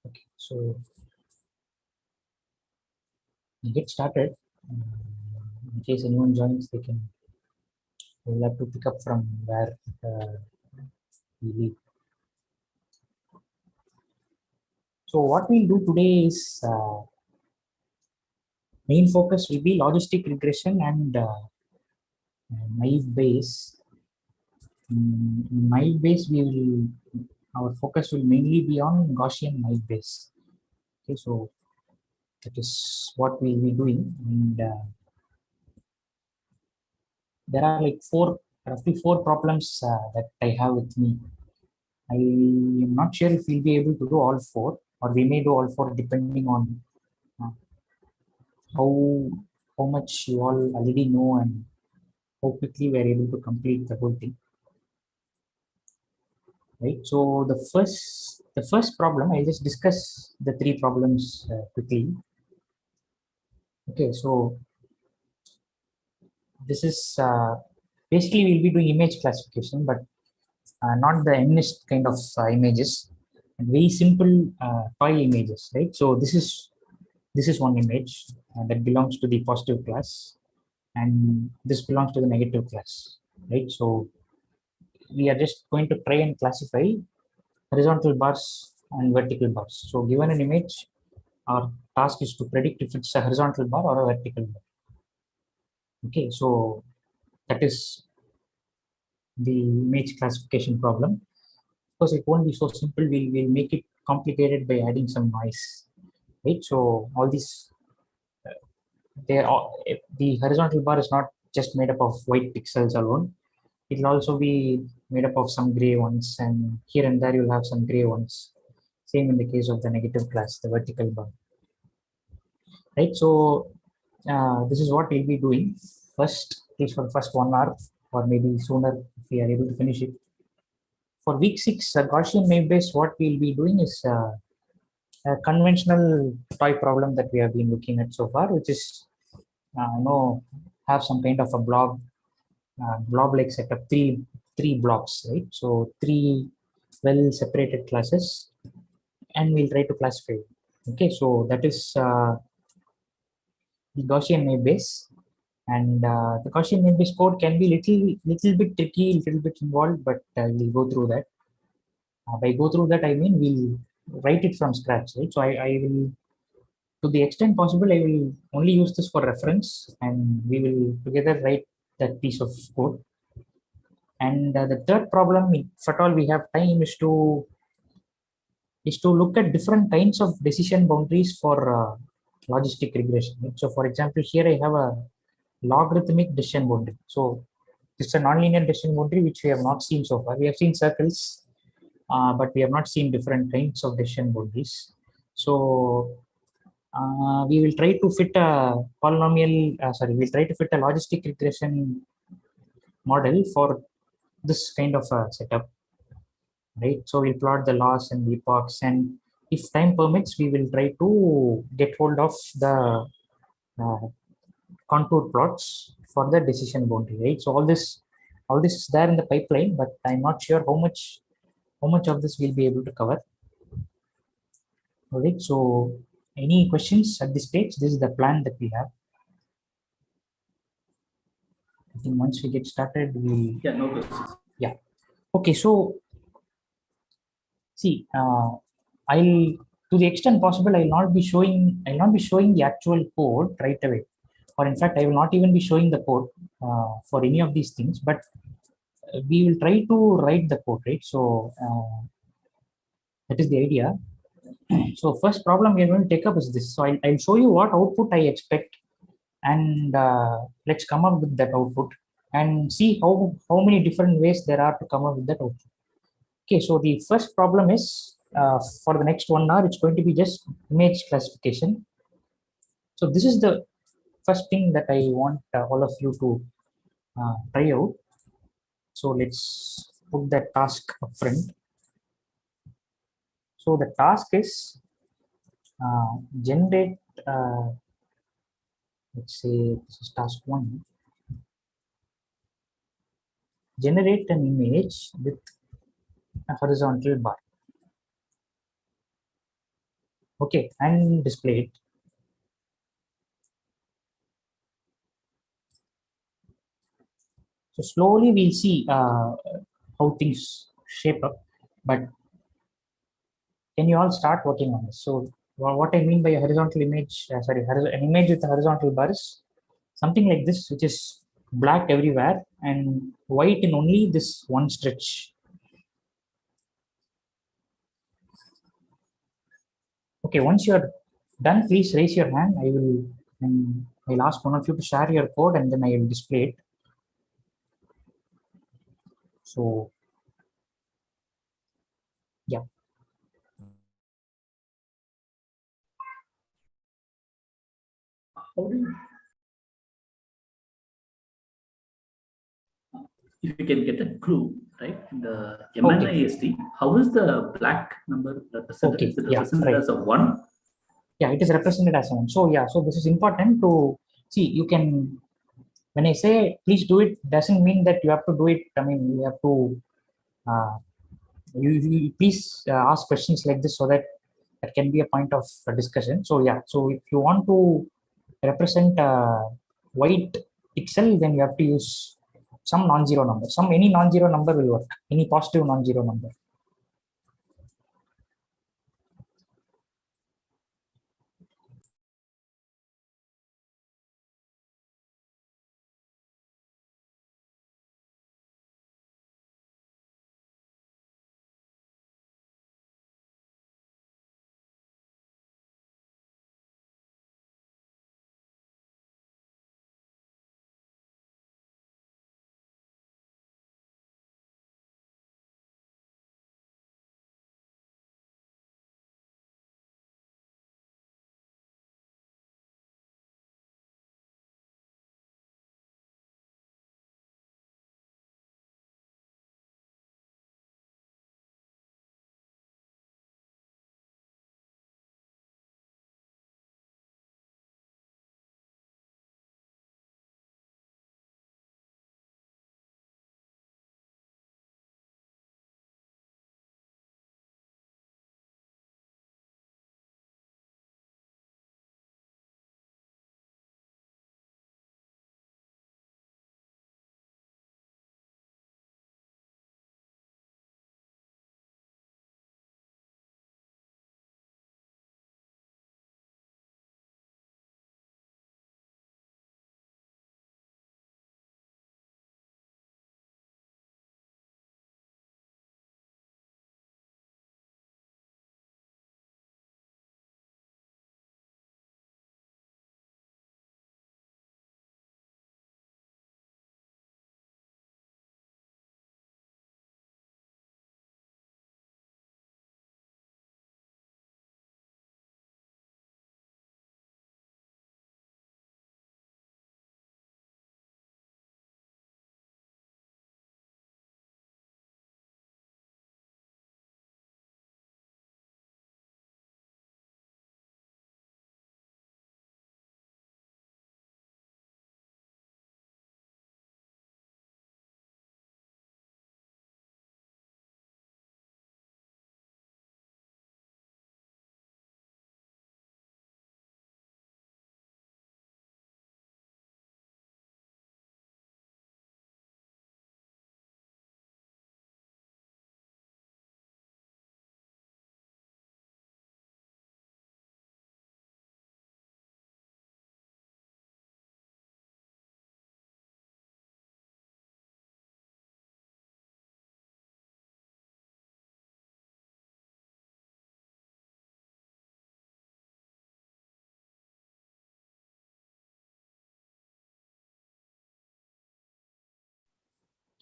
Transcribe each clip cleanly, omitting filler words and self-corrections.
Okay, so we get started. In case anyone joins, we'll have to pick up from where we leave. So what we'll do today is main focus will be logistic regression and naive Bayes. In naive Bayes, our focus will mainly be on Gaussian naive Bayes. Okay, so that is what we'll be doing, and there are like roughly four problems that I have with me. I am not sure if we'll be able to do all four, or we may do all four depending on uh, how how much you all already know and how quickly we are able to complete the whole thing. Right. So the first problem, I'll just discuss the three problems quickly. Okay. So this is basically we'll be doing image classification, but not the MNIST kind of images, very simple toy images, right? So this is one image that belongs to the positive class, and this belongs to the negative class, right? So we are just going to try and classify horizontal bars and vertical bars. So given an image, our task is to predict if it's a horizontal bar or a vertical bar. Okay, so that is the image classification problem. Of course, it won't be so simple. We'll make it complicated by adding some noise, right? So all these, the horizontal bar is not just made up of white pixels alone. It'll also be made up of some gray ones, and here and there you'll have some gray ones. Same in the case of the negative class, the vertical bar, right? So this is what we'll be doing first, at least for the first 1 hour, or maybe sooner if we are able to finish it. For week 6, Gaussian naive-Bayes, what we'll be doing is a conventional toy problem that we have been looking at so far, which is have some kind of a blob-like setup, three blocks, right? So three well separated classes, and we'll try to classify it. Okay, so that is the Gaussian naive-Bayes, and the Gaussian naive-Bayes code can be little bit tricky, little bit involved, but we'll go through that. By go through that, I mean we'll write it from scratch, right? So I will, to the extent possible, I will only use this for reference, and we will together write that piece of code. And the third problem, if at all we have time, is to look at different kinds of decision boundaries for logistic regression. So, for example, here I have a logarithmic decision boundary. So, it's a nonlinear decision boundary which we have not seen so far. We have seen circles, but we have not seen different kinds of decision boundaries. So, we will try to fit a we'll try to fit a logistic regression model for this kind of a setup, right? So we'll plot the loss and the epochs, and if time permits, we will try to get hold of the uh, contour plots for the decision boundary, right? So all this is there in the pipeline, but I'm not sure how much of this we'll be able to cover. All right. So any questions at this stage? This is the plan that we have. I think once we get started, no questions. Yeah. Okay. So see, I'll, to the extent possible, I'll not be showing the actual code right away, or in fact, I will not even be showing the code for any of these things. But we will try to write the code, right? So that is the idea. So first problem we are going to take up is this. So I'll show you what output I expect, and let's come up with that output and see how many different ways there are to come up with that output. Okay, so the first problem is for the next 1 hour, it's going to be just image classification. So this is the first thing that I want all of you to try out. So let's put that task up front. So the task is generate, let's say this is task 1, generate an image with a horizontal bar. Okay, and display it. So slowly we'll see how things shape up, but can you all start working on this? So what I mean by a horizontal image, an image with a horizontal bar is something like this, which is black everywhere and white in only this one stretch. Okay, once you're done, please raise your hand. I'll ask one of you to share your code and then I will display it. So yeah. How do you, if you can get a clue, right? In the MNIST, how is the black number represented? Okay, Is it yeah, represented right. as a 1? Yeah, it is represented as one. So yeah, so this is important to see. You can, when I say please do it, doesn't mean that you have to do it. I mean, you have to uh, you please ask questions like this so that that can be a point of discussion. So yeah, so if you want to represent white pixel, then you have to use some non-zero number. Any non-zero number will work. Any positive non-zero number.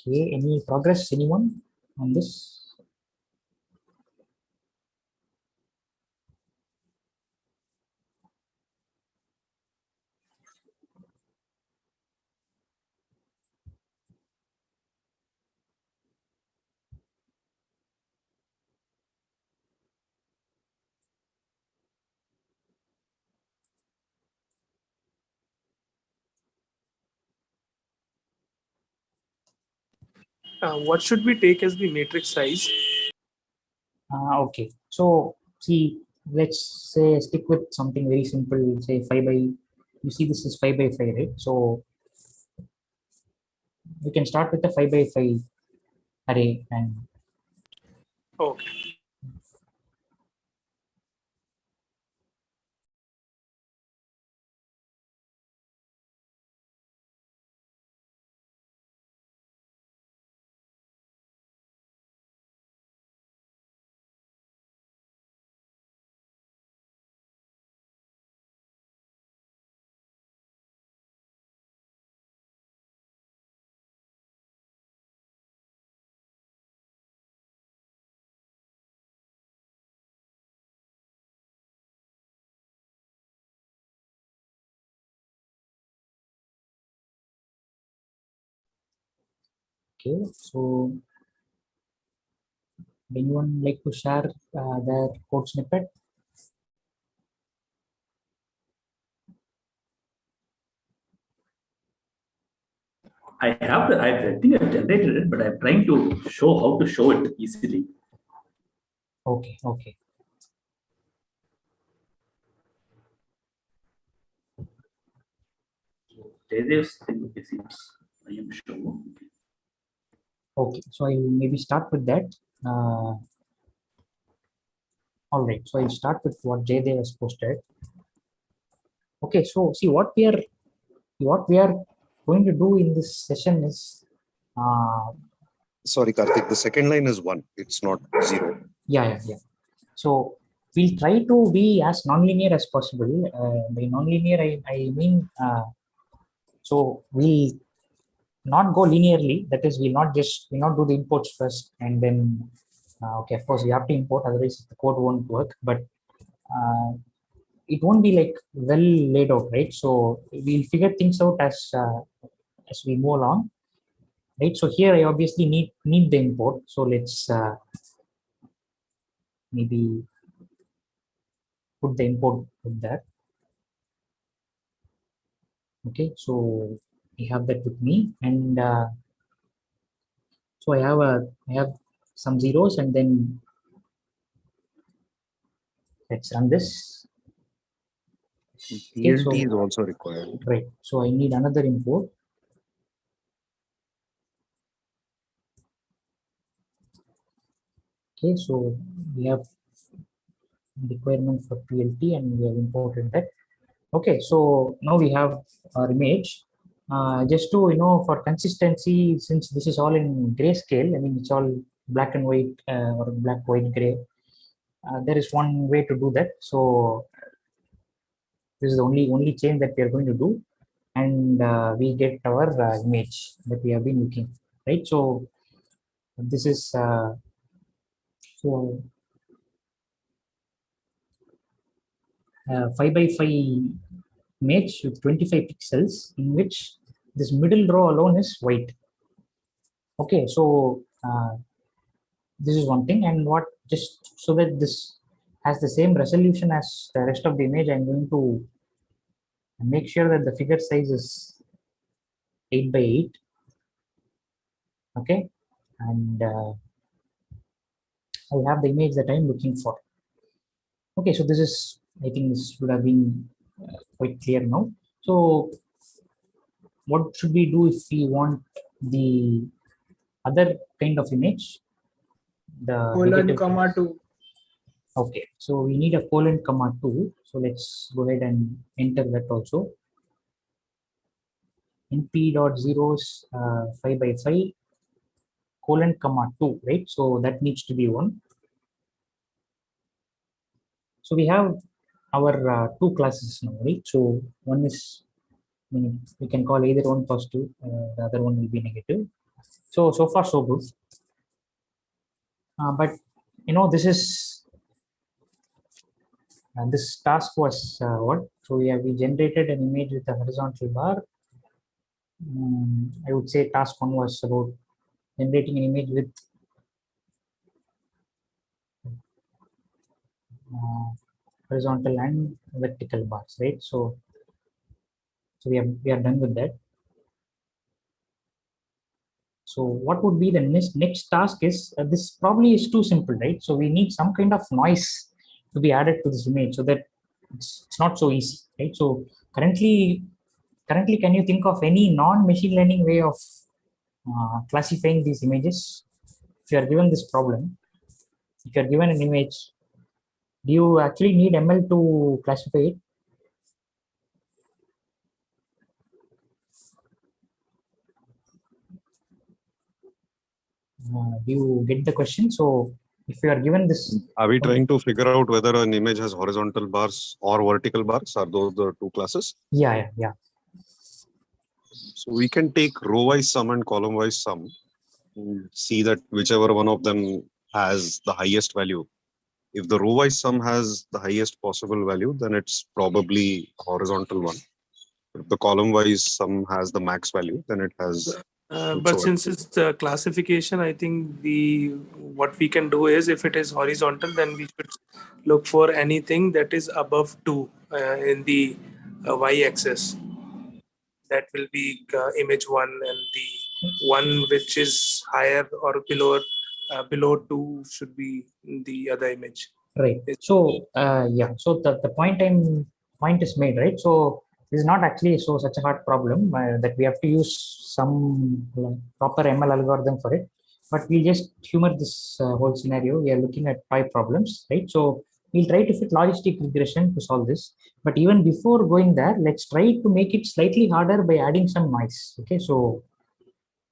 Okay, any progress, anyone on this? What should we take as the matrix size? Okay, so see, let's say stick with something very simple, say 5 by, you see this is 5 by 5, right? So we can start with the 5 by 5 array. And Okay. okay, so anyone like to share their code snippet? I think I've generated it, but I'm trying to show how to show it easily. Okay, okay. Jayadev's thing seems I am sure. Okay, so I'll maybe start with that. All right, so I'll start with what Jaydev has posted. Okay, so see what we are going to do in this session is Sorry, Karthik, the second line is 1. It's not 0. yeah. So we'll try to be as nonlinear as possible. By nonlinear, I mean so we'll not go linearly. That is, we'll not do the imports first and then okay, of course we have to import, otherwise the code won't work. But it won't be like well laid out, right? So we'll figure things out as we move along, right? So here I obviously need the import. So let's maybe put the import with that. Okay, so I have that with me, and so I have some zeros, and then let's run this. Okay, PLT so is also required. right, so I need another import. Okay, so we have requirement for PLT and we have imported that. Okay, so now we have our image. Just to for consistency, since this is all in grayscale, I mean it's all black and white or black, white, gray. There is one way to do that. So this is the only change that we are going to do, and we get our image that we have been looking, right? So this is so 5 by 5 image with 25 pixels, in which this middle row alone is white. Okay, so this is one thing, and what, just so that this has the same resolution as the rest of the image, I'm going to make sure that the figure size is 8 by 8. Okay, and I have the image that I'm looking for. Okay, so this is, I think this would have been quite clear now. So what should we do if we want the other kind of image, the Colon, negative comma 2. Okay, so we need a colon comma 2. So let's go ahead and enter that also. np.zeros 5 by 5 colon comma 2, right? So that needs to be 1. So we have our two classes now, right? So one is, I mean, we can call either one positive, the other one will be negative. So far so good. But this is this task was what? So we generated an image with a horizontal bar. I would say task 1 was about generating an image with horizontal and vertical bars, right? So we are done with that. So what would be the next task is this probably is too simple, right? So we need some kind of noise to be added to this image, so that it's not so easy, right? So currently, can you think of any non-machine learning way of classifying these images? If you are given this problem, if you are given an image, do you actually need ML to classify it? Do you get the question? So if you are given this, Are we trying to figure out whether an image has horizontal bars or vertical bars? Are those the two classes? yeah. So we can take row-wise sum and column-wise sum, and see that whichever one of them has the highest value. If the row-wise sum has the highest possible value, then it's probably horizontal one. If the column-wise sum has the max value, then it has. But since it's the classification, I think what we can do is, if it is horizontal, then we should look for anything that is above 2 in the y-axis. That will be image 1, and the one which is higher or below 2 should be the other image. Right. So yeah. So the point is made, right? So this is not actually such a hard problem that we have to use some proper ML algorithm for it. But we just humor this whole scenario. We are looking at 5 problems, right? So we'll try to fit logistic regression to solve this. But even before going there, let's try to make it slightly harder by adding some noise. Okay. So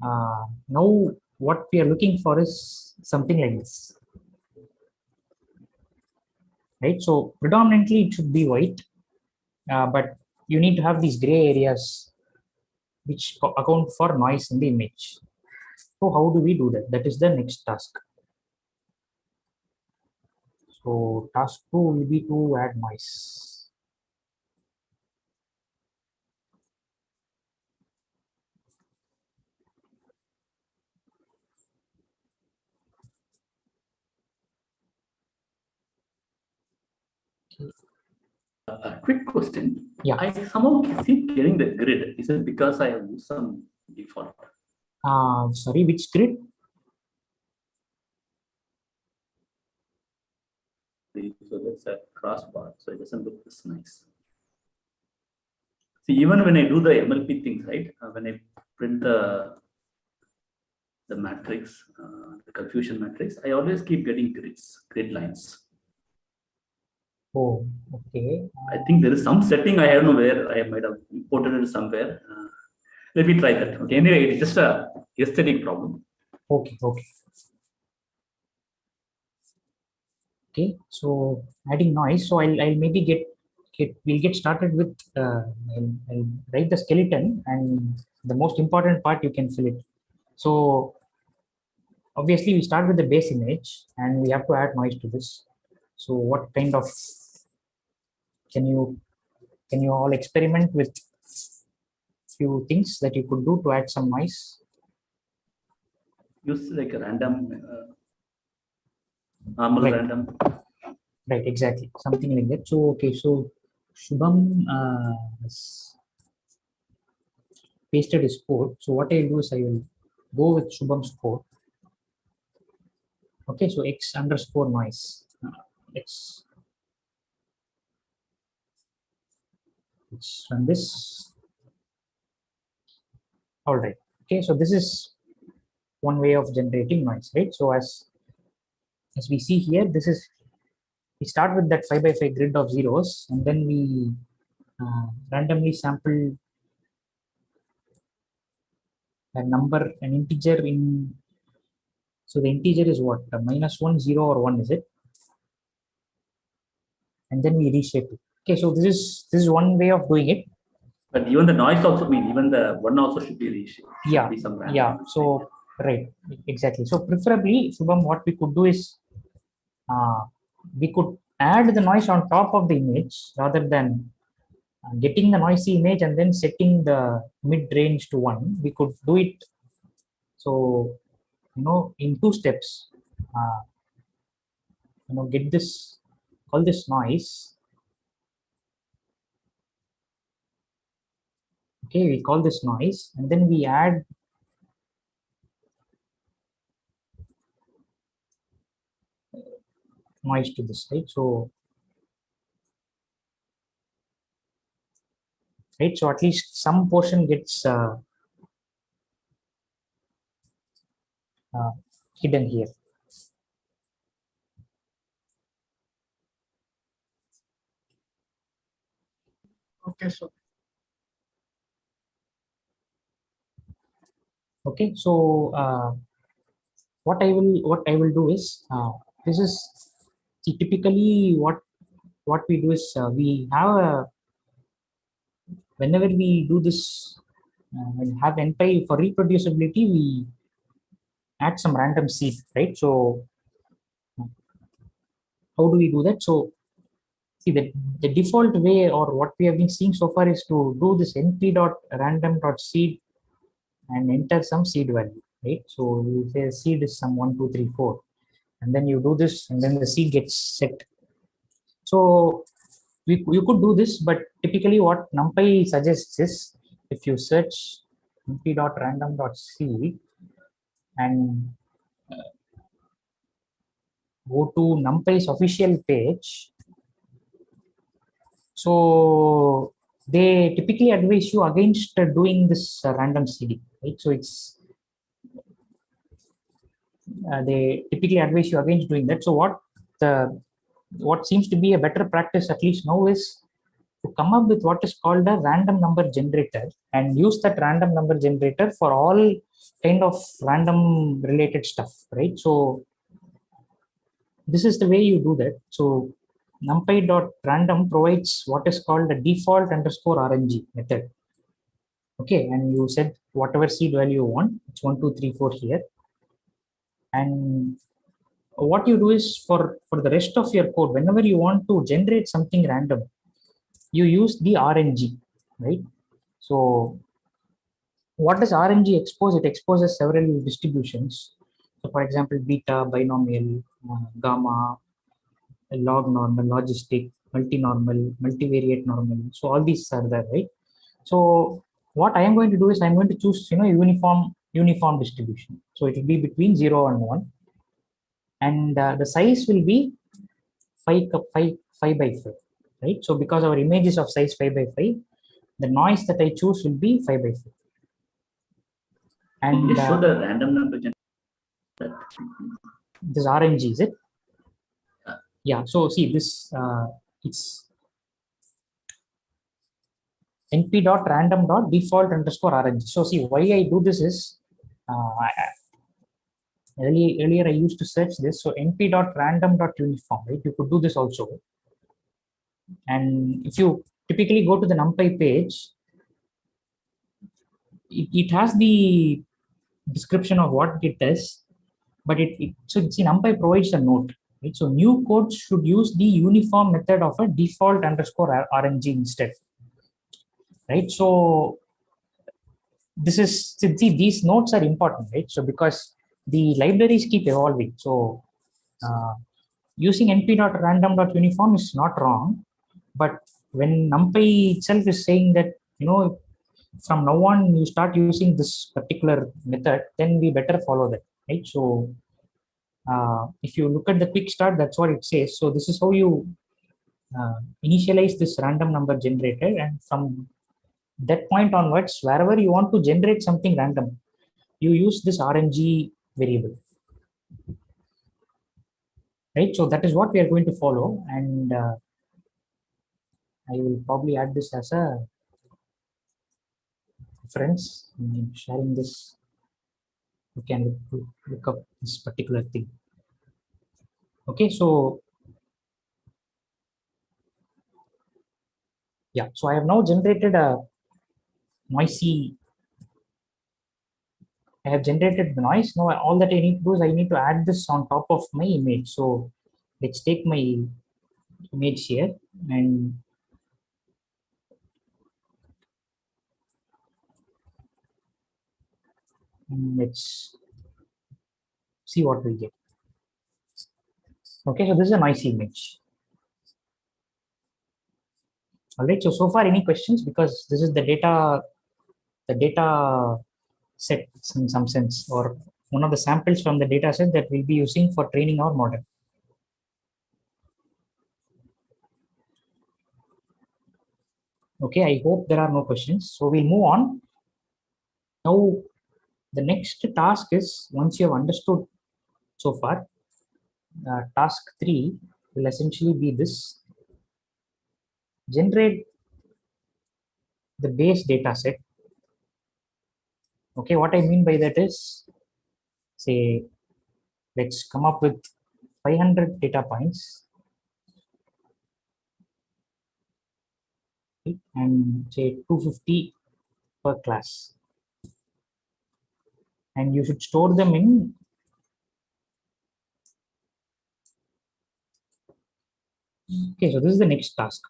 now what we are looking for is something like this. Right, so predominantly it should be white, but you need to have these gray areas which account for noise in the image. So how do we do that? That is the next task. So task 2 will be to add noise. A quick question. Yeah. I somehow keep getting the grid. Is it because I have used some default? Sorry, which grid? So that's a crossbar, so it doesn't look this nice. See, even when I do the MLP things, right? When I print the matrix, the confusion matrix, I always keep getting grid lines. Oh, okay. I think there is some setting, I don't know where, I might have imported it somewhere. Let me try that. Okay, anyway, it's just a aesthetic problem. Okay. Okay, so adding noise. So I'll maybe we'll get started with I'll write the skeleton, and the most important part you can fill it. So obviously we start with the base image and we have to add noise to this. So what kind of, can you all experiment with few things that you could do to add some noise? Use like a random, normal random. Right, exactly, something like that. So okay, so Shubham pasted his code. So what I'll do is I will go with Shubham's code. Okay, so x underscore noise. Let's run this. All right. Okay, so this is one way of generating noise, right? So as we see here, this is, we start with that 5 by 5 grid of zeros, and then we randomly sample a number, an integer in. So the integer is what? -1, 0, or 1, is it? And then we reshape it. Okay, so this is one way of doing it. But even the noise also, even the one also should be reshaped. Yeah, be some random. yeah. So right, exactly. So preferably, Shubham, what we could do is we could add the noise on top of the image rather than getting the noisy image and then setting the mid range to 1. We could do it, so in 2 steps. Get this, call this noise. Okay, we call this noise, and then we add noise to this, right? So right? So at least some portion gets hidden here. Okay, so Okay, so what I will do is this is typically what we do is we have a, whenever we do this have NPy for reproducibility, we add some random seed, right? So how do we do that? So see, the default way, or what we have been seeing so far, is to do this np.random.seed and enter some seed value, right? So you say seed is some 1 2 3 4, and then you do this, and then the seed gets set. So you could do this, but typically what NumPy suggests is if you search np.random.seed and go to NumPy's official page, so they typically advise you against doing this random seeding, right? So it's they typically advise you against doing that. So what seems to be a better practice, at least now, is to come up with what is called a random number generator and use that random number generator for all kind of random related stuff, right? So this is the way you do that. So numpy.random provides what is called the default underscore RNG method. Okay, and you set whatever seed value you want. It's 1 2 3 4 here. And what you do is for the rest of your code, whenever you want to generate something random, you use the RNG, right? So what does RNG expose? It exposes several distributions. So for example, beta, binomial, gamma, log normal, logistic, multi-normal, multivariate normal. So all these are there, right? So what I am going to do is I'm going to choose, uniform distribution. So it will be between 0 and 1. And the size will be 5 by 5, right? So because our image is of size 5 by 5, the noise that I choose will be 5 by 5. And just show the random number generator. This RNG, is it? Yeah. So see this. It's np.random.default underscore RNG. So see why I do this is earlier I used to search this. So np.random.uniform, right? You could do this also. And if you typically go to the NumPy page, it has the description of what it does, but so see, NumPy provides a note, right? So new code should use the uniform method of a default underscore RNG instead, right? So this is, see, these notes are important, right? So because the libraries keep evolving, so using np.random.uniform is not wrong, but when NumPy itself is saying that from now on you start using this particular method, then we better follow that, right? So if you look at the quick start, that's what it says. So this is how you initialize this random number generator, and from that point onwards, wherever you want to generate something random, you use this RNG variable, right? So that is what we are going to follow, and I will probably add this as a reference. I'm sharing this. You can look up this particular thing. Okay, so yeah, so I have now generated a noisy. I have generated the noise. Now all that I need to do is I need to add this on top of my image. So let's take my image here and let's see what we get. Okay, so this is a noisy image. All right, so far any questions? Because this is the data set in some sense, or one of the samples from the data set that we'll be using for training our model. Okay, I hope there are no questions. So we'll move on. Now, the next task is, once you have understood so far, task 3 will essentially be this: generate the base data set. Okay, what I mean by that is, say, let's come up with 500 data points, right, and say 250 per class, and you should store them in okay. So this is the next task.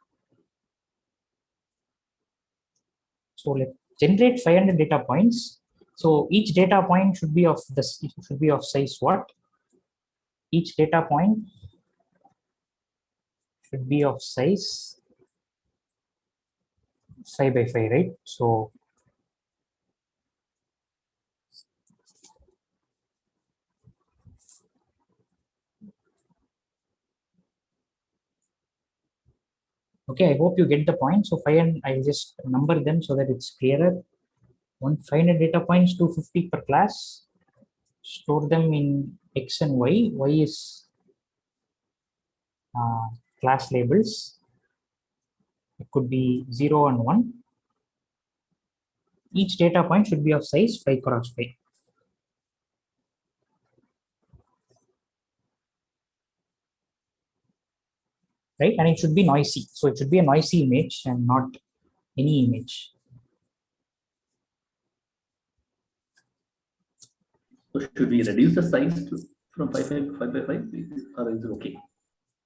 So let's generate 500 data points. So each data point should be of size what? Each data point should be of size 5 by 5, right? So okay, I hope you get the point. So 5, and I'll just number them so that it's clearer. 500 data points, 250 per class. Store them in X and Y. Y is class labels. It could be 0 and 1. Each data point should be of size 5 cross 5. Right? And it should be noisy. So it should be a noisy image and not any image. So should we reduce the size from 5 by 5, or is it okay?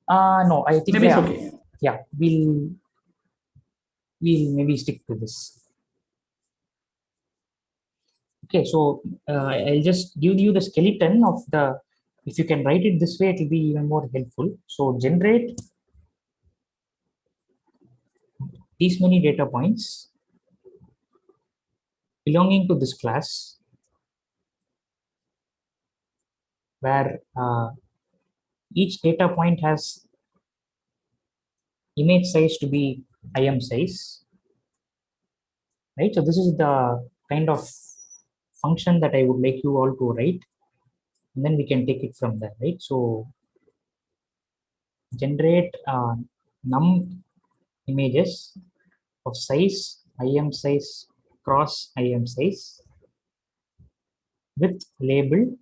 No, I think maybe it's okay. Yeah, we'll maybe stick to this. Okay, so I'll just give you the skeleton of the. If you can write it this way, it will be even more helpful. So generate these many data points belonging to this class, where each data point has image size to be IM size, right? So this is the kind of function that I would like you all to write, and then we can take it from there, right? So generate num images of size IM size cross IM size with label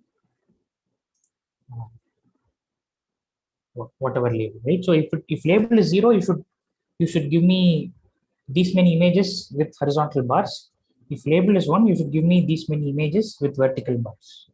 whatever label, right? So if label is 0, you should give me these many images with horizontal bars. If label is 1, you should give me these many images with vertical bars.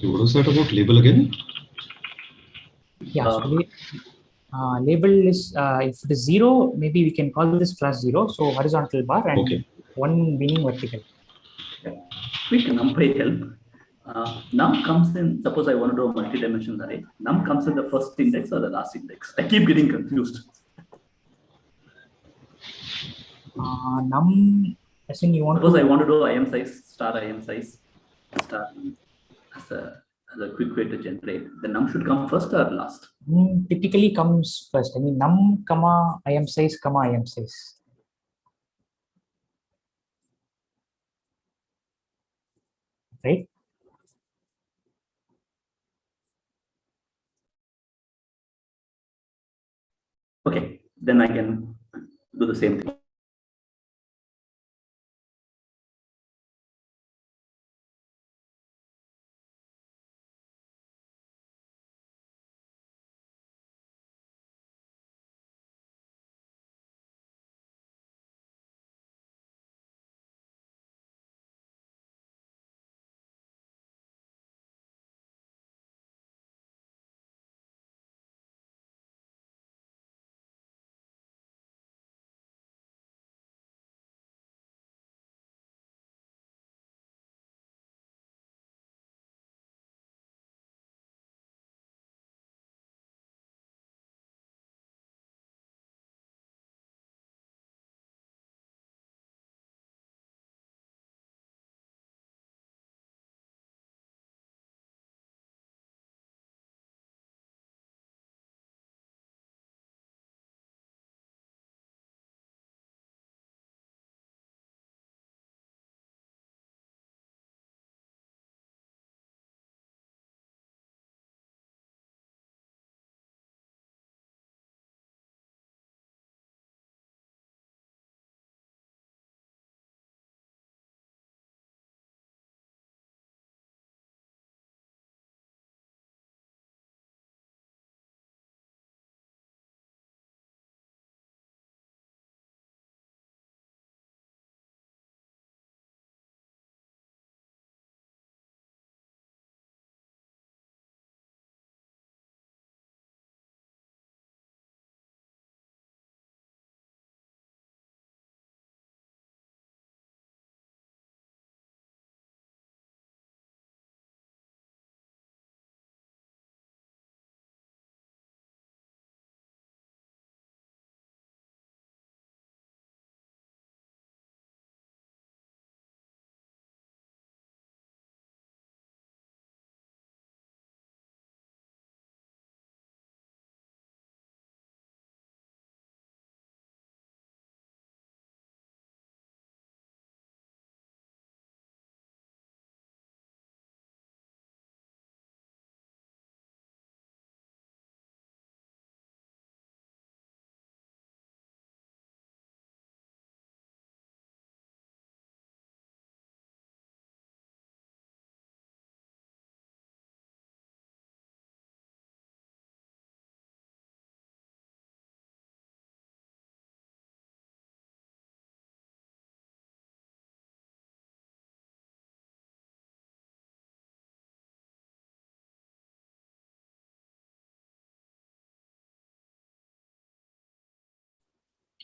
What was that about label again? Yeah, so label is if it is 0, maybe we can call this class 0. So horizontal bar, and Okay. 1 meaning vertical. Quick NumPy help. Num comes in, suppose I want to do a multi-dimensional array. Num comes in the first index or the last index. I keep getting confused. Num, as in you want Suppose to. I want to do IM size star IM size star as a quick way to generate. The num should come first or last? Typically comes first. I mean num comma IM size comma IM size. Right? Okay, then I can do the same thing.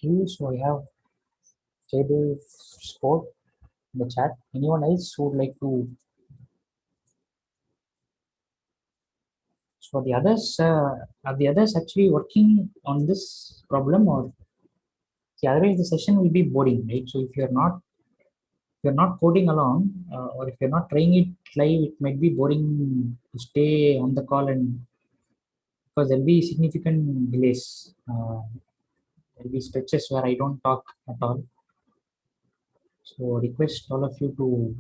Okay, so I have Jaydev scored in the chat. Anyone else who would like to? So the others, are the others actually working on this problem, or otherwise the session will be boring, right? So if you're not coding along, or if you're not trying it live, it might be boring to stay on the call, and because there'll be significant delays. There'll be stretches where I don't talk at all. So request all of you to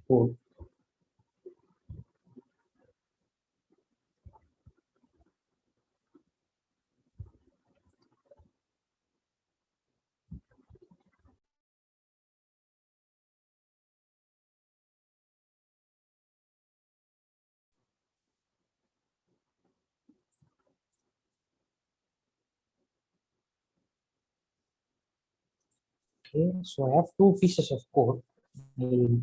code. Okay, so I have two pieces of code. I'll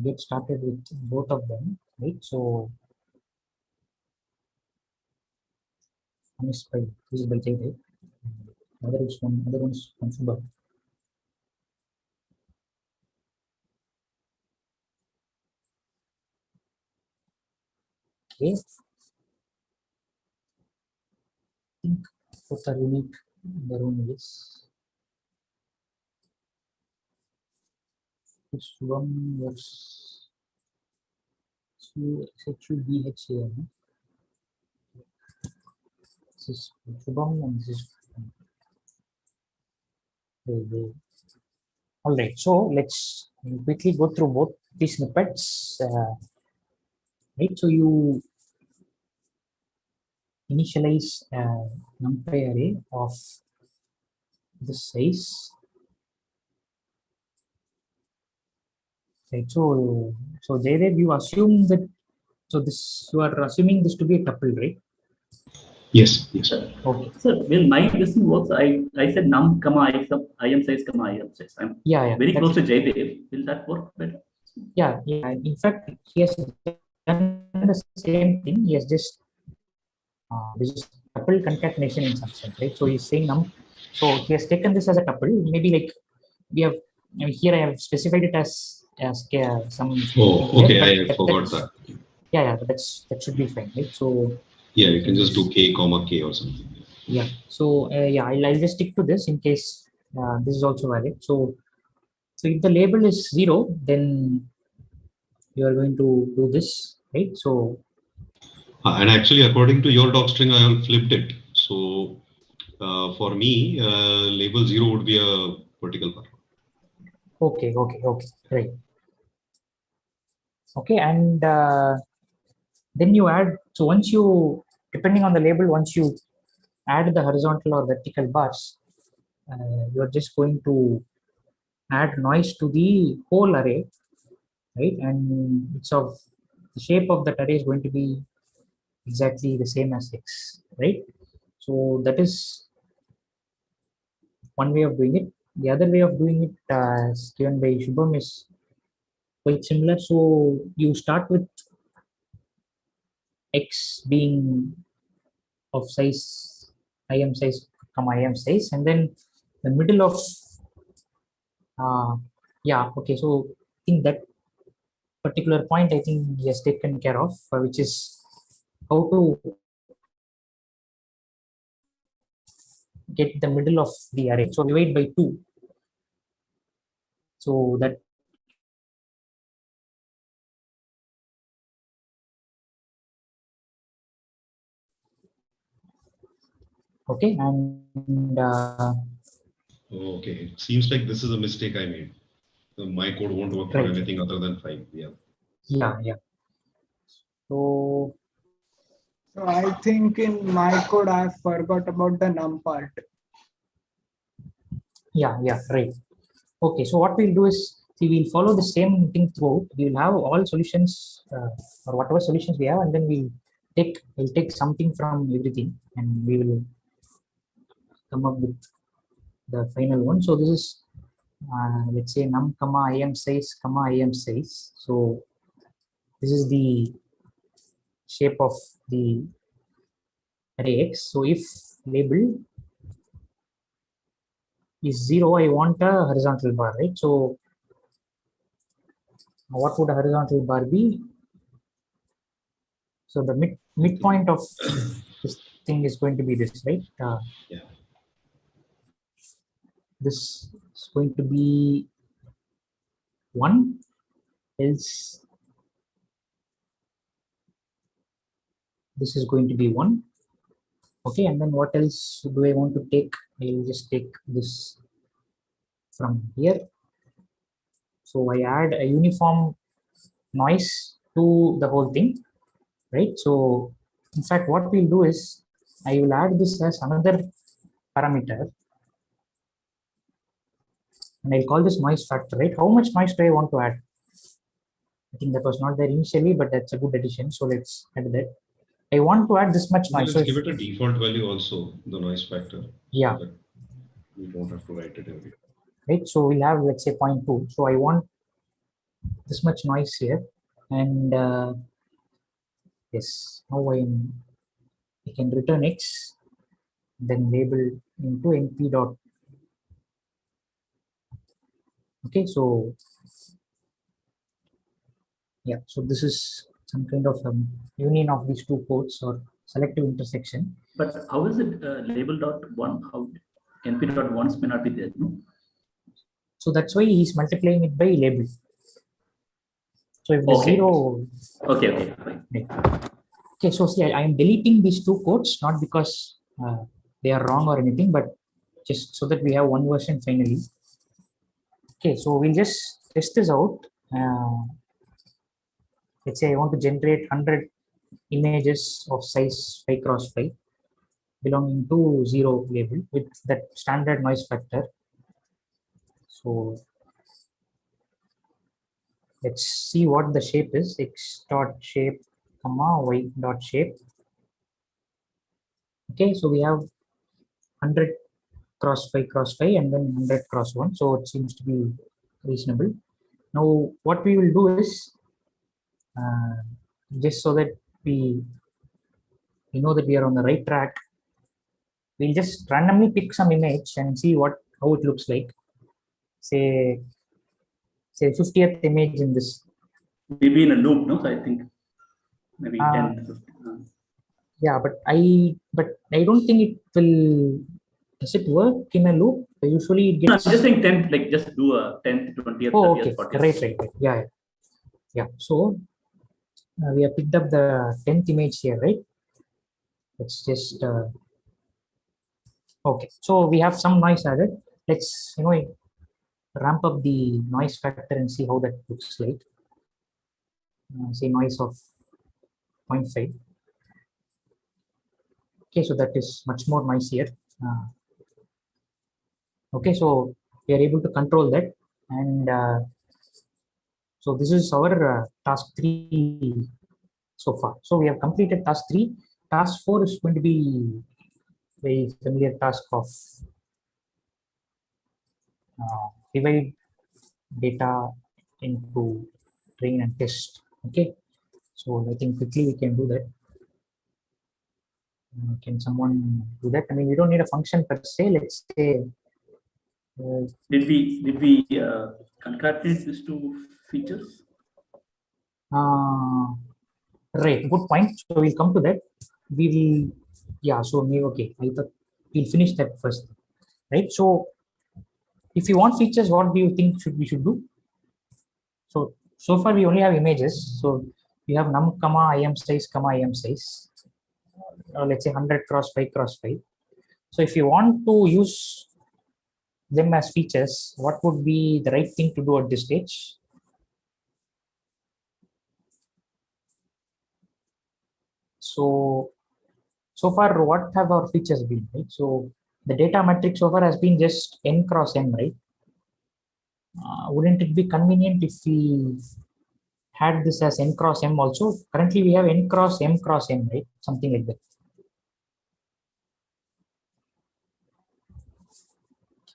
get started with both of them, right? So one is by Jaydev, other one is from Subha. Okay, I think both are unique in their own ways. This one was Shubham. This is Shubham and this is all right. So let's quickly go through both these snippets. Right. So you initialize numpy array of this size. Right. So Jaydev, you assume that. So this you are assuming this to be a tuple, right? Yes, yes. Okay. So will my this thing works? I said num comma im size comma im size. I'm Yeah. very close to Jaydev. Will that work better? Yeah. In fact, he has done the same thing. He has just this is tuple concatenation in some sense, right? So he's saying num. So he has taken this as a tuple. Maybe like we have here I have specified it as some. Oh, okay. I forgot that. Yeah, that should be fine, right? So yeah, you can just do k comma k or something. Yeah. So yeah, I'll just stick to this in case this is also valid. So if the label is 0, then you are going to do this, right? So And actually, according to your docstring, I have flipped it. So for me, label 0 would be a vertical bar. okay, right. Okay, and then you add. So once you, depending on the label, once you add the horizontal or vertical bars, you are just going to add noise to the whole array, right? And it's of the shape of that array is going to be exactly the same as x, right? So that is one way of doing it. The other way of doing it, as given by Shubham, is quite similar. So you start with x being of size im size comma im size, and then the middle of yeah, okay. So I think that particular point I think he has taken care of, which is how to get the middle of the array. So divide by 2. So that okay, and Okay, it seems like this is a mistake I made. So my code won't work for right. anything other than 5. Yeah. So I think in my code I forgot about the num part. yeah, right. Okay, so what we'll do is, see, we'll follow the same thing throughout. We'll have all solutions or whatever solutions we have, and then we'll take something from everything, and we will come up with the final one. So this is let's say num comma im size. So this is the shape of the array x. So if label is 0, I want a horizontal bar, right? So what would a horizontal bar be? So the midpoint of this thing is going to be this, right? Yeah. This is going to be 1, else this is going to be 1. Okay, and then what else do I want to take? I will just take this from here. So I add a uniform noise to the whole thing, right? So in fact, what we'll do is I will add this as another parameter, and I'll call this noise factor, right? How much noise do I want to add? I think that was not there initially, but that's a good addition. So let's add that. I want to add this much noise. Let's give it a default value also, the noise factor. Yeah. So that we don't have to write it every. Right. So we'll have, let's say, 0.2. So I want this much noise here, and yes, now I can return x, then label into np dot. Okay, so yeah, so this is some kind of union of these two codes or selective intersection. But how is it label.1? How np.1s may not be there? No? So that's why he's multiplying it by label. So if the Okay. 0. Okay, right. Okay, so see, I am deleting these two codes not because they are wrong or anything, but just so that we have one version finally. Okay, so we'll just test this out. Let's say I want to generate 100 images of size 5 cross 5 belonging to 0 label with that standard noise factor. So let's see what the shape is. X dot shape comma y dot shape. Okay, so we have 100 cross 5 cross 5 and then 100 cross 1. So it seems to be reasonable. Now what we will do is just so that we know that we are on the right track, we'll just randomly pick some image and see how it looks like. Say 50th image in this. Maybe in a loop, no? So I think maybe 10 to 15. Yeah, but I don't think it will. Does it work in a loop? Usually it gets. No, I'm just saying 10, like just do a 10th, 20th, Oh, 30th, okay. 40th. Right. Yeah. So we have picked up the 10th image here, right? Let's just okay. So we have some noise added. Let's ramp up the noise factor and see how that looks like. Say noise of 0.5. Okay, so that is much more noisier. Okay, so we are able to control that, and so this is our task 3 so far. So we have completed task 3. Task 4 is going to be very familiar task of divide data into train and test. Okay, so I think quickly we can do that. Can someone do that? I mean, we don't need a function per se. Let's say. Did we concatenate these two features? Right, good point. So we'll come to that. We will, yeah. So maybe okay. I thought we'll finish that first, right? So if you want features, what do you think we should do? So far we only have images. So we have num comma im size comma im size. Let's say 100 cross 5 cross 5. So if you want to use them as features, what would be the right thing to do at this stage? So far, what have our features been, right? So the data matrix so far has been just n cross m, right? Wouldn't it be convenient if we had this as n cross m also? Currently, we have n cross m, right? Something like that.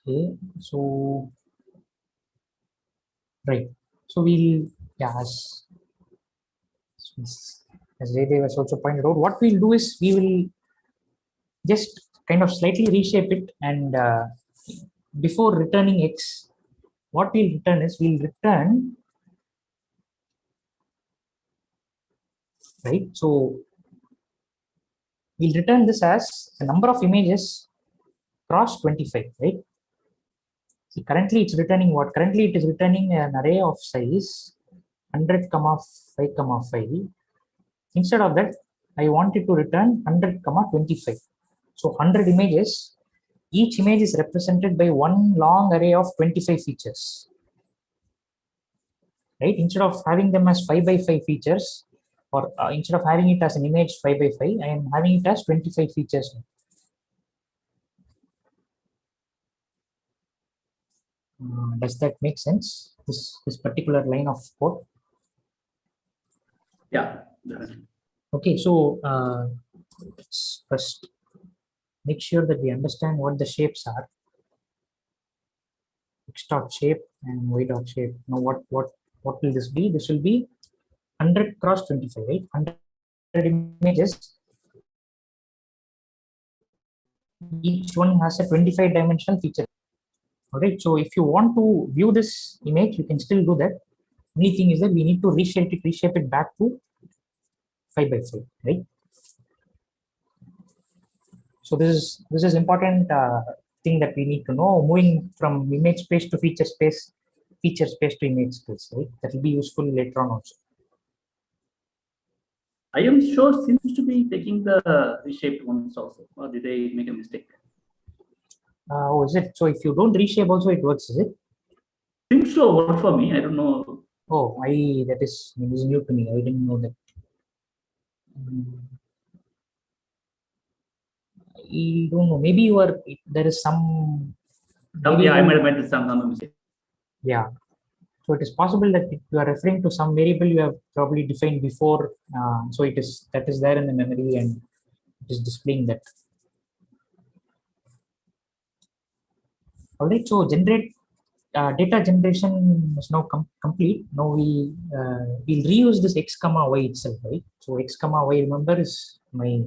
Okay, so right. So we'll, yeah, as Jaydev has also pointed out, what we'll do is we will just kind of slightly reshape it, and before returning x, what we'll return is we'll return, right? So we'll return this as the number of images cross 25, right? See, currently it's returning what? Currently it is returning an array of size 100, 5, 5. Instead of that, I want it to return 100, 25. So 100 images, each image is represented by one long array of 25 features, right? Instead of having them as 5 by 5 features, or instead of having it as an image 5 by 5, I am having it as 25 features. Does that make sense? This particular line of code? Yeah, definitely. Okay, so let's first make sure that we understand what the shapes are. X dot shape and y dot shape. Now what will this be? This will be 100 cross 25, right? 100 images. Each one has a 25 dimensional feature. All right. So if you want to view this image, you can still do that. Only thing is that we need to reshape it back to 5 by 5, right? So this is important thing that we need to know. Moving from image space to feature space to image space, right? That will be useful later on also. I am sure seems to be taking the reshaped ones also, or did they make a mistake? Oh, is it? So if you don't reshape also it works, is it? Seems to work for me. I don't know. Oh, that is new to me. I didn't know that. I don't know. Maybe there is some. Yeah, I might have made some mistake. Yeah. So it is possible that you are referring to some variable you have probably defined before. So that is there in the memory and it is displaying that. All right. So data generation is now complete. Now we'll reuse this x comma y itself, right? So x comma y, remember, is my.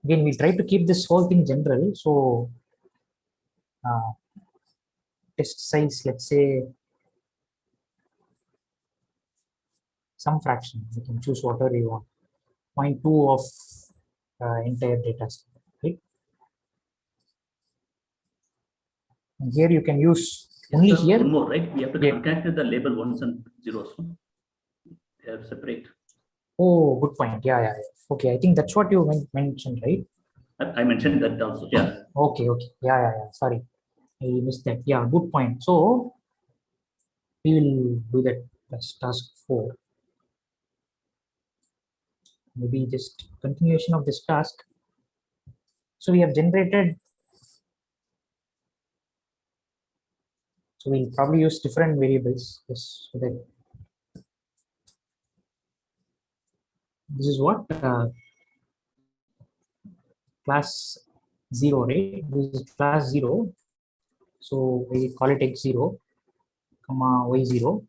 Again, we'll try to keep this whole thing general. So test size, let's say some fraction. You can choose whatever you want. 0.2 of entire data set, right? And here you can use only here. One more, right? We have to connect the label ones and zeros. They are separate. Oh, good point. Yeah. Okay, I think that's what you mentioned, right? I mentioned that also. Yeah. Okay. Yeah. Sorry, I missed that. Yeah, good point. So we will do that as task 4. Maybe just continuation of this task. So we have generated. So we'll probably use different variables just so that this is what class 0, right? This is class 0. So we call it x0, comma y0,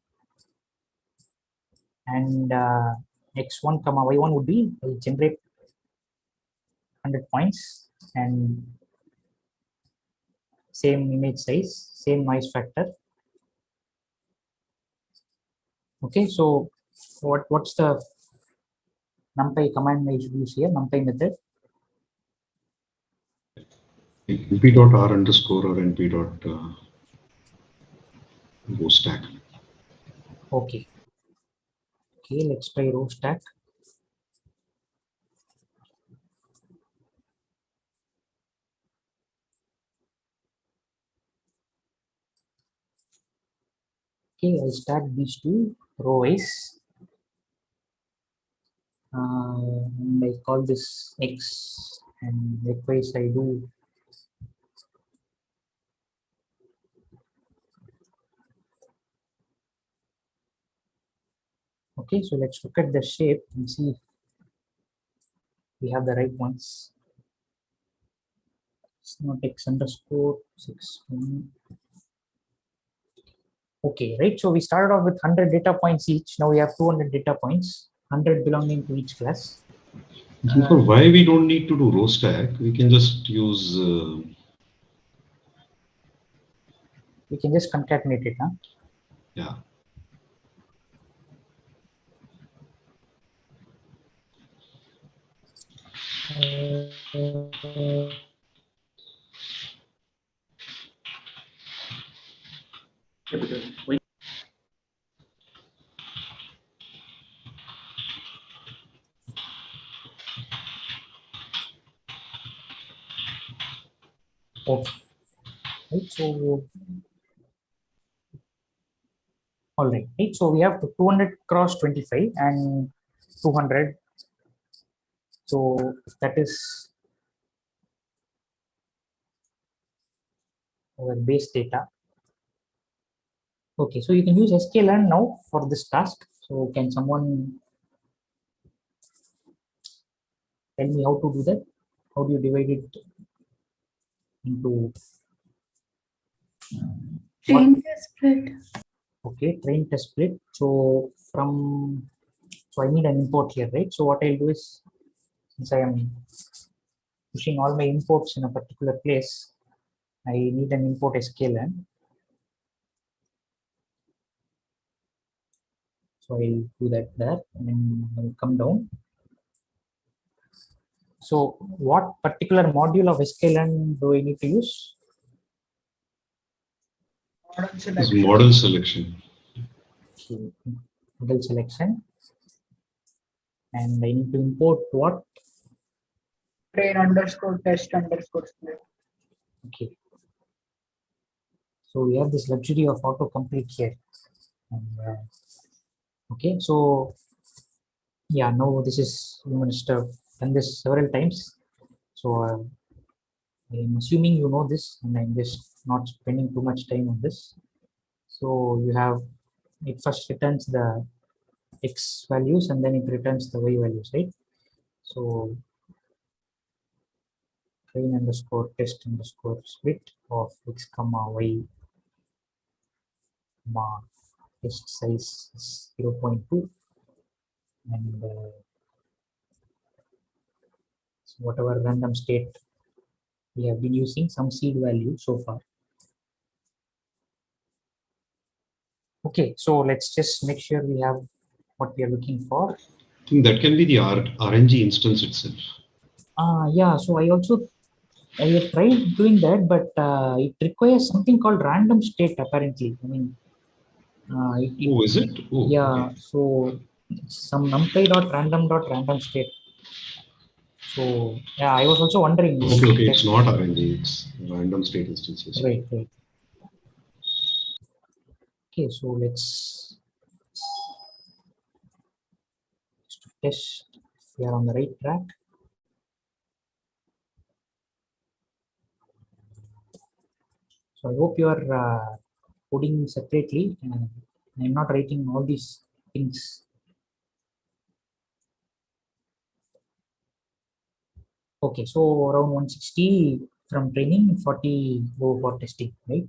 and x1, comma y1 would be we generate 100 points and same image size, same noise factor. Okay, so what's the numpy command I should use here? Numpy method. np.r underscore or np.row stack. Okay, let's try row stack. Okay, I'll stack these two row wise. And I call this x, and likewise I do okay. So let's look at the shape and see if we have the right ones. It's not x underscore 61. Okay, right. So we started off with 100 data points each. Now we have 200 data points, 100 belonging to each class. For why we don't need to do row stack, we can just use. We can just concatenate it, huh? Yeah. Yeah, because when Okay. Right. So, all right. Right. So we have 200 cross 25 and 200. So that is our base data. Okay. So you can use SKLAND now for this task. So can someone tell me how to do that? How do you divide it into Train test split. okay, train test split. So so I need an import here, right? So what I'll do is, since I am pushing all my imports in a particular place, I need an import SKLAND. So I'll do that there and then I'll come down. So what particular module of SKLAND do I need to use? Model It's selection. model selection. So, model selection. And I need to import what? Train underscore test underscore split. Okay. So we have this luxury of autocomplete here. And, okay, so yeah, no, this is, you must have done this several times. So I'm assuming you know this, and I'm just not spending too much time on this. So you have, it first returns the X values and then it returns the Y values, right? So train underscore test underscore split of X comma Y comma test size is 0.2 and so whatever random state we have been using some seed value so far. Okay, so let's just make sure we have what we are looking for. I think that can be the RNG instance itself. Yeah, so I have tried doing that, but it requires something called random state apparently. I mean, Oh, is it? Oh, yeah, okay. so some numpy.random.random state. So yeah, I was also wondering. Okay, it's not RNG, it's random state instances. Right. Okay, so let's test if we are on the right track. So I hope you are coding separately. I'm not writing all these things. Okay, so around 160 from training, 40 go for testing, right?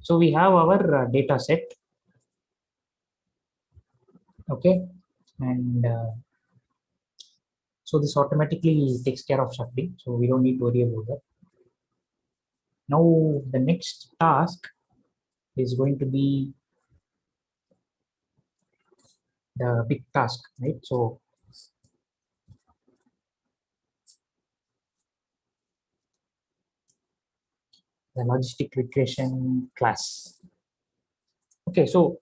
So we have our data set. Okay, and so this automatically takes care of shuffling, so we don't need to worry about that. Now the next task is going to be the big task, right? So the logistic regression class. Okay, so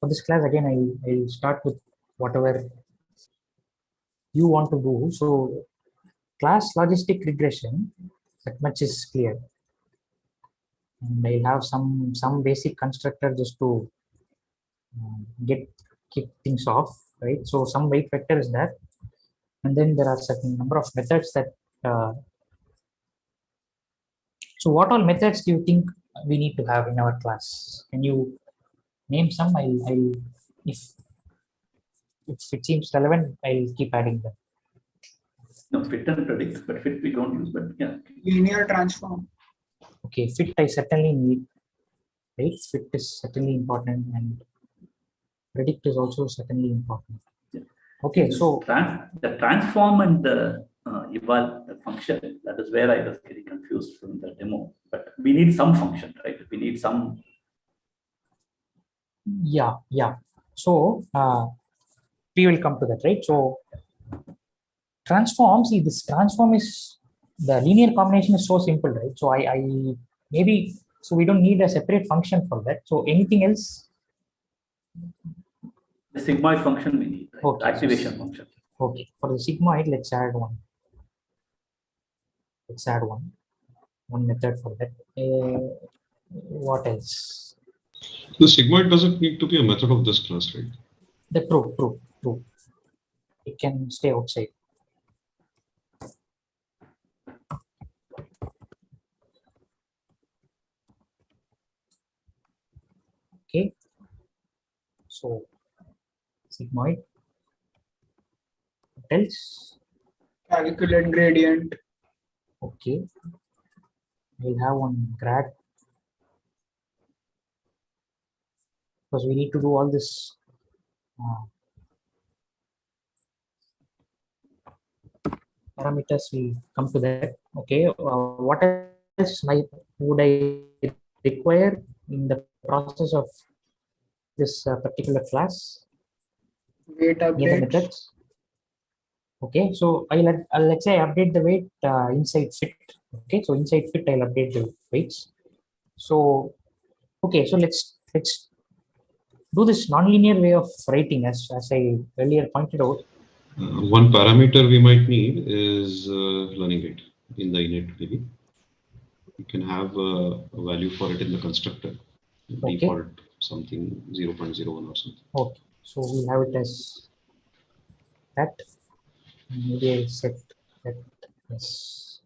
for this class again, I'll start with whatever you want to do. So class logistic regression, that much is clear. And I'll have some basic constructor just to kick things off, right? So some weight vector is there, and then there are certain number of methods that. So what all methods do you think we need to have in our class? Can you name some? I'll if it seems relevant, I'll keep adding them. No, fit and predict, but fit we don't use, but yeah. Linear transform. Okay, fit I certainly need, right? Fit is certainly important and predict is also certainly important. Yeah. Okay, so the transform and the eval the function, that is where I was getting confused from the demo. But we need some function, right? We need some. yeah. So we will come to that, right? So transform, see, this transform is, the linear combination is so simple, right? So I maybe, so we don't need a separate function for that. So anything else? The sigmoid function we need, right? Okay, The activation function. Okay, for the sigmoid, let's add one. Let's add one method for that. What else? The sigmoid doesn't need to be a method of this class, right? The true. It can stay outside. Okay. So sigmoid. What else? Calculate gradient. Okay. We'll have one grad, because we need to do all this. Parameters, we come to that. Okay. What else would I require in the process of this particular class? Weight Any other updates. methods? Okay, so let's say I update the weight inside fit. Okay, so inside fit I'll update the weights. So okay, so let's do this nonlinear way of writing, as I earlier pointed out. One parameter we might need is learning rate in the init maybe. You can have a value for it in the constructor. Okay. Default something 0.01 or something. Okay, so we'll have it as that. Maybe I set that as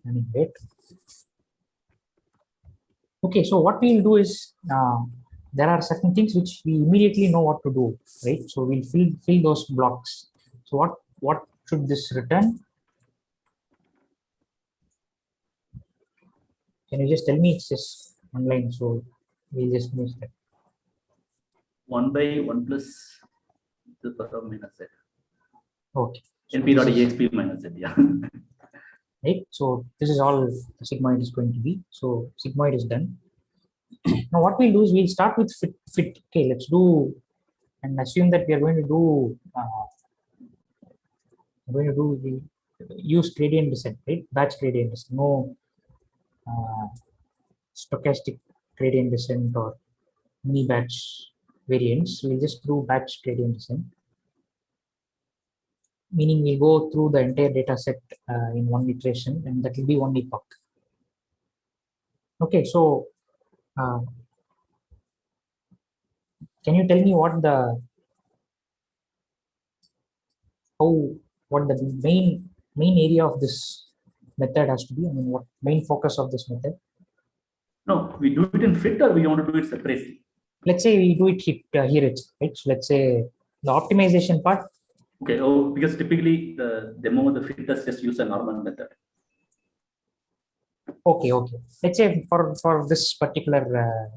learning rate. Okay, so what we'll do is there are certain things which we immediately know what to do, right? So we'll fill those blocks. So what should this return? Can you just tell me? It's just one line, so we'll just finish that. 1 by 1 plus the power minus z. Okay. So NP dot exp minus z, yeah. Right. So this is all the sigmoid is going to be. So sigmoid is done. Now what we'll do is we'll start with fit. Okay, let's do and assume that we are going to do the use gradient descent, right? Batch gradient descent, no stochastic gradient descent or mini batch variants. We'll just do batch gradient descent, meaning we go through the entire data set in one iteration, and that will be one epoch. Okay, so can you tell me what the main area of this method has to be? I mean, what main focus of this method? No, we do it in fit or we want to do it separately? Let's say we do it here, it's right. So let's say the optimization part. Okay, because typically the demo, the fitters just use a normal method. Okay. Let's say for this particular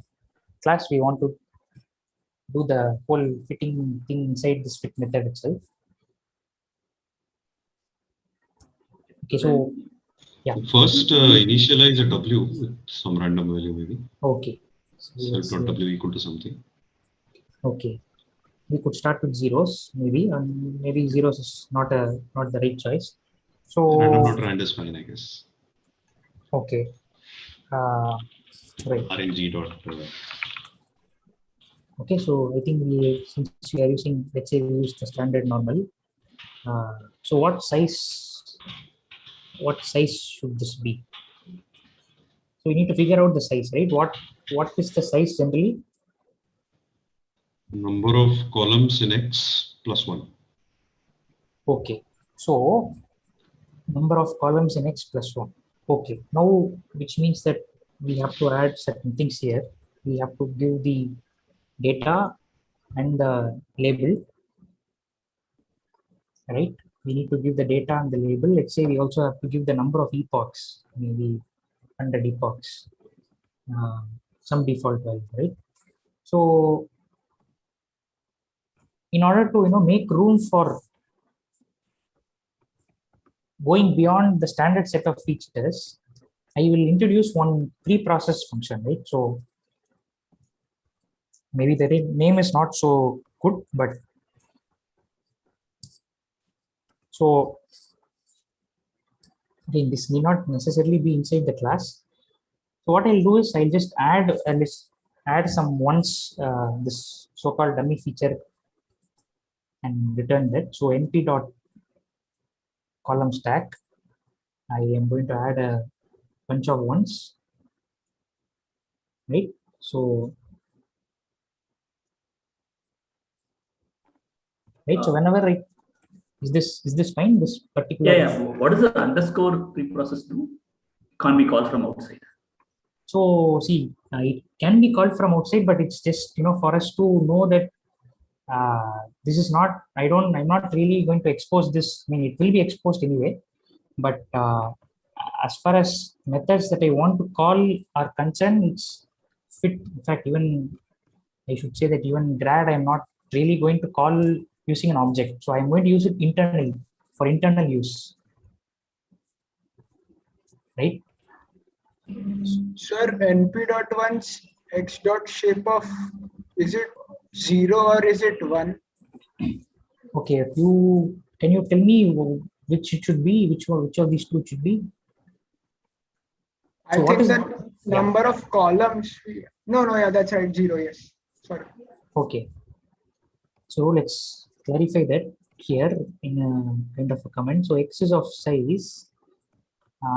class, we want to do the whole fitting thing inside this fit method itself. Okay, so yeah. First, initialize a W with some random value maybe. Okay. So W equal to something. Okay. We could start with zeros, maybe, and maybe zeros is not the right choice. So Rand is fine, I guess. Okay. Right. RNG dot. Okay, so I think since we are using, let's say we use the standard normal. So what size should this be? So we need to figure out the size, right? What is the size generally? Number of columns in X plus 1. Okay, so number of columns in X plus 1. Okay, now which means that we have to add certain things here. We have to give the data and the label, right? We need to give the data and the label. Let's say we also have to give the number of epochs, maybe 100 epochs, some default value, right? So in order to make room for going beyond the standard set of features, I will introduce one pre-process function, right? So maybe the name is not so good, but so again, this need not necessarily be inside the class. So what I'll do is I'll just add some once this so-called dummy feature and return that. So np dot column stack. I am going to add a bunch of ones, right? So right. So whenever I is this fine? This particular Yeah. What does the underscore preprocess do? Can't be called from outside. So see, it can be called from outside, but it's just for us to know that this is not. I'm not really going to expose this. I mean, it will be exposed anyway. But as far as methods that I want to call are concerned, it's fit. In fact, even I should say that even grad, I'm not really going to call using an object. So I'm going to use it internally for internal use, right? Sir, np.1's x dot shape of, is it 0 or is it 1? Okay, can you tell me which it should be? Which of these two it should be? I So what think is the number of columns. No, yeah, that's right, 0, yes. Sorry. Okay. So let's clarify that here in a kind of a comment. So x is of size,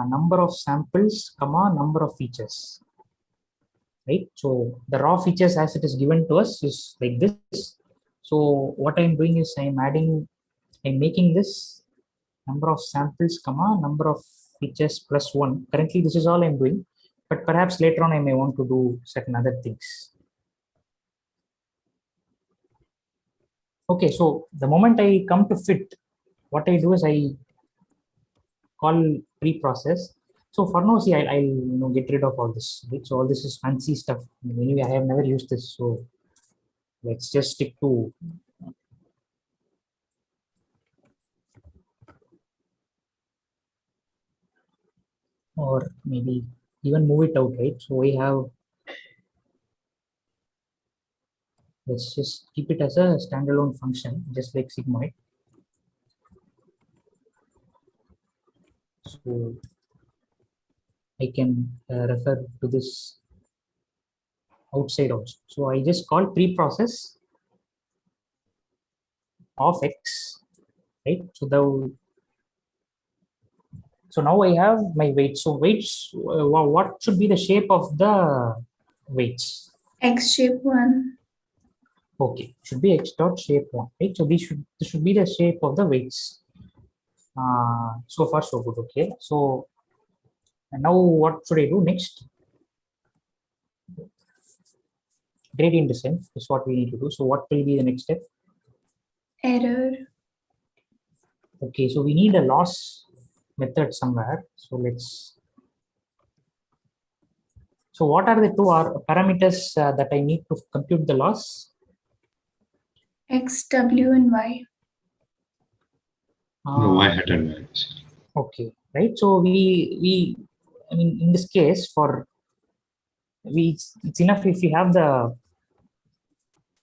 number of samples, comma, number of features. Right. So the raw features as it is given to us is like this. So what I'm doing is I'm making this number of samples, comma, number of features plus 1. Currently, this is all I'm doing, but perhaps later on I may want to do certain other things. Okay, so the moment I come to fit, what I do is I call pre-process. So for now, see, I'll get rid of all this. Right? So all this is fancy stuff. Anyway, I have never used this, so let's just stick to or maybe even move it out, right? So we have, let's just keep it as a standalone function, just like sigmoid. So I can refer to this outside also. So I just call pre-process of x, right? So now I have my weights. So weights, what should be the shape of the weights? X shape 1. Okay, should be x dot shape 1, right? So this should be the shape of the weights. So far so good. Okay, so and now what should I do next? Gradient descent is what we need to do. So what will be the next step? Error. Okay, so we need a loss method somewhere. So so what are the two parameters that I need to compute the loss? X, W, and Y. No, y hat and y. Okay, right. So I mean, in this case, it's enough if we have the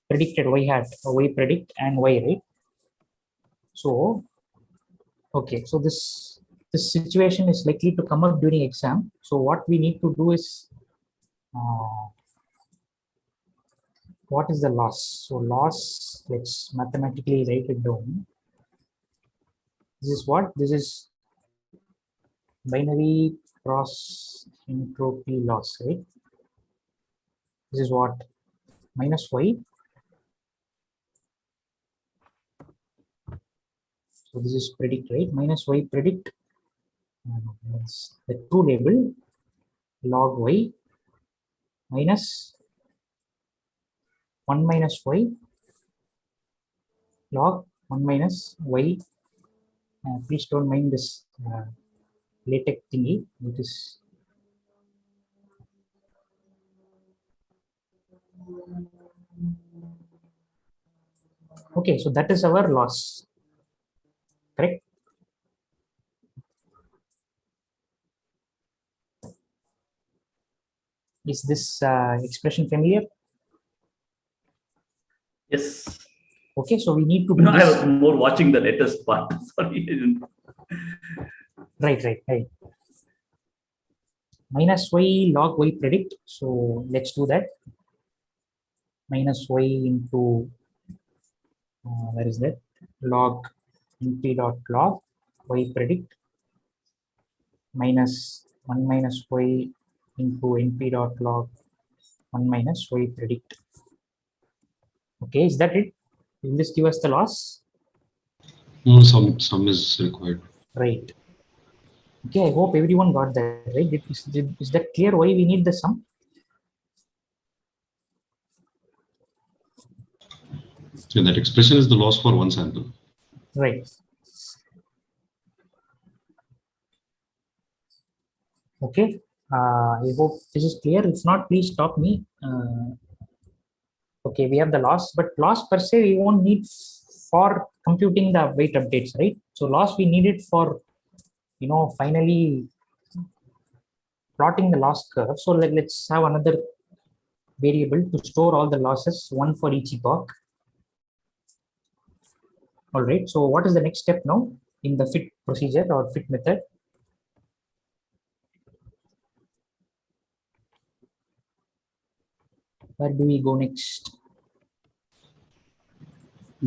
predicted y hat, y predict and y, right? So, okay, so this situation is likely to come up during exam. So what we need to do is, what is the loss? So loss, let's mathematically write it down. This is what? This is binary cross entropy loss, right? This is what? Minus y. So this is predict, right? Minus y predict. The true label log y minus 1 minus y log 1 minus y. Please don't mind this LaTeX thingy. It is Okay, so that is our loss, correct? Is this expression familiar? Yes. Okay, so we need to do No, I this. was more watching the latest part. Sorry. Right. Minus y log y predict. So let's do that. Minus y into where is that? Log np dot log y predict minus 1 minus y into np dot log 1 minus y predict. Okay, is that it? Will this give us the loss? No, some is required. Right. Okay, I hope everyone got that, right? Is that clear why we need the sum? So that expression is the loss for one sample. Right. Okay. I hope this is clear. If not, please stop me. Okay, we have the loss, but loss per se we won't need for computing the weight updates, right? So loss we need it for, finally plotting the loss curve. So let's have another variable to store all the losses, one for each epoch. All right. So what is the next step now in the fit procedure or fit method? Where do we go next?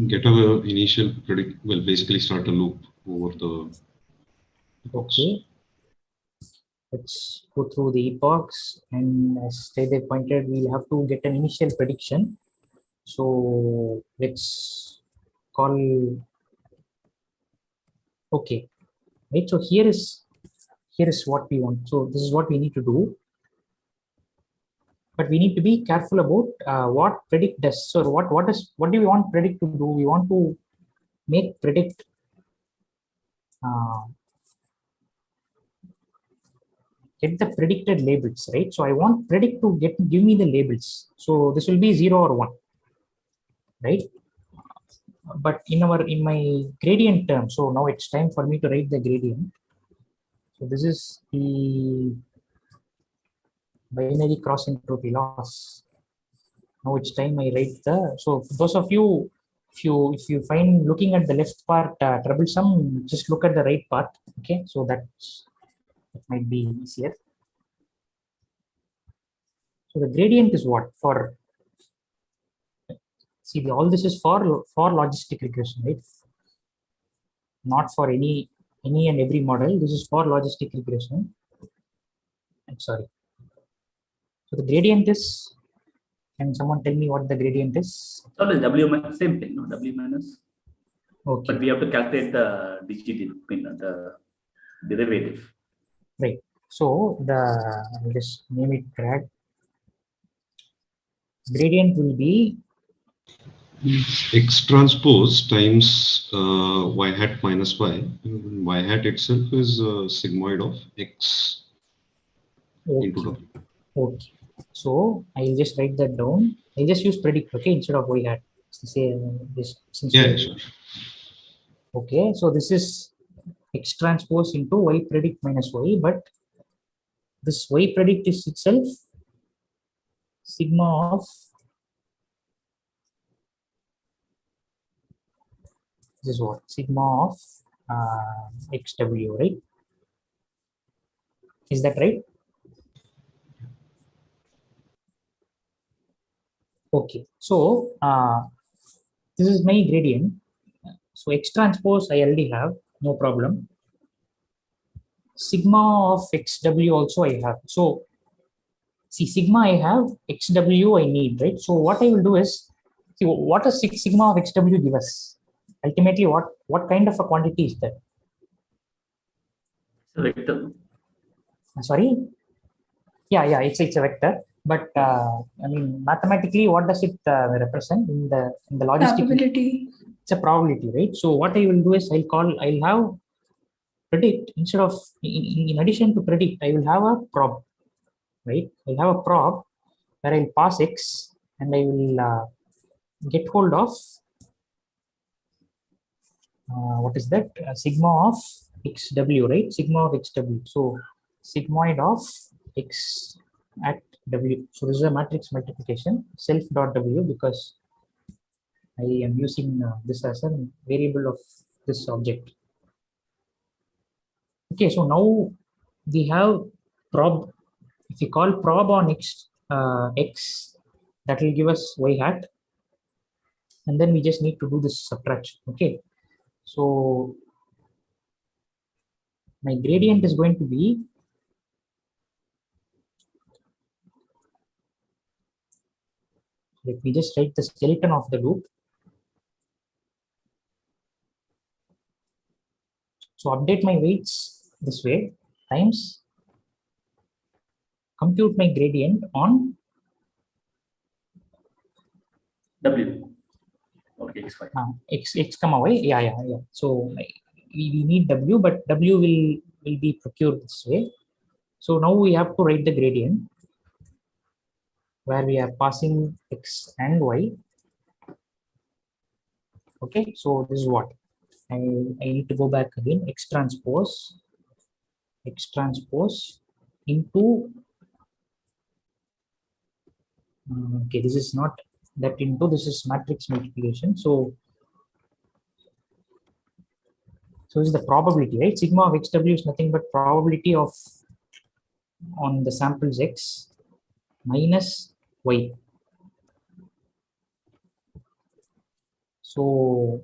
Get our initial predict. Well, basically start a loop over the epochs. Okay. Let's go through the epochs, and as they pointed, we'll have to get an initial prediction. So let's call. Okay, right. So here is what we want. So this is what we need to do. But we need to be careful about what predict does. So what do we want predict to do? We want to make predict get the predicted labels, right? So I want predict to give me the labels. So this will be 0 or 1, right? But in my gradient term, so now it's time for me to write the gradient. So this is the binary cross entropy loss. Now it's time I write the. So those of you, if you find looking at the left part troublesome, just look at the right part. Okay, so that might be easier. So the gradient is what for? See, all this is for logistic regression, right? Not for any and every model. This is for logistic regression. I'm sorry. So the gradient is. Can someone tell me what the gradient is? Always W minus, same thing, no? W minus. Okay. But we have to calculate the the derivative. Right. So I'll just name it grad. Gradient will be X transpose times y hat minus y. Y hat itself is sigmoid of X into W. Okay. So I'll just write that down. I'll just use predict, okay, instead of y hat. Say this. Yeah, sure. Okay. So this is X transpose into y predict minus y, but this y predict is itself sigma of this is what sigma of xw, right? Is that right? Okay. So this is my gradient. So X transpose I already have, no problem. Sigma of xw also I have. So see, sigma I have, xw I need, right? So what I will do is, see, what does sigma of xw give us? Ultimately, what kind of a quantity is that? Vector. Sorry? Yeah, it's a vector. But I mean, mathematically, what does it represent in the logistic? Probability. It's a probability, right? So what I will do is I'll have predict instead of in addition to predict, I will have a prob, right? I'll have a prob where I'll pass x and I will get hold of what is that? Sigma of xw, right? Sigma of xw. So sigmoid of x at w. So this is a matrix multiplication, self dot w, because I am using this as a variable of this object. Okay, so now we have prob. If we call prob on x, that will give us y hat, and then we just need to do this subtraction. Okay, so my gradient is going to be let me just write the skeleton of the loop. So update my weights this way times compute my gradient on W. Okay, it's fine. x comma y. Yeah. So we need w, but w will be procured this way. So now we have to write the gradient where we are passing x and y. Okay, so this is what I need to go back again. X transpose into okay, this is not that into, this is matrix multiplication. So this is the probability, right? Sigma of xw is nothing but probability of on the samples x minus y. So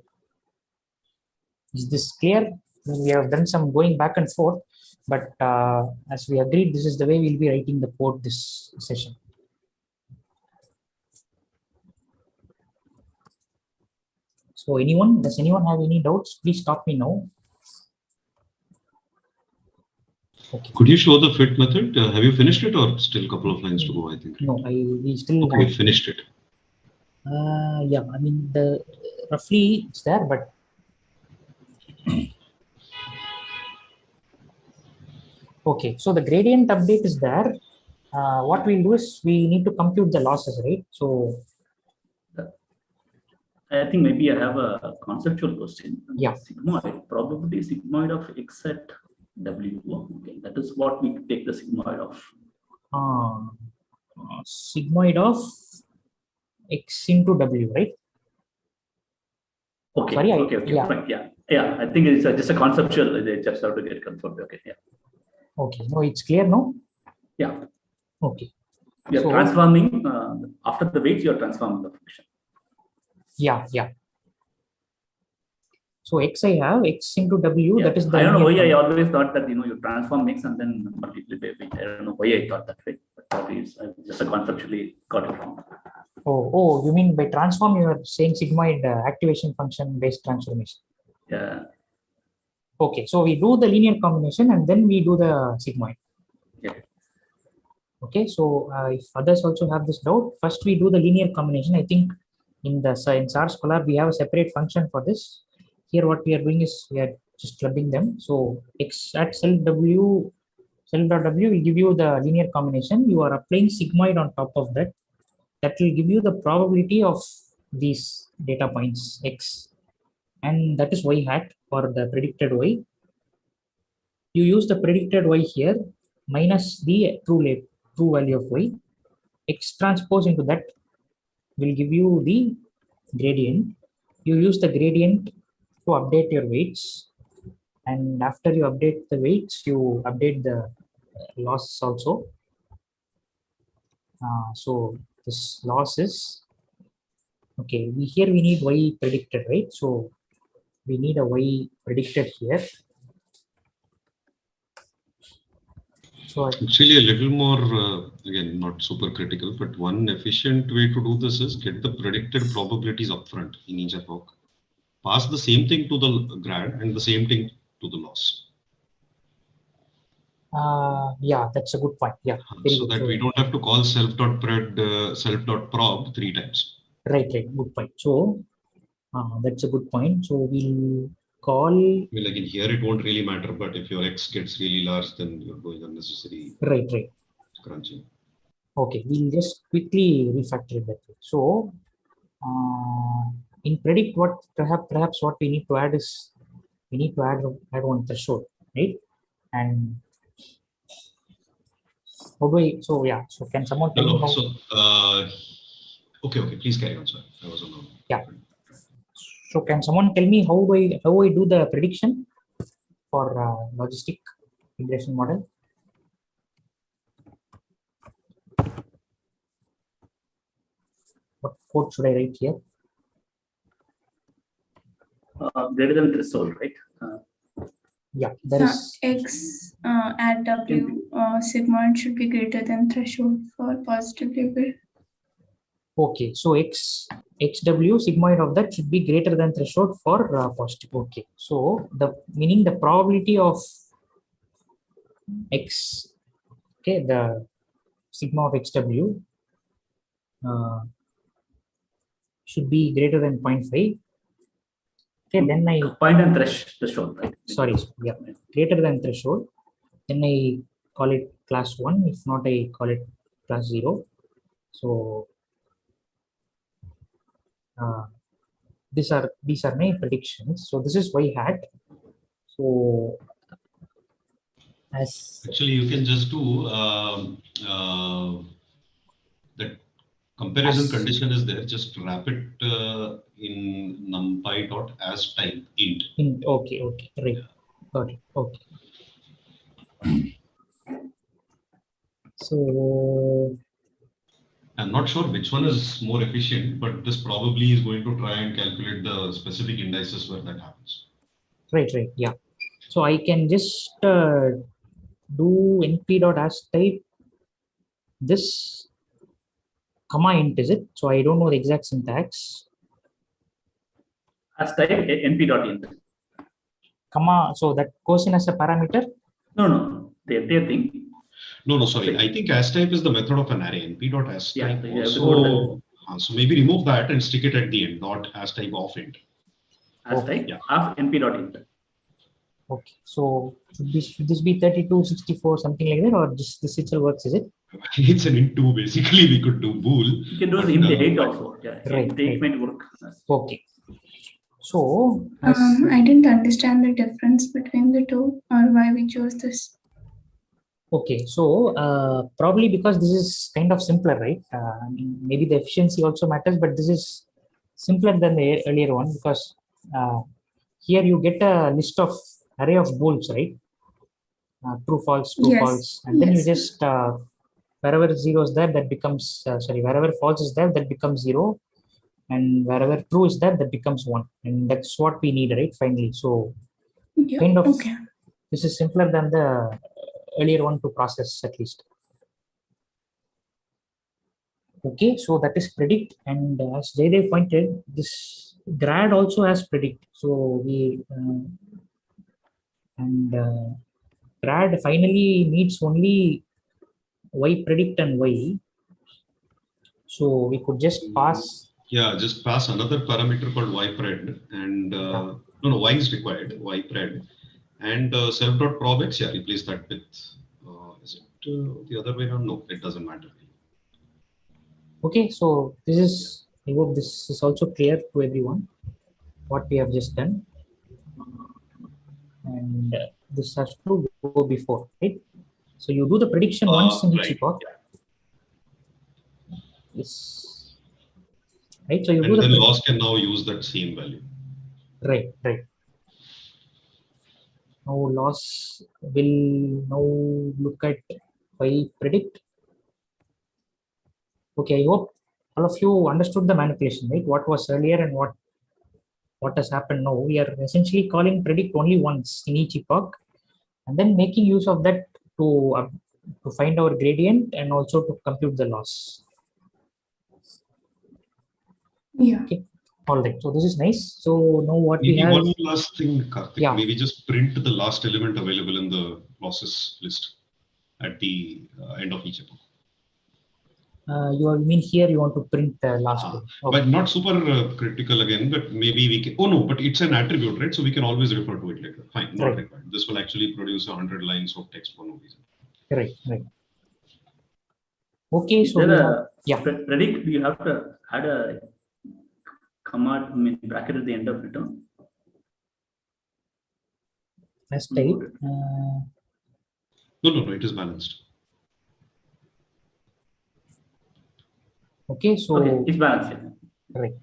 is this clear? We have done some going back and forth, but as we agreed, this is the way we'll be writing the code this session. So does anyone have any doubts? Please stop me now. Okay. Could you show the fit method? Have you finished it or still a couple of lines to go, I think? No, we still Okay, have, finished it. yeah, I mean, the roughly it's there, but okay, so the gradient update is there. What we'll do is we need to compute the losses, right? So I think maybe I have a conceptual question. Yeah. Sigmoid, probability sigmoid of x at w. Okay, that is what we take the sigmoid of. sigmoid of x into w, right? Okay, Sorry, okay, yeah. fine, yeah. I think it's just a conceptual. They just have to get confirmed. Okay, yeah. Okay, no, it's clear now. Yeah. Okay. You're So- transforming after the weights. You're transforming the function. Yeah. So x I have x into w. Yeah. That is the. I don't know why linear I always thought that you transform x and then multiply by weight. I don't know why I thought that way, but that is just a conceptually got it wrong. Oh, you mean by transform you are saying sigmoid activation function based transformation. Yeah. Okay, so we do the linear combination and then we do the sigmoid. Yeah. Okay, so if others also have this doubt, first we do the linear combination. I think in SAR Scholar we have a separate function for this. Here what we are doing is we are just clubbing them. So x at self.w will give you the linear combination. You are applying sigmoid on top of that. That will give you the probability of these data points x, and that is y hat for the predicted y. You use the predicted y here minus the true value of y. X transpose into that will give you the gradient. You use the gradient to update your weights, and after you update the weights, you update the loss also. So this loss is okay. Here we need y predicted, right? So we need a y predicted here. So Actually, a little more, again, not super critical, but one efficient way to do this is get the predicted probabilities upfront in each epoch. Pass the same thing to the grad and the same thing to the loss. yeah, that's a good point. Yeah, so that we don't have to call self.pred, self.prob 3 times. Right, good point. So that's a good point. So we'll call. Well, again, here it won't really matter, but if your x gets really large, then you're going unnecessary. Right. Crunching. Okay, we'll just quickly refactor that. So in predict, what perhaps what we need to add is we need to add one threshold, right? And how do I? So yeah. So can someone tell me how? So okay, please carry on, sir. I was on. Yeah. So can someone tell me how I do the prediction for logistic regression model? What code should I write here? Greater than threshold, right? Yeah, there is X at W sigmoid should be greater than threshold for positive label. okay. So XW sigmoid of that should be greater than threshold for positive. Okay. So meaning the probability of X, okay, the sigma of XW should be greater than 0.5. Okay, then I Point and threshold, right? sorry, yeah, greater than threshold. Then I call it class 1. If not, I call it class 0. So these are my predictions. So this is y hat. So as actually, you can just do that comparison condition is there. Just wrap it in numpy dot as type int. Okay, right, got it. Okay. So I'm not sure which one is more efficient, but this probably is going to try and calculate the specific indices where that happens. right, yeah. So I can just do np.as type this comma int, is it? So I don't know the exact syntax. As type np.int. Comma, so that goes in as a parameter? No, the entire thing. No, sorry. I think as type is the method of an array. np.as Yeah, type. you have to go to So maybe remove that and stick it at the end, not as type of int. as type of np.int. Okay, so should this be 32, 64, something like that, or this itself works, is it? It's an int 2, basically. We could do bool. You can do the int 8 also. Yeah, Right, int 8 might work. Okay. So I didn't understand the difference between the two or why we chose this. okay, so probably because this is kind of simpler, right? Maybe the efficiency also matters, but this is simpler than the earlier one because here you get a list of array of bools, right? True, false, false, and then you just wherever zero is there, that becomes wherever false is there, that becomes 0, and wherever true is there, that becomes 1, and that's what we need, right? Finally, so kind of this is simpler than the earlier one to process, at least. Okay, so that is predict, and as Jaydev pointed, this grad also has predict. So we grad finally needs only y predict and y. So we could just pass. Yeah, just pass another parameter called ypred, and no, y is required, ypred, and self.probx. Yeah, replace that with. Is it the other way around? No, it doesn't matter. Okay, so this is. I hope this is also clear to everyone what we have just done, and this has to go before, right? So you do the prediction once in each epoch. Yes. Right. So you and then loss can now use that same value. Right. Now loss will now look at y predict. Okay, I hope all of you understood the manipulation, right? What was earlier and what has happened now. We are essentially calling predict only once in each epoch, and then making use of that to find our gradient and also to compute the loss. Yeah. Okay. All right. So this is nice. So now what maybe we have. One last thing, Karthik. Yeah. Maybe just print the last element available in the losses list at the end of each epoch. You mean here you want to print the last one? Okay. But not super critical again, but maybe we can. Oh no, but it's an attribute, right? So we can always refer to it later. Fine, not required. This will actually produce 100 lines of text for no reason. Right. Okay, so predict. You have to add a comma bracket at the end of return. as type. No, it is balanced. Okay, so Okay, it's balanced. right.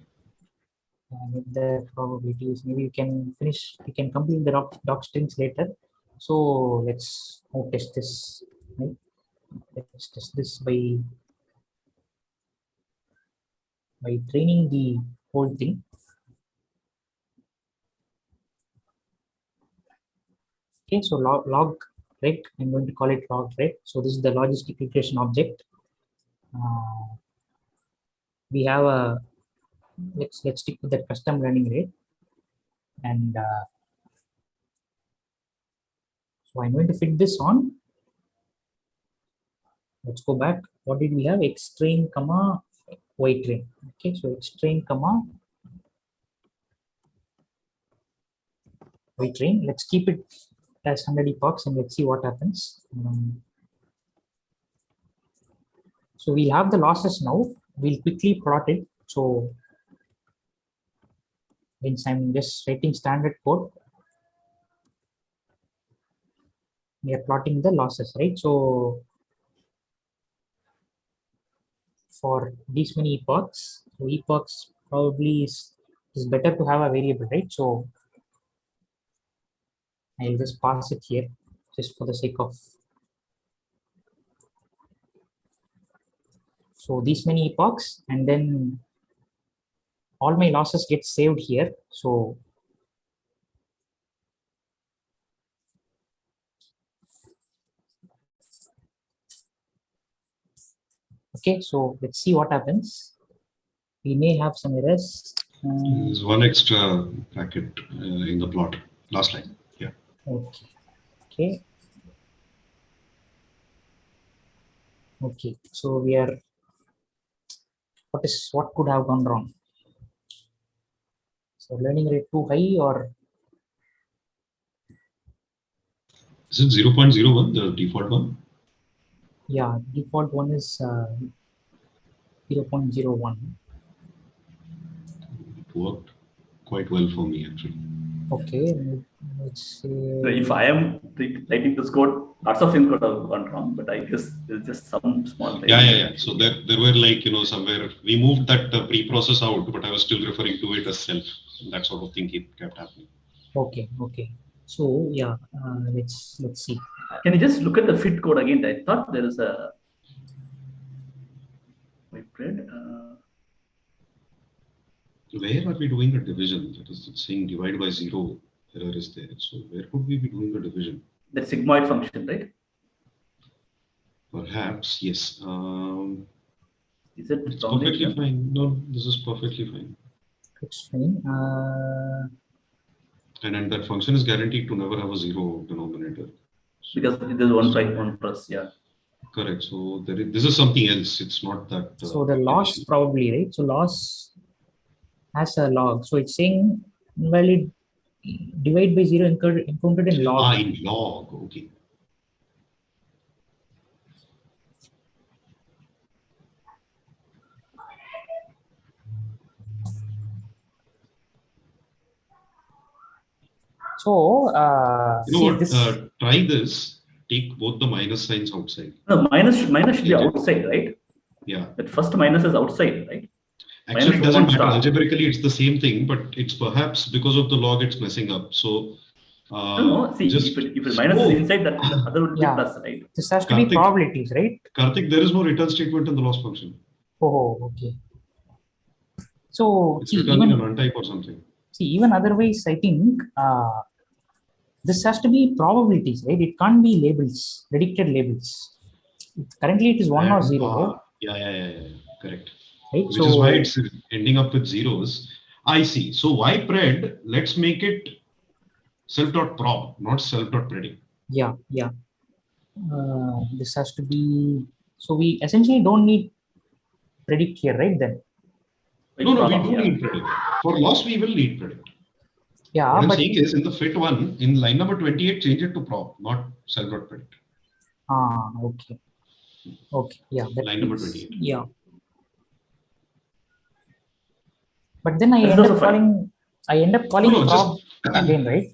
With the probabilities, maybe you can finish. You can complete the doc strings later. So let's now test this. Right? Let's test this by training the whole thing. Okay, so log rec, I'm going to call it log rec. So this is the logistic regression object. We have a let's stick with the custom learning rate, and so I'm going to fit this on. Let's go back. What did we have? X train comma Y train. Okay, so X train comma Y train. Let's keep it as 100 epochs and let's see what happens. So we'll have the losses now. We'll quickly plot it. So since I'm just writing standard code, we are plotting the losses, right? So for these many epochs, so epochs probably is better to have a variable, right? So I'll just pass it here just for the sake of. So these many epochs, and then all my losses get saved here. So okay, so let's see what happens. We may have some errors. There's one extra bracket in the plot. Last line. Yeah. Okay. Okay. Okay. So we are. What could have gone wrong? So learning rate too high, or is it 0.01, the default one? Yeah, default one is 0.01. It worked quite well for me actually. Okay, let's see. So if I am writing this code, lots of things could have gone wrong, but I guess there's just some small. Yeah. So there were like, somewhere we moved that pre-process out, but I was still referring to it as self. That sort of thing kept happening. Okay. So yeah, let's see. Can you just look at the fit code again? I thought there is a where are we doing a division? That is saying divide by 0 error is there. So where could we be doing a division? The sigmoid function, right? Perhaps, yes. Is it it's perfectly fine? No, this is perfectly fine. It's fine. And that function is guaranteed to never have a 0 denominator. So, because it is one plus, yeah. Correct. So this is something else. It's not that. So the loss probably, right? So loss has a log. So it's saying invalid divide by 0 encountered in log. In log. Okay. So try this. Take both the minus signs outside. No, minus should be outside, right? Yeah. That first minus is outside, right? Actually, it doesn't matter. Algebraically, it's the same thing, but it's perhaps because of the log, it's messing up. So, no, see, if it minus is inside, that other would be plus, right? This has to be probabilities, right? Karthik, there is no return statement in the loss function. Oh, okay. So it's written in a runtime or something. See, even otherwise, I think this has to be probabilities, right? It can't be labels, predicted labels. Currently, it is 1 or 0. Yeah. Correct. Right? Which is why it's ending up with zeros. I see. So why pred? Let's make it self.prob, not self.predict. Yeah. This has to be. So we essentially don't need predict here, right? Then. No, we do need predict. For loss, we will need predict. Yeah, what I'm saying is in the fit one, in line number 28, change it to prob, not self.predict. Okay. Yeah. Line number 28. Yeah. But then I end up calling prob again, right?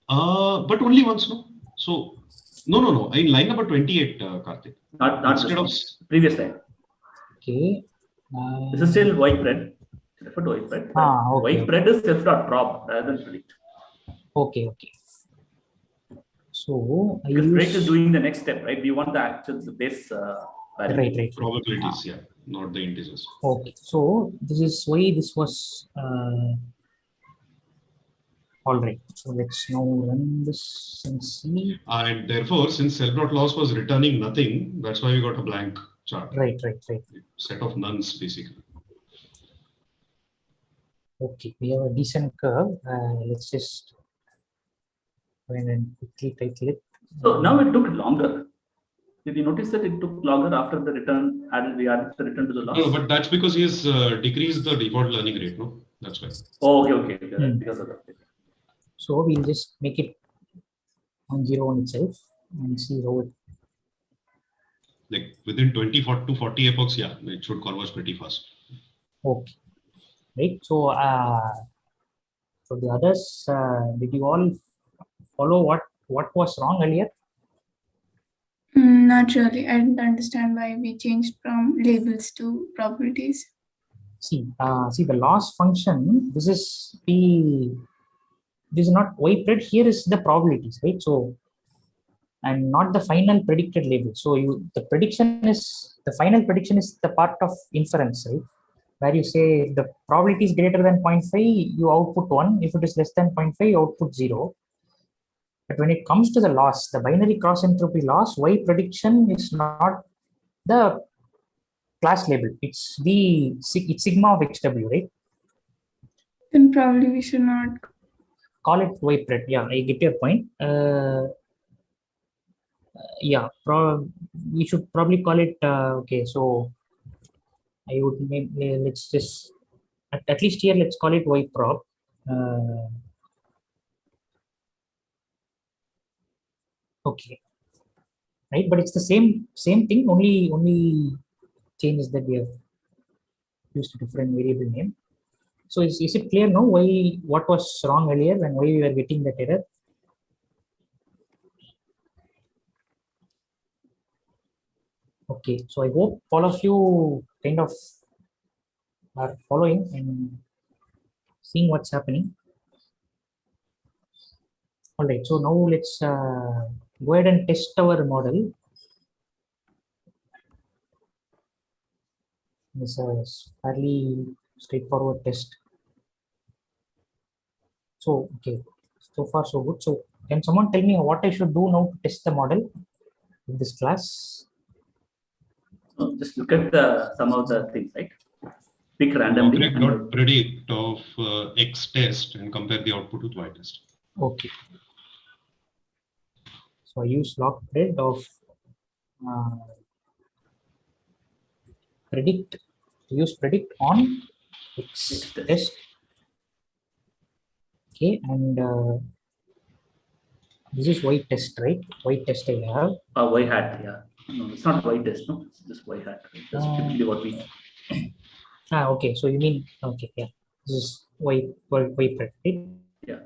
But only once, no? So, no. In line number 28, Karthik. Not Instead this of one. Previous line. Okay. This is still white bread. Refer to white bread. Okay, white bread is self.prop rather than predict. Okay. So I Because predict is use doing the next step, right? We want the actual base value. right. probabilities, yeah, not the integers. Okay. So this is why this was all right. So let's now run this and see. And therefore, since self.loss was returning nothing, that's why we got a blank chart. Right. Set of nuns, basically. Okay, we have a decent curve. Let's just go ahead and quickly title it. So now it took longer. Did you notice that it took longer after the return? We added the return to the loss. No, but that's because he has decreased the default learning rate, no? That's why. Oh, okay. Because of that. So we'll just make it on 0 on itself and see how it. Like within 20 to 40 epochs, yeah, it should converge pretty fast. Okay, right. So for the others, did you all follow what was wrong earlier? Not really. I didn't understand why we changed from labels to probabilities. See the loss function. This is not weighted. Here is the probabilities, right? So and not the final predicted label. So the final prediction is the part of inference, right? Where you say if the probability is greater than 0.5, you output 1. If it is less than 0.5, you output 0. But when it comes to the loss, the binary cross entropy loss, Y prediction is not the class label. It's sigma of XW, right? Then probably we should not call it Y pred. Yeah, I get your point. Yeah, we should probably call it. Okay, so I would maybe let's just at least here let's call it Y prop. Okay, right, but it's the same thing. Only change is that we have used a different variable name. So is it clear now what was wrong earlier and why we were getting that error? Okay, so I hope all of you kind of are following and seeing what's happening. All right, so now let's go ahead and test our model. This is fairly straightforward test. So, okay, so far so good. So can someone tell me what I should do now to test the model in this class? Just look at some of the things, right? Pick randomly. Predict of X test and compare the output with Y test. Okay. So I use log pred of predict on X test. Okay, and this is Y test, right? Y test I have. Y hat, yeah. No, it's not Y test, no. It's just Y hat. Right? That's typically what we. Okay. So you mean okay, yeah. This is Y pred, right? Yeah.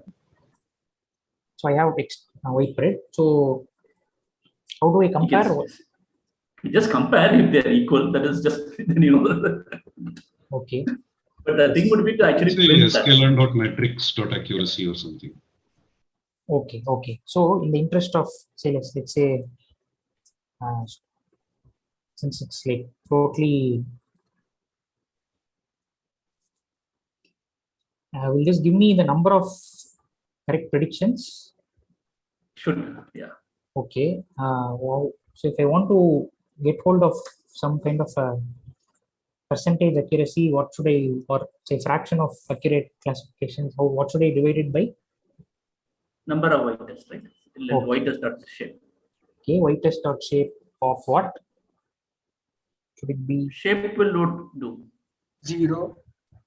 So I have Y pred. So how do I compare? You just compare if they're equal. That is just Okay. But the thing would be to actually print SKLAND.metrics.accuracy or something. Okay. So in the interest of say let's say since it's like totally will just give me the number of correct predictions. Should, yeah. Okay. Wow. So if I want to get hold of some kind of a percentage accuracy, what should I, or say fraction of accurate classifications, what should I divide it by? Number of Y tests, right? Okay. Y test dot shape. Okay, Y test dot shape of what? Should it be? Shape will not do. 0.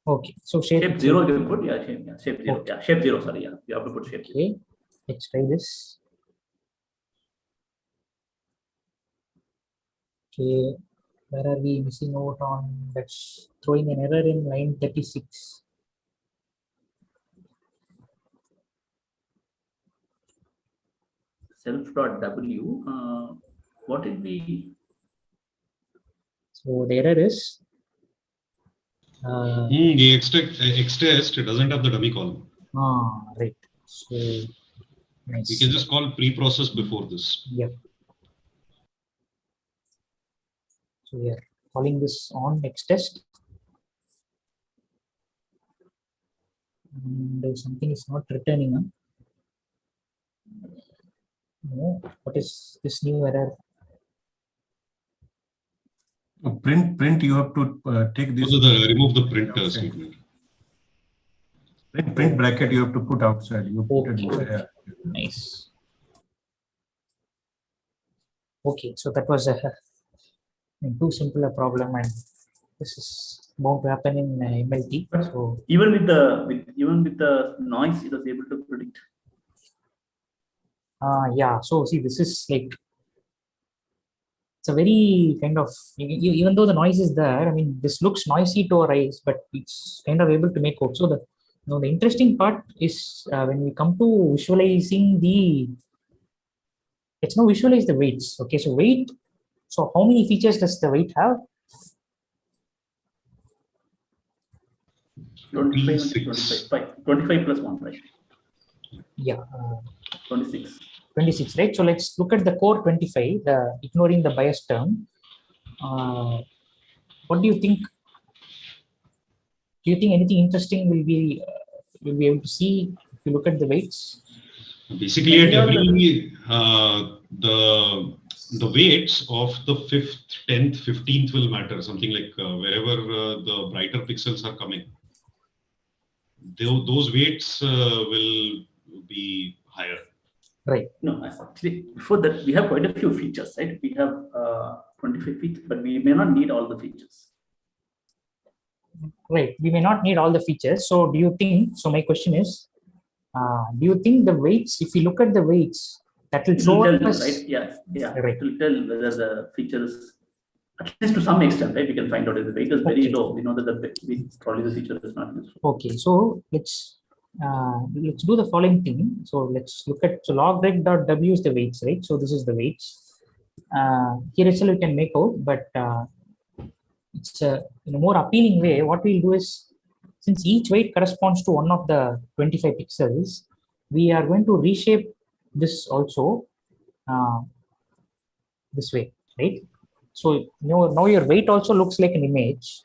Okay, so shape 0 you put, yeah, shape 0. Okay. Yeah, shape 0, sorry, yeah. You have to put shape 0. Okay, let's try this. Okay, where are we missing out on? That's throwing an error in line 36. self.w, what will be? So the error is The X-test doesn't have the dummy column. right. So nice. We can just call pre-process before this. Yep. So we are calling this on X-test. And something is not returning. No, what is this new error? Print, you have to take this. Remove the print statement. Print bracket you have to put outside. You put it inside. Okay. Nice. Okay, so that was a too simple a problem, and this is bound to happen in MLT. So Even with the noise, it was able to predict. yeah. So see, this is like, it's a very kind of, even though the noise is there, I mean, this looks noisy to our eyes, but it's kind of able to make out. So the interesting part is when we come to visualizing let's now visualize the weights. Okay, so weight. So how many features does the weight have? 25 plus 1, right? Yeah. 26. 26, right? So let's look at the core 25, ignoring the bias term. What do you think? Do you think anything interesting will be able to see if you look at the weights? Basically, at every the weights of the 5th, 10th, 15th will matter. Something like wherever the brighter pixels are coming, those weights will be higher. Right. No, actually, before that, we have quite a few features, right? We have 25 feet, but we may not need all the features. Right. We may not need all the features. So do you think, so my question is, do you think the weights, if you look at the weights, that will show us, right? Yeah. Right. It will tell whether the features, at least to some extent, right? We can find out if the weight is very low. We know that probably the feature is not useful. Okay, so let's do the following thing. So let's look at, so logreg.w is the weights, right? So this is the weights. Here itself we can make out, but it's in a more appealing way. What we'll do is, since each weight corresponds to one of the 25 pixels, we are going to reshape this also this way, right? So now your weight also looks like an image,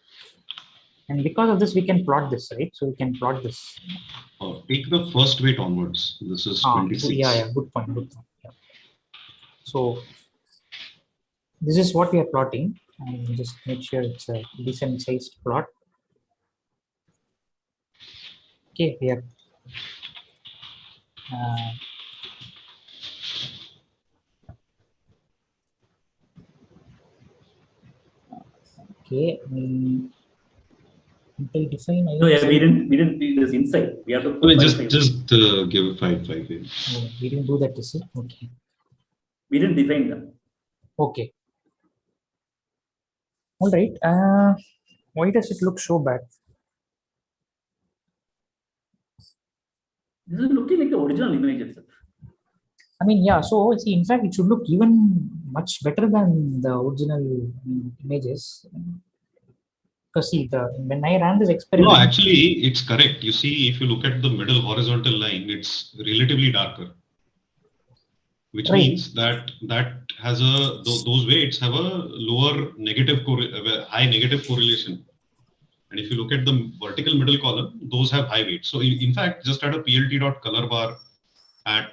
and because of this we can plot this, right? So we can plot this. Take the first weight onwards. This is 26. Yeah, good point. Yeah. So this is what we are plotting, and just make sure it's a decent sized plot. Okay, we are okay. Define. No, yeah, we didn't do this inside. We have to put just give 5. Oh, we didn't do that, is it? Okay. We didn't define them. Okay. All right. Why does it look so bad? This is looking like the original image itself. I mean, yeah. So see, in fact, it should look even much better than the original images. Because see, when I ran this experiment. No, actually, it's correct. You see, if you look at the middle horizontal line, it's relatively darker, which means that has those weights have a lower high negative correlation. And if you look at the vertical middle column, those have high weights. So in fact, just add a plt.color bar at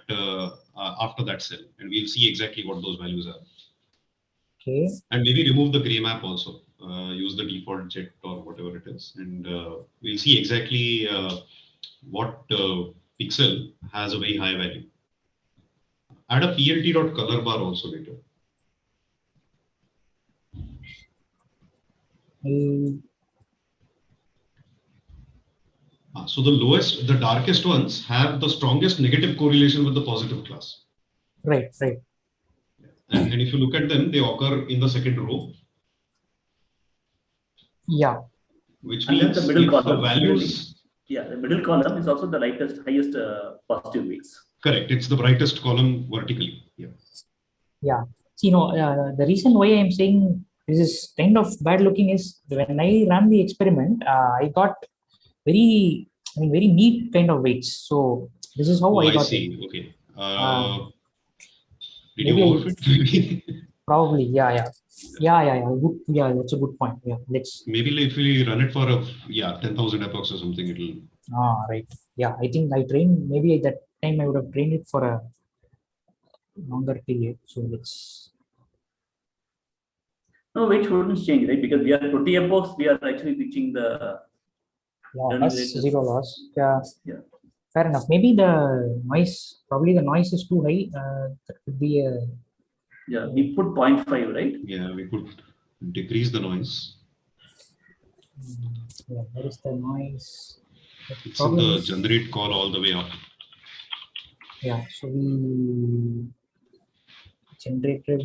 after that cell, and we'll see exactly what those values are. Okay. And maybe remove the gray map also. Use the default jet or whatever it is, and we'll see exactly what pixel has a very high value. Add a plt.color bar also later. So the darkest ones have the strongest negative correlation with the positive class. Right. And if you look at them, they occur in the second row. Yeah. Which means the middle column, the values. The middle column is also the highest positive weights. Correct. It's the brightest column vertically. Yeah. Yeah. See, the reason why I'm saying this is kind of bad looking is when I ran the experiment, I got very neat kind of weights. So this is how Oh, I I got see. it. Okay. Did you Maybe overfit? probably, yeah. Good, yeah, that's a good point. Yeah, let's. Maybe like if we run it for 10,000 epochs or something, it'll. Right. Yeah, I think I trained. Maybe at that time I would have trained it for a longer period. So let's. No, weight shouldn't change, right? Because we are 20 epochs, we are actually reaching the learning Plus rate. zero loss. Yeah. Yeah. Fair enough. Maybe probably the noise is too high. That could be a. Yeah, we put 0.5, right? Yeah, we could decrease the noise. Yeah, where is the noise? The It's in problem the is, generate call all the way up. yeah, so we generated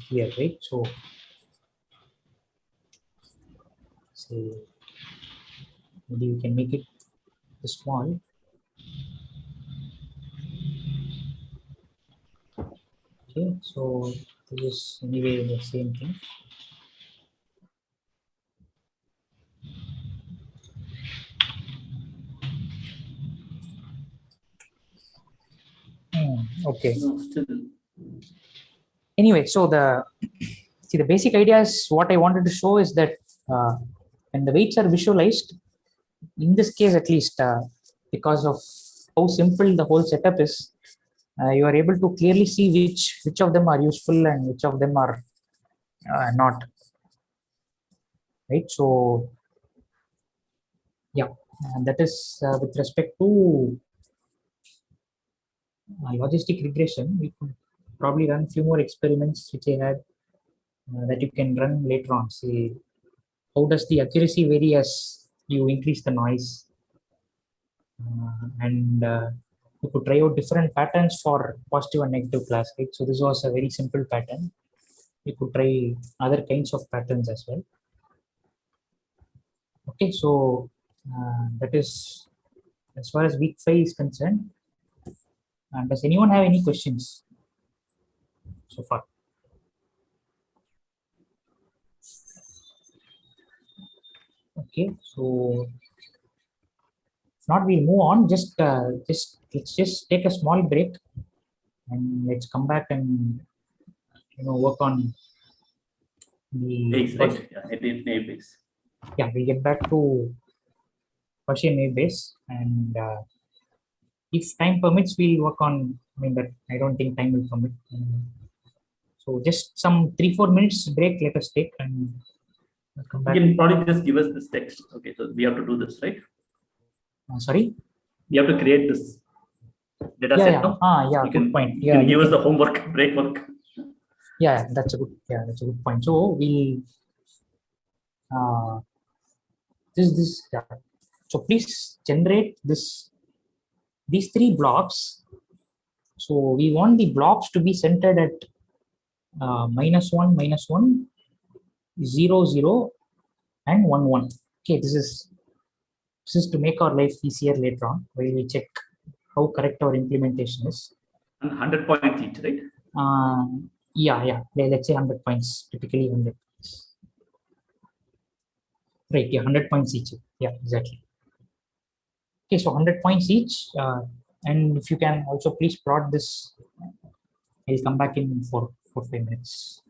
here, right? So say maybe we can make it small. Okay, so this is anyway the same thing. Okay. No, still. Anyway, so the basic idea is what I wanted to show is that when the weights are visualized, in this case at least, because of how simple the whole setup is, you are able to clearly see which of them are useful and which of them are not. Right. So yeah, and that is with respect to logistic regression. We could probably run a few more experiments which I had that you can run later on. See how does the accuracy vary as you increase the noise, and you could try out different patterns for positive and negative class. Right? So this was a very simple pattern. You could try other kinds of patterns as well. Okay, so that is as far as week 5 is concerned. Does anyone have any questions so far? Okay, so if not, we'll move on. Let's just take a small break and let's come back and work on the Base, right? Yeah, it base. Yeah, we'll get back to Gaussian wave base, and if time permits, we'll work on. I mean, that I don't think time will permit. So just some 3-4 minutes break. Let us take and come back. You can probably just give us this text. Okay, so we have to do this, right? Sorry. We have to create this data Yeah, set. yeah. No? Yeah. Good point. Yeah, you can give us the homework, break work. Yeah, that's a good point. So we'll this yeah. So please generate these 3 blobs. So we want the blobs to be centered at -1, -1, 0, 0, and 1, 1. Okay, this is to make our life easier later on while we check how correct our implementation is. 100 points each, right? Yeah. Let's say 100 points. Typically 100 points. Right. Yeah, 100 points each. Yeah, exactly. Okay, so 100 points each. And if you can also please plot this, I'll come back in for 5 minutes.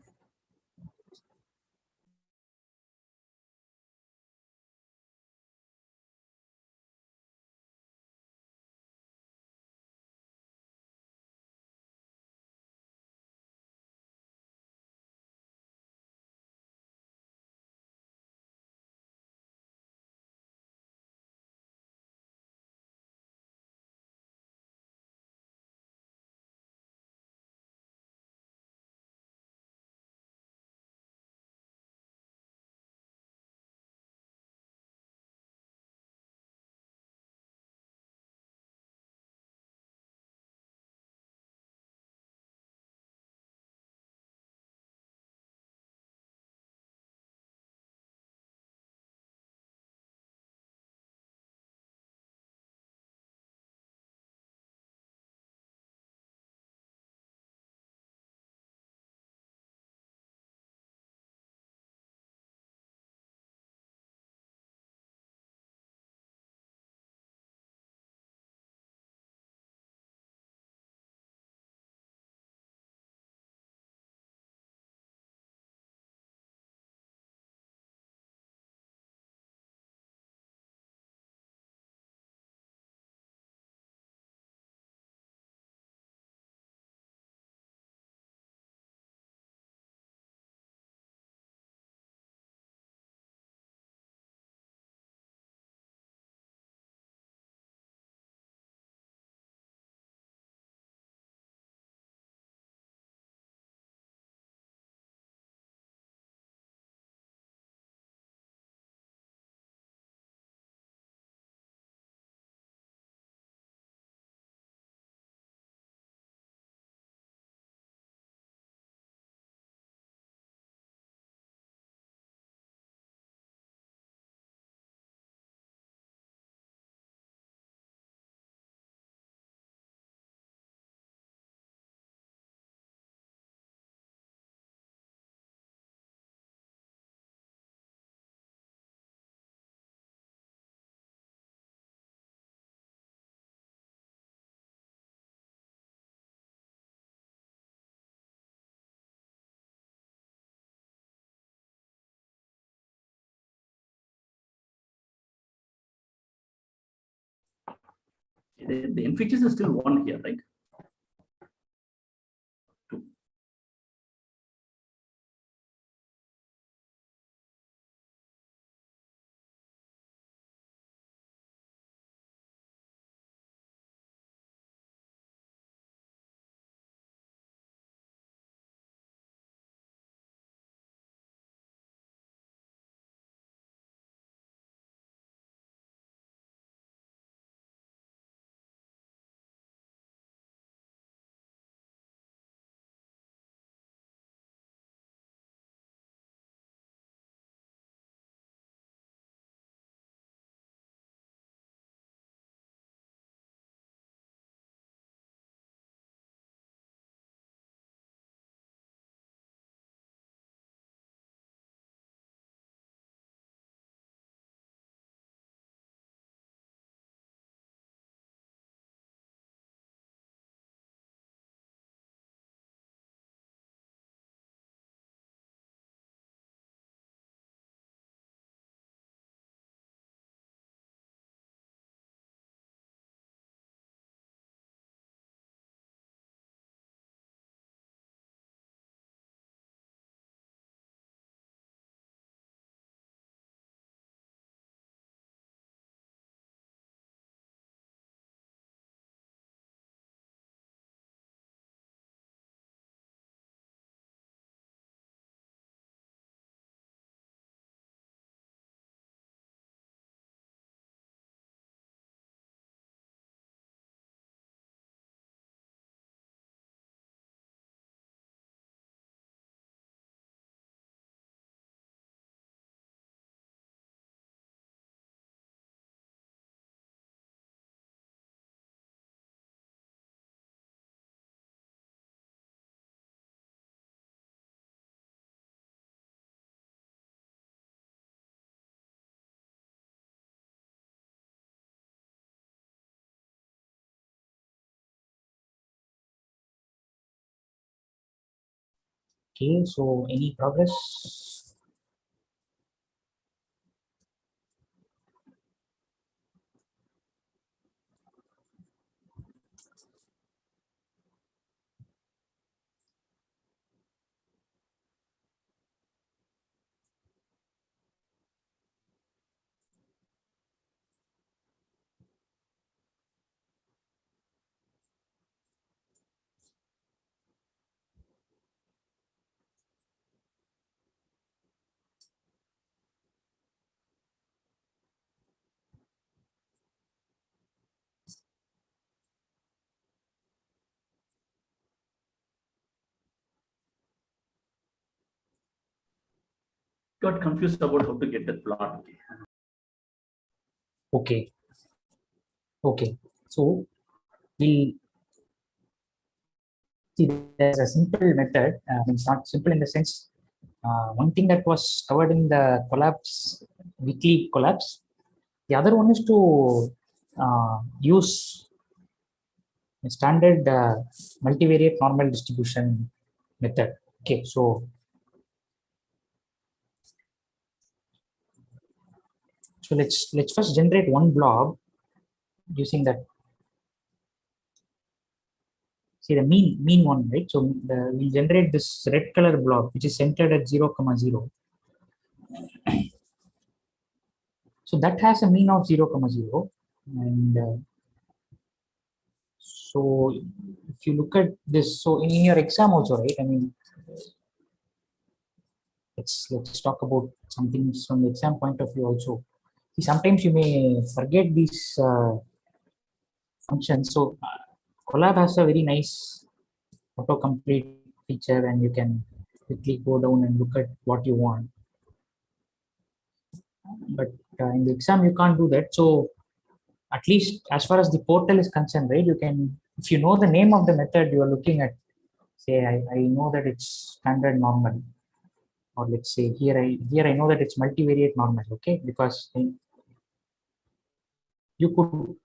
The n features are still 1 here, right? 2. Okay, so any progress? Got confused about how to get the plot. Okay. Okay. So we'll see there's a simple method. It's not simple in the sense. One thing that was covered in the collapse, weekly collapse. The other one is to use a standard multivariate normal distribution method. Okay, so let's first generate one blob using that. See the mean one, right? So we'll generate this red color blob which is centered at 0, 0. So that has a mean of 0, 0, and so if you look at this, so in your exam also, right? I mean, let's talk about something from the exam point of view also. See, sometimes you may forget these functions. So Colab has a very nice autocomplete feature, and you can quickly go down and look at what you want. But in the exam, you can't do that. So at least as far as the portal is concerned, right? You can, if you know the name of the method you are looking at, say I know that it's standard normal, or let's say here I know that it's multivariate normal, okay? Because you could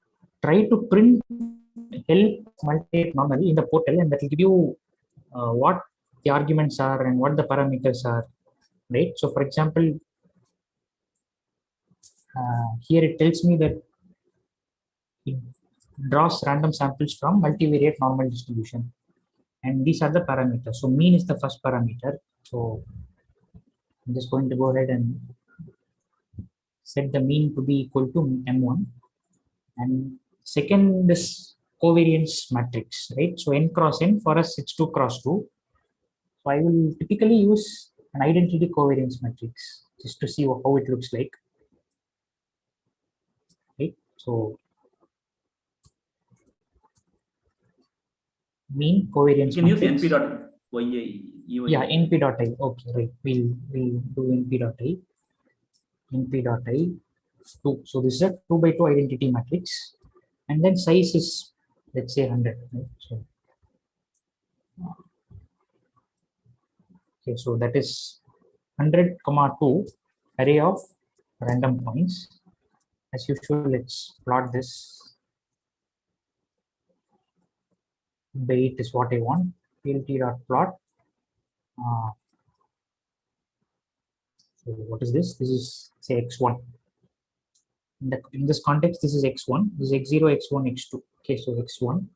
try to print help multivariate normal in the portal, and that will give you what the arguments are and what the parameters are, right? So for example, here it tells me that draws random samples from multivariate normal distribution. And these are the parameters. So mean is the first parameter. So I'm just going to go ahead and set the mean to be equal to M1. And second is covariance matrix, right? So n cross n, for us it's 2 cross 2. So I will typically use an identity covariance matrix just to see how it looks like. Right? So mean covariance You can use matrix. np dot y. Yeah, np dot I. Okay, right. We'll do np dot I. np dot I 2. So this is a 2 by 2 identity matrix, and then size is, let's say, 100. Right? So okay, so that is 100, 2 array of random points. As usual, let's plot this. The 8 is what I want. PLT dot plot. So what is this? This is, say, x1. In this context, this is x1. This is x0, x1, x2. Okay, so x1.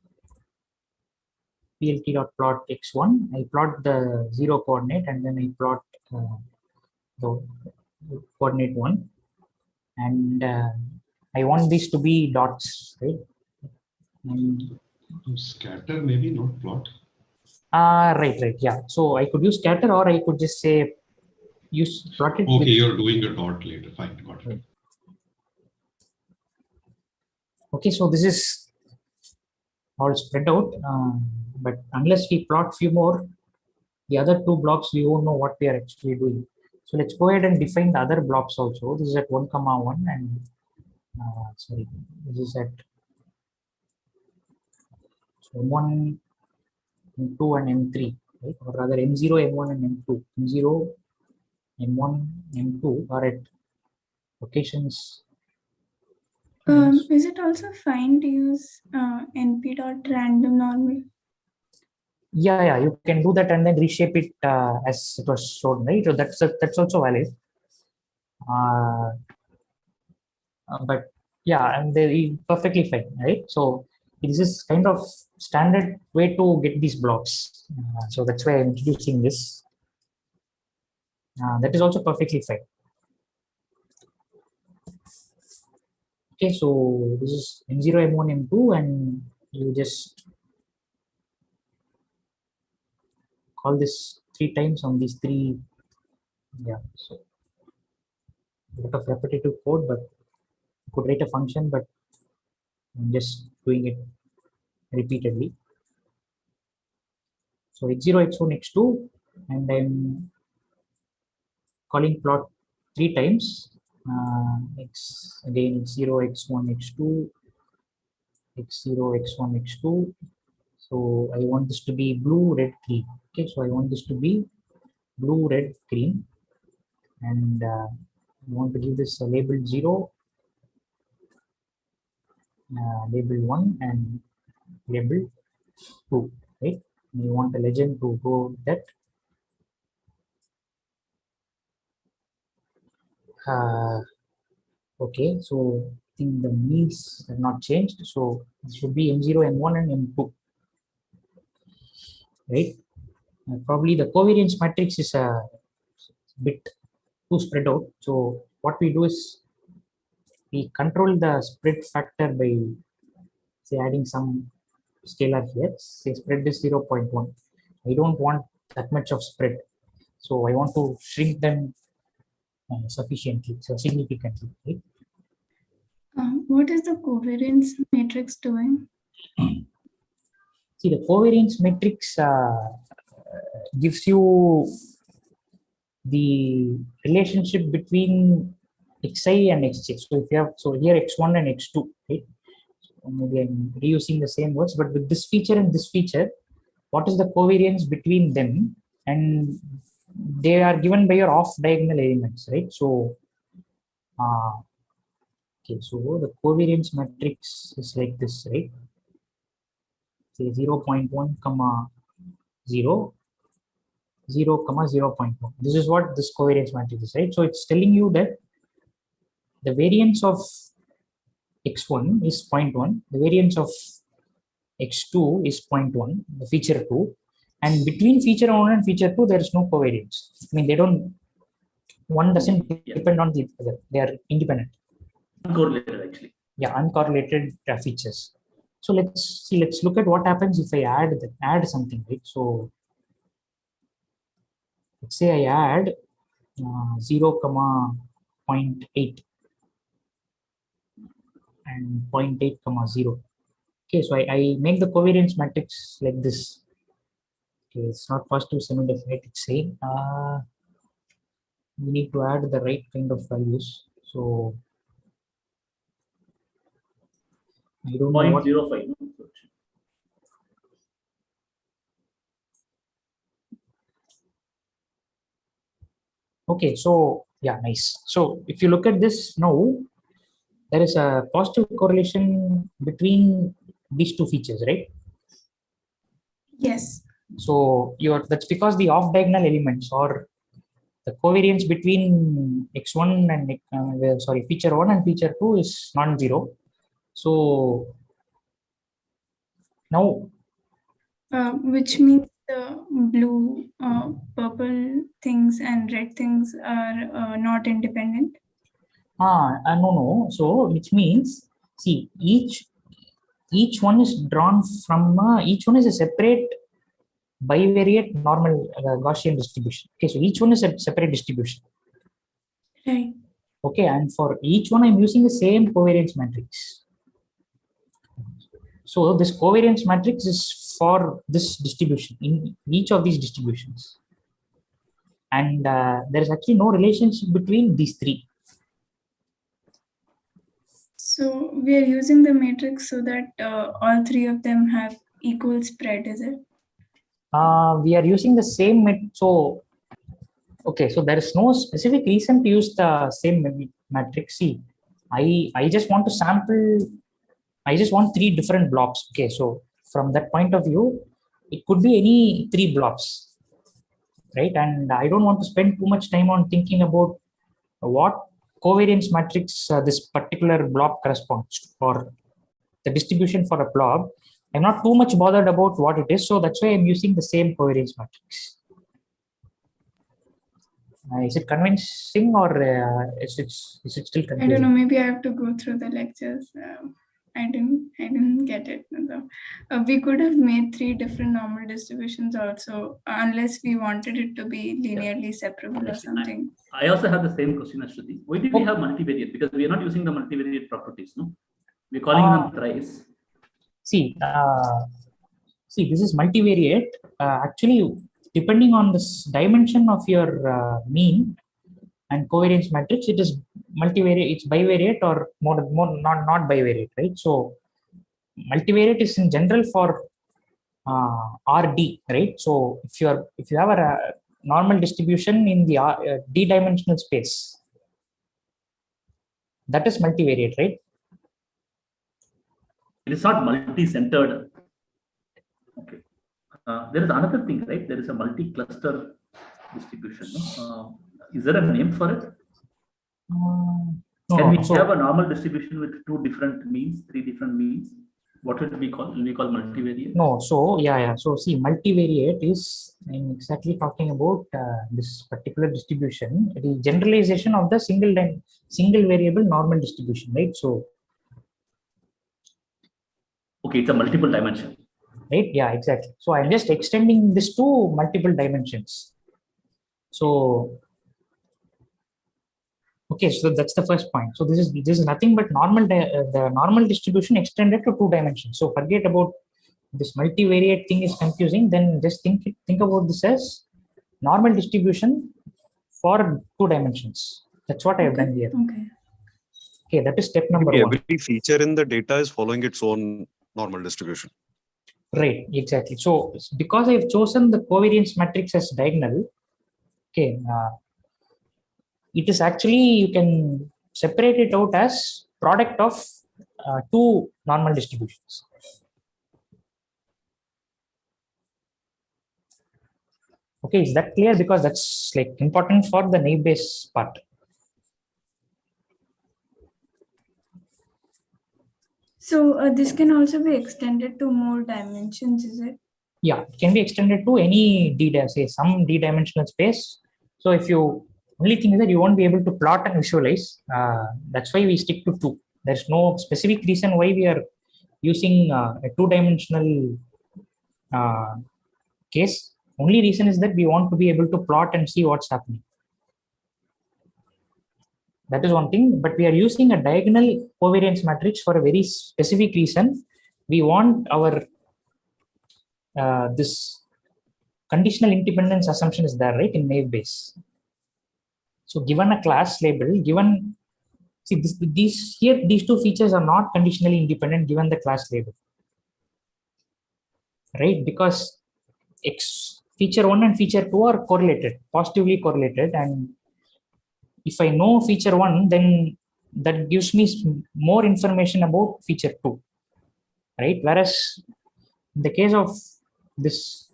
PLT dot plot x1. I plot the 0 coordinate, and then I plot the coordinate 1. And I want these to be dots, right? And Scatter, maybe not plot. right, yeah. So I could use scatter, or I could just say use plot it. Okay, you're doing a dot later. Fine, got it. Okay, so this is all spread out, but unless we plot few more, the other two blocks, we won't know what we are actually doing. So let's go ahead and define the other blocks also. This is at 1, 1, and sorry, this is at M1, M2, and M3, right? Or rather M0, M1, and M2. M0, M1, M2 are at locations. Is it also fine to use np dot random normal? Yeah, you can do that and then reshape it as it was shown, right? So that's also valid. But yeah, and they're perfectly fine, right? So this is kind of standard way to get these blocks. So that's why I'm introducing this. That is also perfectly fine. Okay, so this is M0, M1, M2, and you just call this 3 times on these 3. Yeah, so a lot of repetitive code, but you could write a function, but I'm just doing it repeatedly. So x0, x1, x2, and I'm calling plot 3 times. X again x0, x1, x2, x0, x1, x2. So I want this to be blue, red, green. Okay, so I want this to be blue, red, green, and I want to give this a label 0, label 1, and label 2. Right? And you want a legend to go with that. Okay, so I think the means have not changed. So it should be M0, M1, and M2. Right? Probably the covariance matrix is a bit too spread out. So what we do is we control the spread factor by, say, adding some scalar here. Say spread is 0.1. I don't want that much of spread. So I want to shrink them sufficiently, so significantly. Right? What is the covariance matrix doing? See, the covariance matrix gives you the relationship between xi and xj. So if you have, so here x1 and x2, right? So maybe I'm reusing the same words, but with this feature and this feature, what is the covariance between them? And they are given by your off diagonal elements, right? So okay, so the covariance matrix is like this, right? Say 0.1, 0, 0, 0.1. This is what this covariance matrix is, right? So it's telling you that the variance of x1 is 0.1, the variance of x2 is 0.1, the feature 2, and between feature 1 and feature 2 there is no covariance. I mean, they don't, one doesn't depend on the other, they are independent. Uncorrelated actually. Yeah, uncorrelated features. So let's see, let's look at what happens if I add something, right? So let's say I add 0, 0.8 and 0.8, 0. Okay, so I make the covariance matrix like this. Okay, it's not positive semi-definite, it's saying we need to add the right kind of values. So I don't know what. 0.05. Okay, so yeah, nice. So if you look at this now, there is a positive correlation between these two features, right? Yes. So that's because the off diagonal elements or the covariance between x1 and feature 1 and feature 2 is non-zero. So now Which means the blue, purple things and red things are not independent. no. So which means, see, each one is drawn from each one is a separate bivariate normal Gaussian distribution. Okay, so each one is a separate distribution. Right. Okay, and for each one I'm using the same covariance matrix. So this covariance matrix is for this distribution in each of these distributions, and there is actually no relationship between these three. So we are using the matrix so that all three of them have equal spread, is it? We are using the same so okay, so there is no specific reason to use the same matrix. See, I just want to sample, I just want 3 different blocks. Okay, so from that point of view, it could be any 3 blocks, right? And I don't want to spend too much time on thinking about what covariance matrix this particular blob corresponds to, or the distribution for a blob. I'm not too much bothered about what it is, so that's why I'm using the same covariance matrix. Is it convincing, or is it still confusing? I don't know. Maybe I have to go through the lectures. I didn't get it. We could have made 3 different normal distributions also, unless we wanted it to be linearly separable or something. I also have the same question as Shruti. Why did we have multivariate? Because we are not using the multivariate properties, no? We're calling them thrice. See, this is multivariate. Actually, depending on this dimension of your mean and covariance matrix, it is multivariate, it's bivariate or more not bivariate, right? So multivariate is in general for RD, right? So if you have a normal distribution in the d-dimensional space, that is multivariate, right? It is not multi-centered. Okay. There is another thing, right? There is a multi-cluster distribution. No? Is there a name for it? Can we have a normal distribution with 2 different means, 3 different means? What would we call? Will we call multivariate? No, so yeah. So see, multivariate is, I'm exactly talking about this particular distribution, the generalization of the single variable normal distribution, right? So okay, it's a multiple dimension. Right? Yeah, exactly. So I'm just extending this to multiple dimensions. So okay, so that's the first point. So this is nothing but the normal distribution extended to 2 dimensions. So forget about this multivariate thing is confusing. Then just think about this as normal distribution for 2 dimensions. That's what I have done here. Okay, that is step number 1. Every feature in the data is following its own normal distribution. Right, exactly. So because I've chosen the covariance matrix as diagonal, okay, it is actually, you can separate it out as product of 2 normal distributions. Okay, is that clear? Because that's like important for the naive Bayes part. So this can also be extended to more dimensions, is it? Yeah, it can be extended to any say some d-dimensional space. So if you only thing is that you won't be able to plot and visualize. That's why we stick to 2. There's no specific reason why we are using a 2-dimensional case. Only reason is that we want to be able to plot and see what's happening. That is one thing, but we are using a diagonal covariance matrix for a very specific reason. We want our this conditional independence assumption is there, right, in naive Bayes. So given a class label, given, see these two features are not conditionally independent given the class label, right? Because feature 1 and feature 2 are correlated, positively correlated, and if I know feature 1, then that gives me more information about feature 2, right? Whereas in the case of this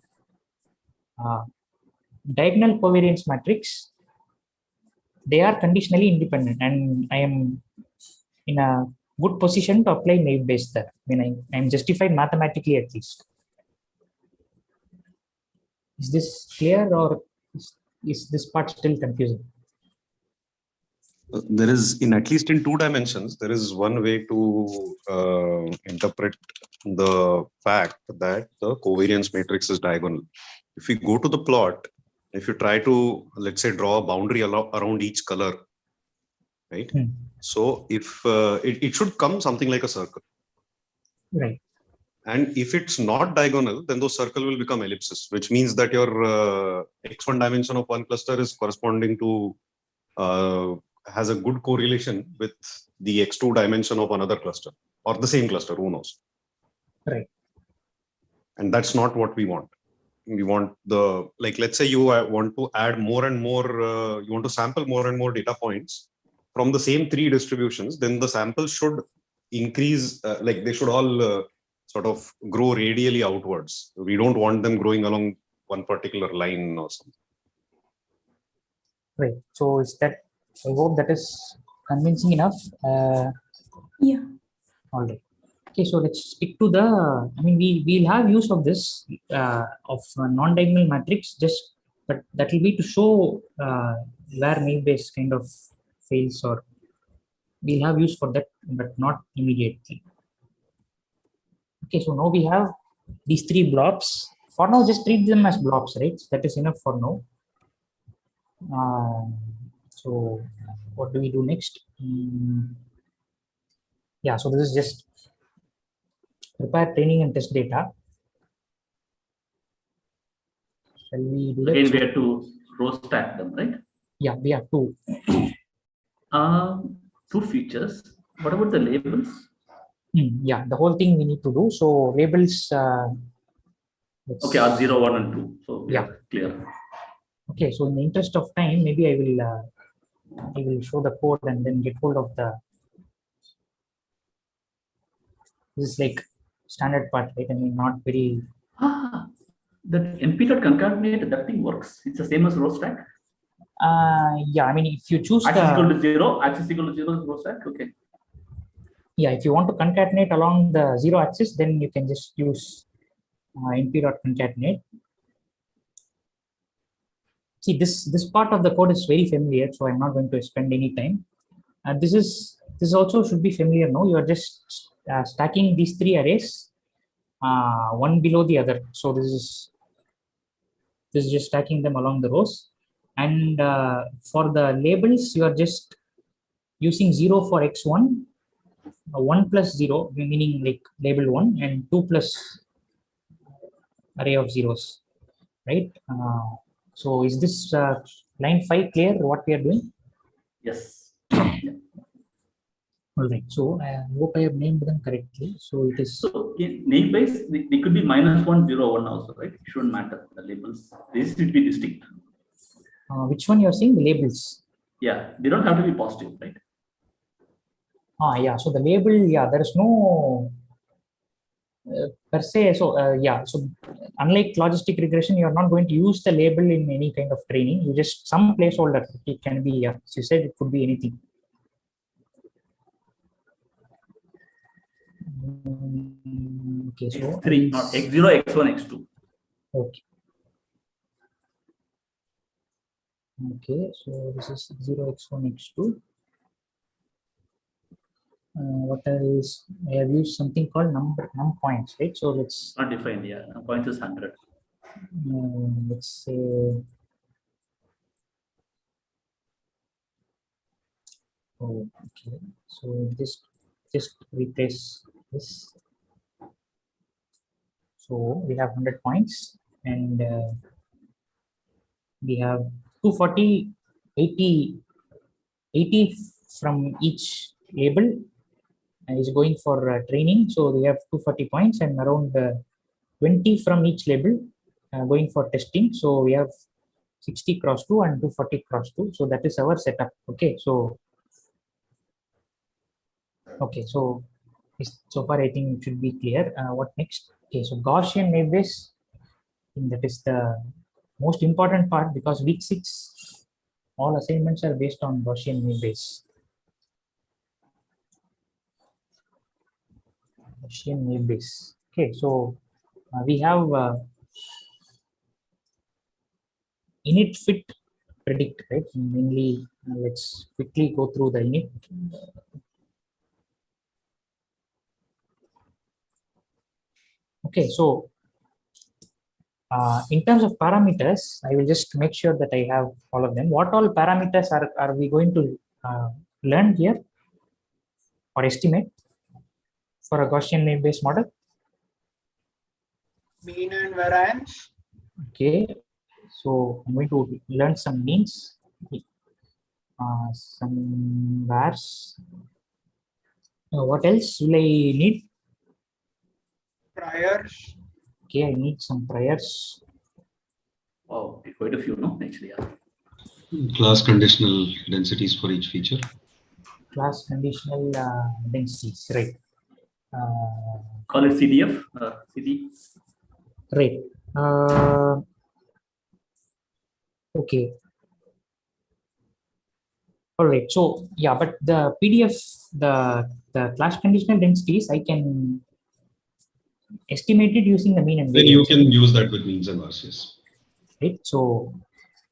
diagonal covariance matrix, they are conditionally independent, and I am in a good position to apply naive Bayes there. I mean, I'm justified mathematically at least. Is this clear, or is this part still confusing? There is, in at least in 2 dimensions, there is one way to interpret the fact that the covariance matrix is diagonal. If we go to the plot, if you try to, let's say, draw a boundary around each color, right? So if it should come something like a circle, right? And if it's not diagonal, then those circle will become ellipses, which means that your x1 dimension of one cluster is corresponding to has a good correlation with the x2 dimension of another cluster, or the same cluster, who knows, right? And that's not what we want. We want the, like, let's say you want to add more and more, you want to sample more and more data points from the same 3 distributions, then the samples should increase, like they should all sort of grow radially outwards. We don't want them growing along one particular line or something. Right. So is that, I hope that is convincing enough. Yeah. All right. Okay, so let's stick to the, I mean, we'll have use of this of non-diagonal matrix, just, but that will be to show where naive Bayes kind of fails, or we'll have use for that, but not immediately. Okay, so now we have these 3 blobs. For now, just treat them as blobs, right? That is enough for now. So what do we do next? Yeah, so this is just prepare training and test data. Shall we do that? Again, we have to row stack them, right? Yeah, we have 2. 2 features. What about the labels? Yeah, the whole thing we need to do. So labels. Okay, R0, 1, and 2. So yeah, clear. Okay, so in the interest of time, maybe I will show the code and then get hold of the. This is like standard part, right? I mean, not very. The np.concatenate, that thing works. It's the same as row stack. Yeah, I mean, if you choose axis equal to 0, axis equal to 0 is row stack. Okay. Yeah, if you want to concatenate along the 0 axis, then you can just use np.concatenate. See, this part of the code is very familiar, so I'm not going to spend any time. This also should be familiar now. You are just stacking these 3 arrays, one below the other. So this is just stacking them along the rows. And for the labels, you are just using 0 for x1, 1 plus 0, meaning like label 1, and 2 plus array of zeros, right? So is this line 5 clear what we are doing? Yes. All right. So I hope I have named them correctly. So it is. So in name base, they could be -1, 0, 1 also, right? It shouldn't matter. The labels. This should be distinct. Which one you are saying? The labels. Yeah, they don't have to be positive, right? Yeah. So the label, yeah, there is no per se. So yeah. So unlike logistic regression, you are not going to use the label in any kind of training. You just some placeholder. It can be. Yeah. As you said, it could be anything. Okay, so x3, not x0, x1, x2. Okay. Okay, so this is 0, x1, x2. What else? I have used something called num points, right? So let's Not defined, yeah. Points is 100. let's say. Oh, okay. So this just replace this. So we have 100 points, and we have 240, 80 from each label is going for training. So we have 240 points and around 20 from each label going for testing. So we have 60 cross 2 and 240 cross 2. So that is our setup. Okay. So so far I think it should be clear. What next? Okay. So Gaussian naive Bayes, I think that is the most important part, because week 6 all assignments are based on Gaussian naive Bayes. Gaussian naive Bayes. Okay. So we have init, fit, predict, right? Mainly, let's quickly go through the init. Okay, so in terms of parameters, I will just make sure that I have all of them. What all parameters are we going to learn here or estimate for a Gaussian naive Bayes model? Mean and variance. Okay, so I'm going to learn some means, some vars. What else will I need? Priors. Okay, I need some priors. Oh, quite a few, no? Actually, yeah. Class conditional densities for each feature. Class conditional densities, right? Call it CDF, CD. Right. Okay. All right. So yeah, but the PDF, the class conditional densities, I can estimate it using the mean and Then you variance. can use that with means and vars, yes. Right. So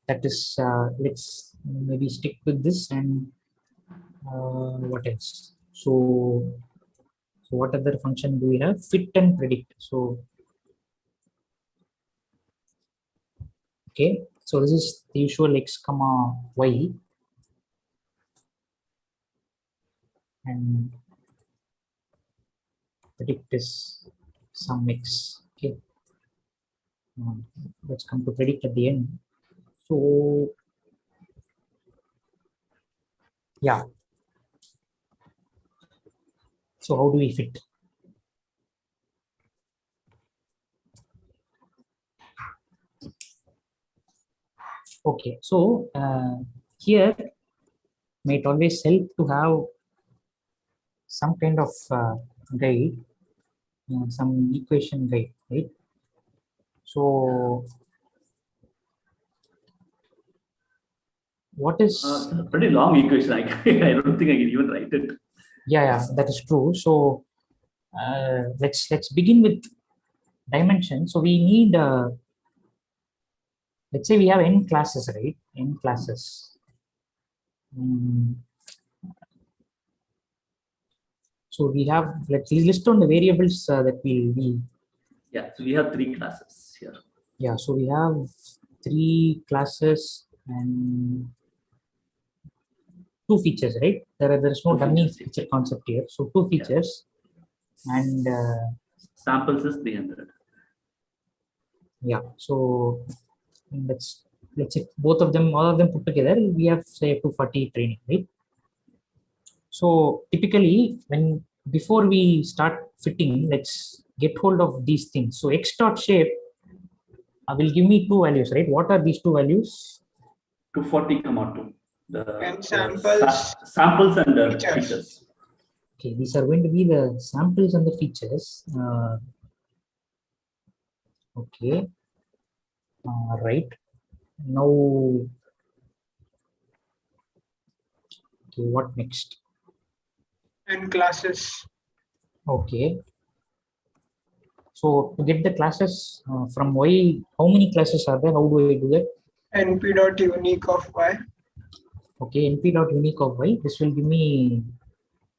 that is let's maybe stick with this. And what else? So what other function do we have? Fit and predict. So okay. So this is the usual x comma y, and predict is some x. Okay. Let's come to predict at the end. So yeah. So how do we fit? Okay. So here might always help to have some kind of guide, some equation guide, right? So what is Pretty long equation. I don't think I can even write it. yeah, that is true. So let's begin with dimension. So we need let's say we have n classes, right? N classes. So we have, let's list down the variables that we Yeah, so we have 3 classes here. yeah, so we have 3 classes and 2 features, right? There's no 2 dummy features, feature concept here. So 2 features, and samples is 300. yeah. So let's say both of them, all of them put together, we have say 240 training, right? So typically, before we start fitting, let's get hold of these things. So x dot shape will give me 2 values, right? What are these 2 values? 240, 2. And samples. Samples and Features. features. Okay, these are going to be the samples and the features. Okay, right. Now, okay, what next? And classes. Okay. So to get the classes from Y, how many classes are there? How do I do that? np.unique of y. Okay, np.unique of Y. This will give me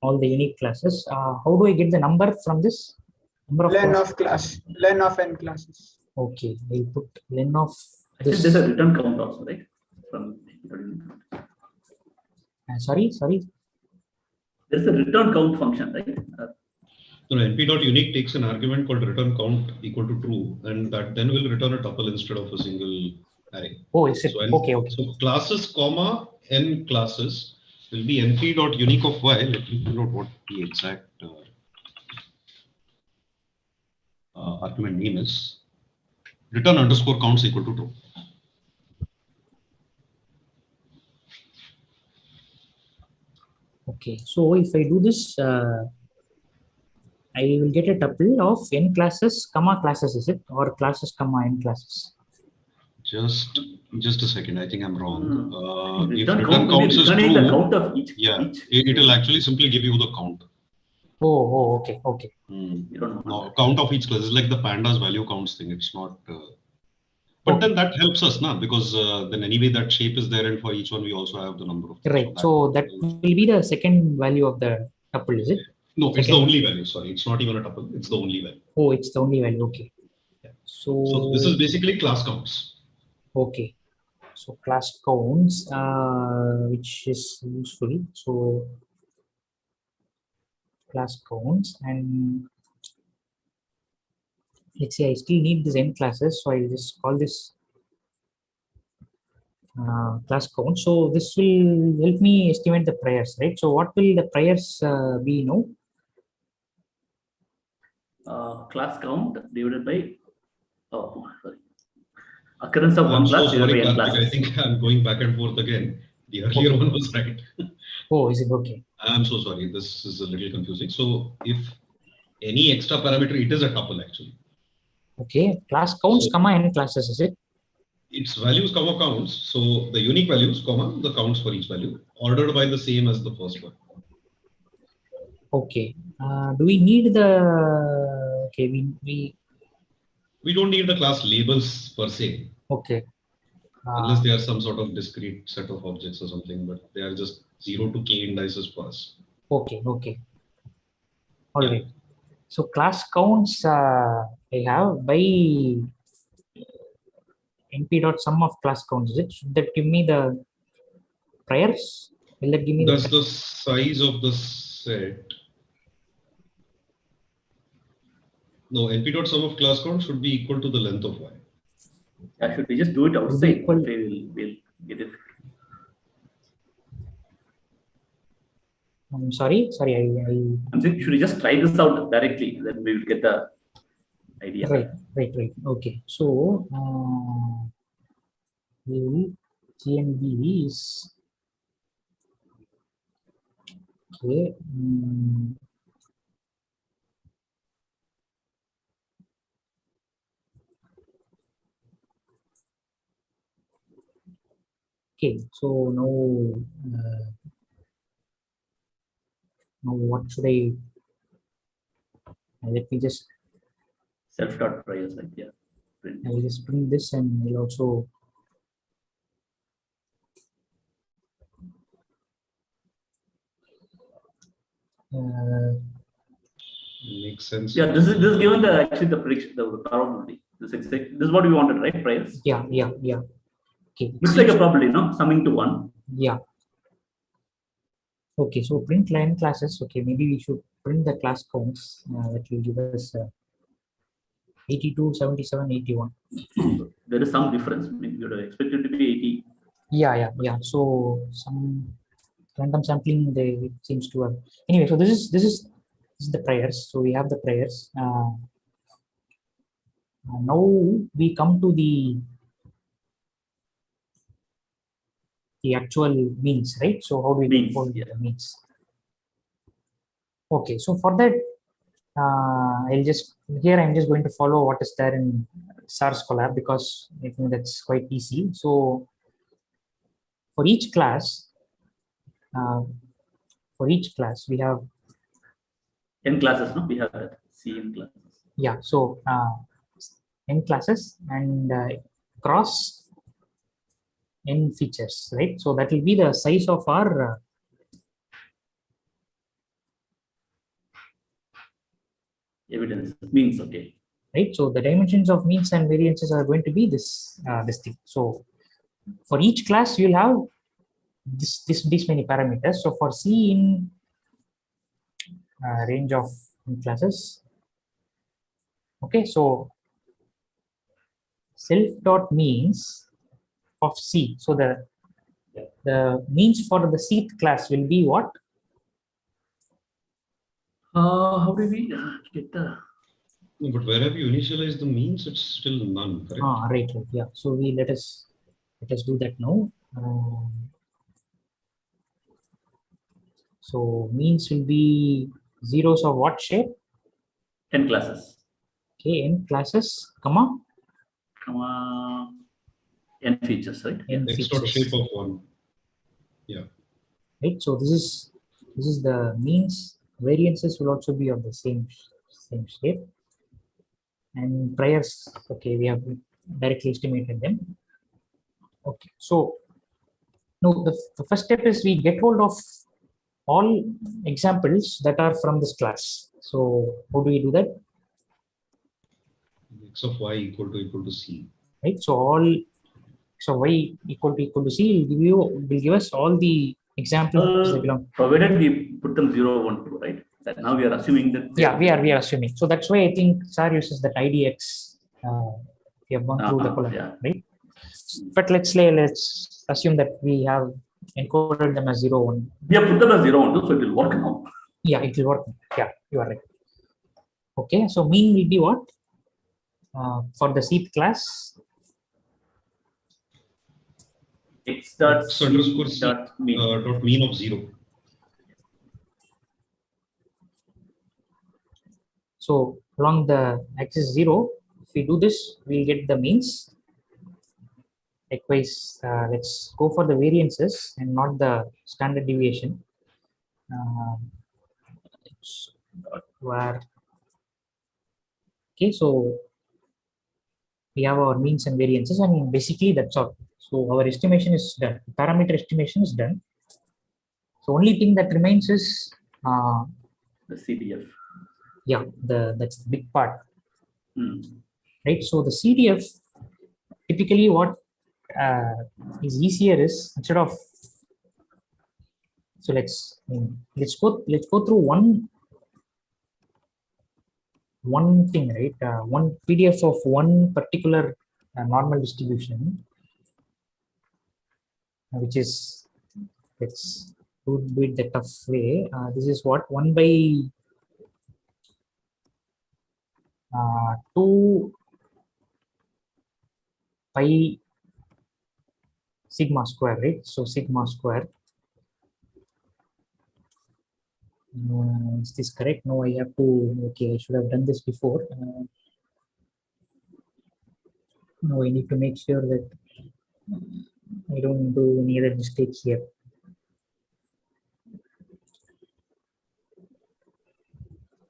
all the unique classes. How do I get the number from this? Number of Len classes? of class, len of n classes. Okay, I'll put len of Actually, this. there's a return count also, right? From Sorry. there's a return count function, right? So np.unique takes an argument called return count equal to true, and that then will return a tuple instead of a single array. Oh, is it? So, Okay. So classes comma n classes will be np.unique of y. Let me note what the exact argument name is. Return underscore counts equal to true. Okay, so if I do this, I will get a tuple of n classes, comma classes, is it? Or classes, comma n classes? Just a second. I think I'm wrong. If Return return count, counts is returning true, the count of each. yeah, each it will actually simply give you the count. Oh, okay. You don't know. No, count of each class is like the pandas value counts thing. It's not. But then that helps us now, because then anyway that shape is there, and for each one we also have the number of things. Right. So that will be the second value of the tuple, is it? No, it's second. the only value. Sorry, it's not even a tuple. It's the only value. Oh, it's the only value. Okay. Yeah. So this is basically class counts. Okay. So class counts, which is useful. So class counts, and let's say I still need this n classes, so I'll just call this class count. So this will help me estimate the priors, right? So what will the priors be now? Class count divided by occurrence of one I'm class so sorry, divided by n Karthik. classes. I think I'm going back and forth again. The earlier one was right. Oh, is it okay? I'm so sorry. This is a little confusing. So if any extra parameter, it is a tuple actually. Okay, class counts, So, comma n classes, is it? Its values, comma counts. So the unique values, comma the counts for each value, ordered by the same as the first one. Okay. Do we need the? Okay, we don't need the class labels per se. Okay. Unless they are some sort of discrete set of objects or something, but they are just 0 to k indices for us. Okay. All right. So class counts I have by np dot sum of class counts. Is it? Should that give me the priors? Will that give me That's the size of the set. No, np dot sum of class count should be equal to the length of y. Should we just do it outside? We'll get it. I'm sorry. I'm saying, should we just try this out directly? Then we will get the idea. Right. Okay. So GNB is okay. Okay. So now what should I? Let me just self-dot priors, like yeah. I will just print this, and we'll also Makes sense. Yeah, this is given the actually the prediction, the probability. This is what we wanted, right? Priors. Yeah. Okay. Looks like a probability, no? Summing to 1. Yeah. Okay. So print line classes. Okay. Maybe we should print the class counts. That will give us 82, 77, 81. There is some difference. I mean, you would have expected to be 80. Yeah. So some random sampling it seems to have. Anyway, so this is the priors. So we have the priors. Now we come to the actual means, right? So how do we Means, find yeah. the means? Okay. So for that, I'm just going to follow what is there in SKLAND, because I think that's quite easy. So for each class we have N classes, no? We have that. C in classes. Yeah, so n classes and cross n features, right? So that will be the size of our Evidence means, okay. right. So the dimensions of means and variances are going to be this this thing. So for each class you'll have these many parameters. So for C in range of classes, okay, so self dot means of C. So the means for the Cth class will be what? How do we get the? No, but wherever you initialize the means, it's still none, correct? Right, yeah. So let us do that now. So means will be zeros of what shape? N classes. Okay, n classes, comma N features, right? n X dot features. shape of 1. Yeah. Right. So this is the means. Variances will also be of the same shape. And priors, okay, we have directly estimated them. Okay, so now the first step is we get hold of all examples that are from this class. So how do we do that? X of y equal to C. Right. So y equal to C will give us all the examples that belong. Provided we put them 0, 1, 2, right? That now we are assuming that. Yeah, we are assuming. So that's why I think SAR uses that IDX. We have gone through the column, yeah. right? But let's assume that we have encoded them as 0, 1. We have put them as 0, 1, 2, so it will work now. Yeah, it will work. Yeah, you are right. Okay, so mean will be what? For the Cth class? X dot X underscore C dot mean. dot mean of 0. So along the axis 0, if we do this, we'll get the means. Likewise, let's go for the variances and not the standard deviation. Where okay, so we have our means and variances, and basically that's all. So our estimation is done. Parameter estimation is done. So only thing that remains is the CDF. Yeah, that's the big part. Right. So the CDF typically what is easier is instead of so let's go through one thing, right? One PDF of one particular normal distribution, which is let's do it the tough way. This is what 1 by 2 pi sigma square, right? So sigma square. Is this correct? No, I have to. Okay, I should have done this before. No, I need to make sure that I don't do any other mistake here.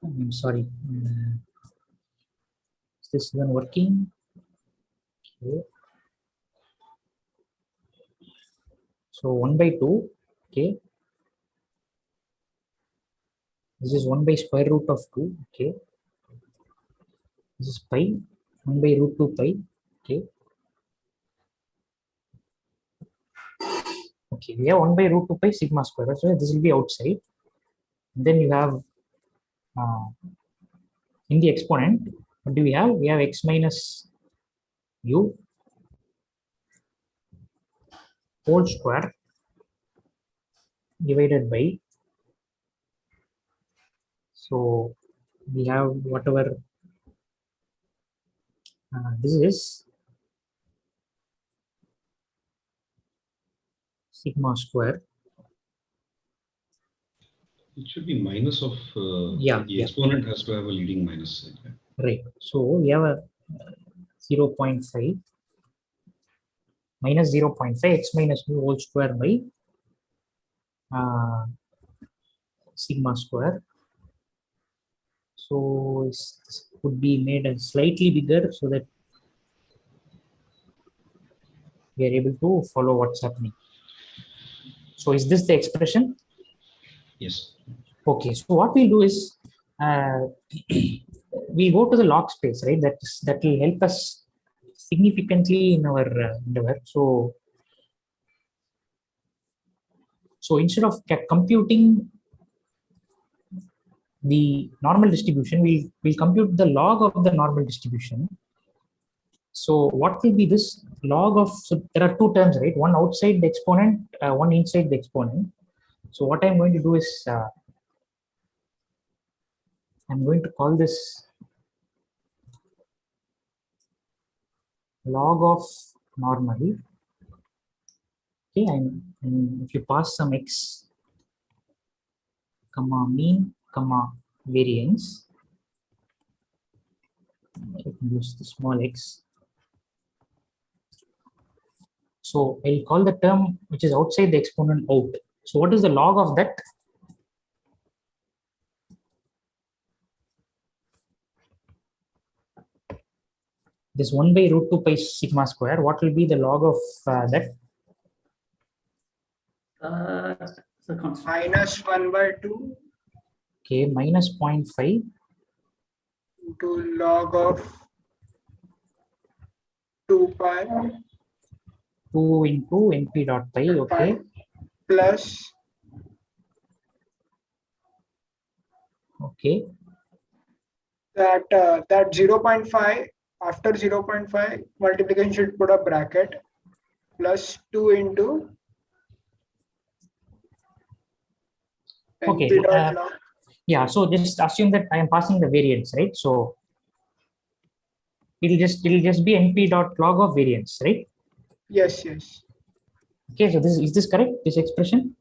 I'm sorry. Is this even working? Okay. So 1 by 2. Okay. This is 1 by square root of 2. Okay. This is pi. 1 by root 2 pi. Okay. Okay. We have 1 by root 2 pi sigma square. So this will be outside. And then you have in the exponent, what do we have? We have x minus u whole square divided by, so we have whatever this is sigma square. It should be minus of the exponent has to have a leading minus sign. Right. So we have a 0.5 minus 0.5 x minus mu whole square by sigma square So this could be made a slightly bigger so that we are able to follow what's happening. So is this the expression? Yes. Okay, so what we'll do is we'll go to the log space, right? That will help us significantly in our endeavor. So instead of computing the normal distribution, we'll compute the log of the normal distribution. So what will be this log of? So there are two terms, right? One outside the exponent, one inside the exponent. So what I'm going to do is I'm going to call this log of normal. Okay, and if you pass some x, comma mean, comma variance, I can use the small x. So I'll call the term which is outside the exponent out. So what is the log of that? This 1 by root 2 pi sigma square, what will be the log of that? So constant. Minus 1 by 2 Okay, minus 0.5 into log of 2 pi 2 into np dot pi. Okay, plus okay, that 0.5, after 0.5 multiplication should put a bracket, plus 2 into okay. np dot log. Yeah, so just assume that I am passing the variance, right? So it'll just be np dot log of variance, right? Yes, yes. Okay, so is this correct? This expression?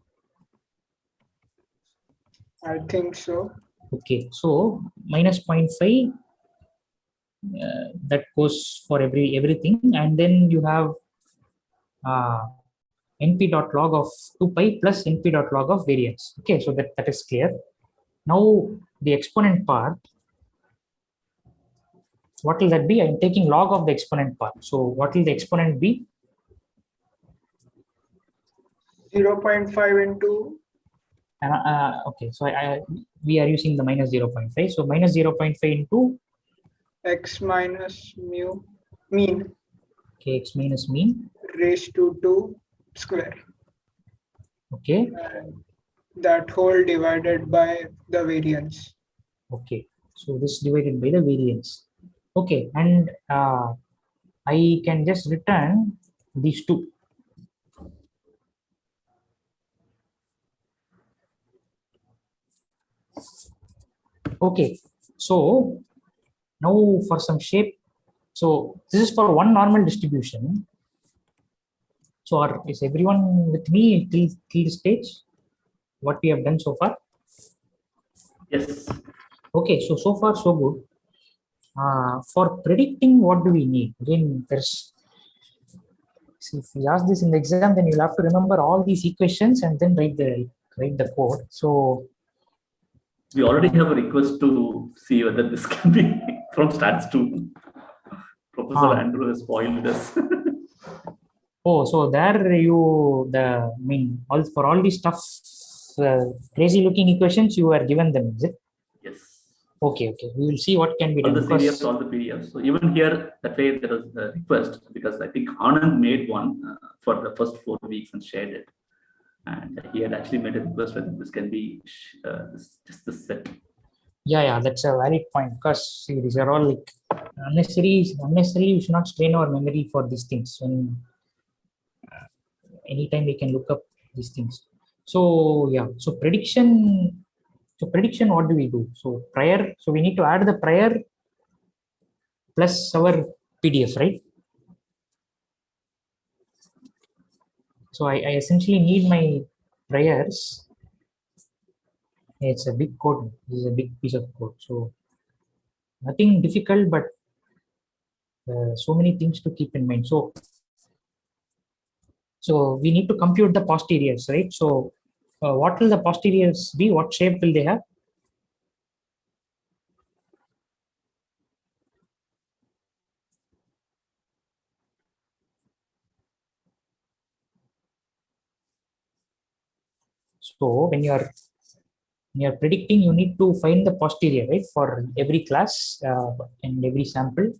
I think so. Okay, so minus 0.5 that goes for everything, and then you have np dot log of 2 pi plus np dot log of variance. Okay, so that is clear. Now the exponent part, what will that be? I'm taking log of the exponent part. So what will the exponent be? 0.5 into Okay, so we are using the minus 0.5. So minus 0.5 into x minus mu mean okay, x minus mean. raised to 2 square. Okay, And that whole divided by the variance. okay. So this divided by the variance. Okay, and I can just return these two. Okay, so now for some shape. So this is for one normal distribution. So is everyone with me till this stage? What we have done so far? Yes. Okay, so far so good. For predicting, what do we need? Again, if we ask this in the exam, then you'll have to remember all these equations and then write the code. So We already have a request to see whether this can be from stats 2. Professor Andrew has spoiled this. oh, so there for all these stuff, crazy looking equations, you are given them, is it? Yes. Okay, we will see what can be All done. the CDFs, all the PDFs. So even here, that way there was a request because I think Anand made one for the first 4 weeks and shared it. And he had actually made a request whether this can be just the set. Yeah, that's a valid point because these are all like unnecessary. We should not strain our memory for these things. When anytime we can look up these things. So yeah, so prediction. What do we do? So prior. So we need to add the prior plus our PDF, right? So I essentially need my priors. It's a big code. This is a big piece of code. So nothing difficult, but so many things to keep in mind. So we need to compute the posteriors, right? So what will the posteriors be? What shape will they have? So when you're predicting, you need to find the posterior, right, for every class and every sample.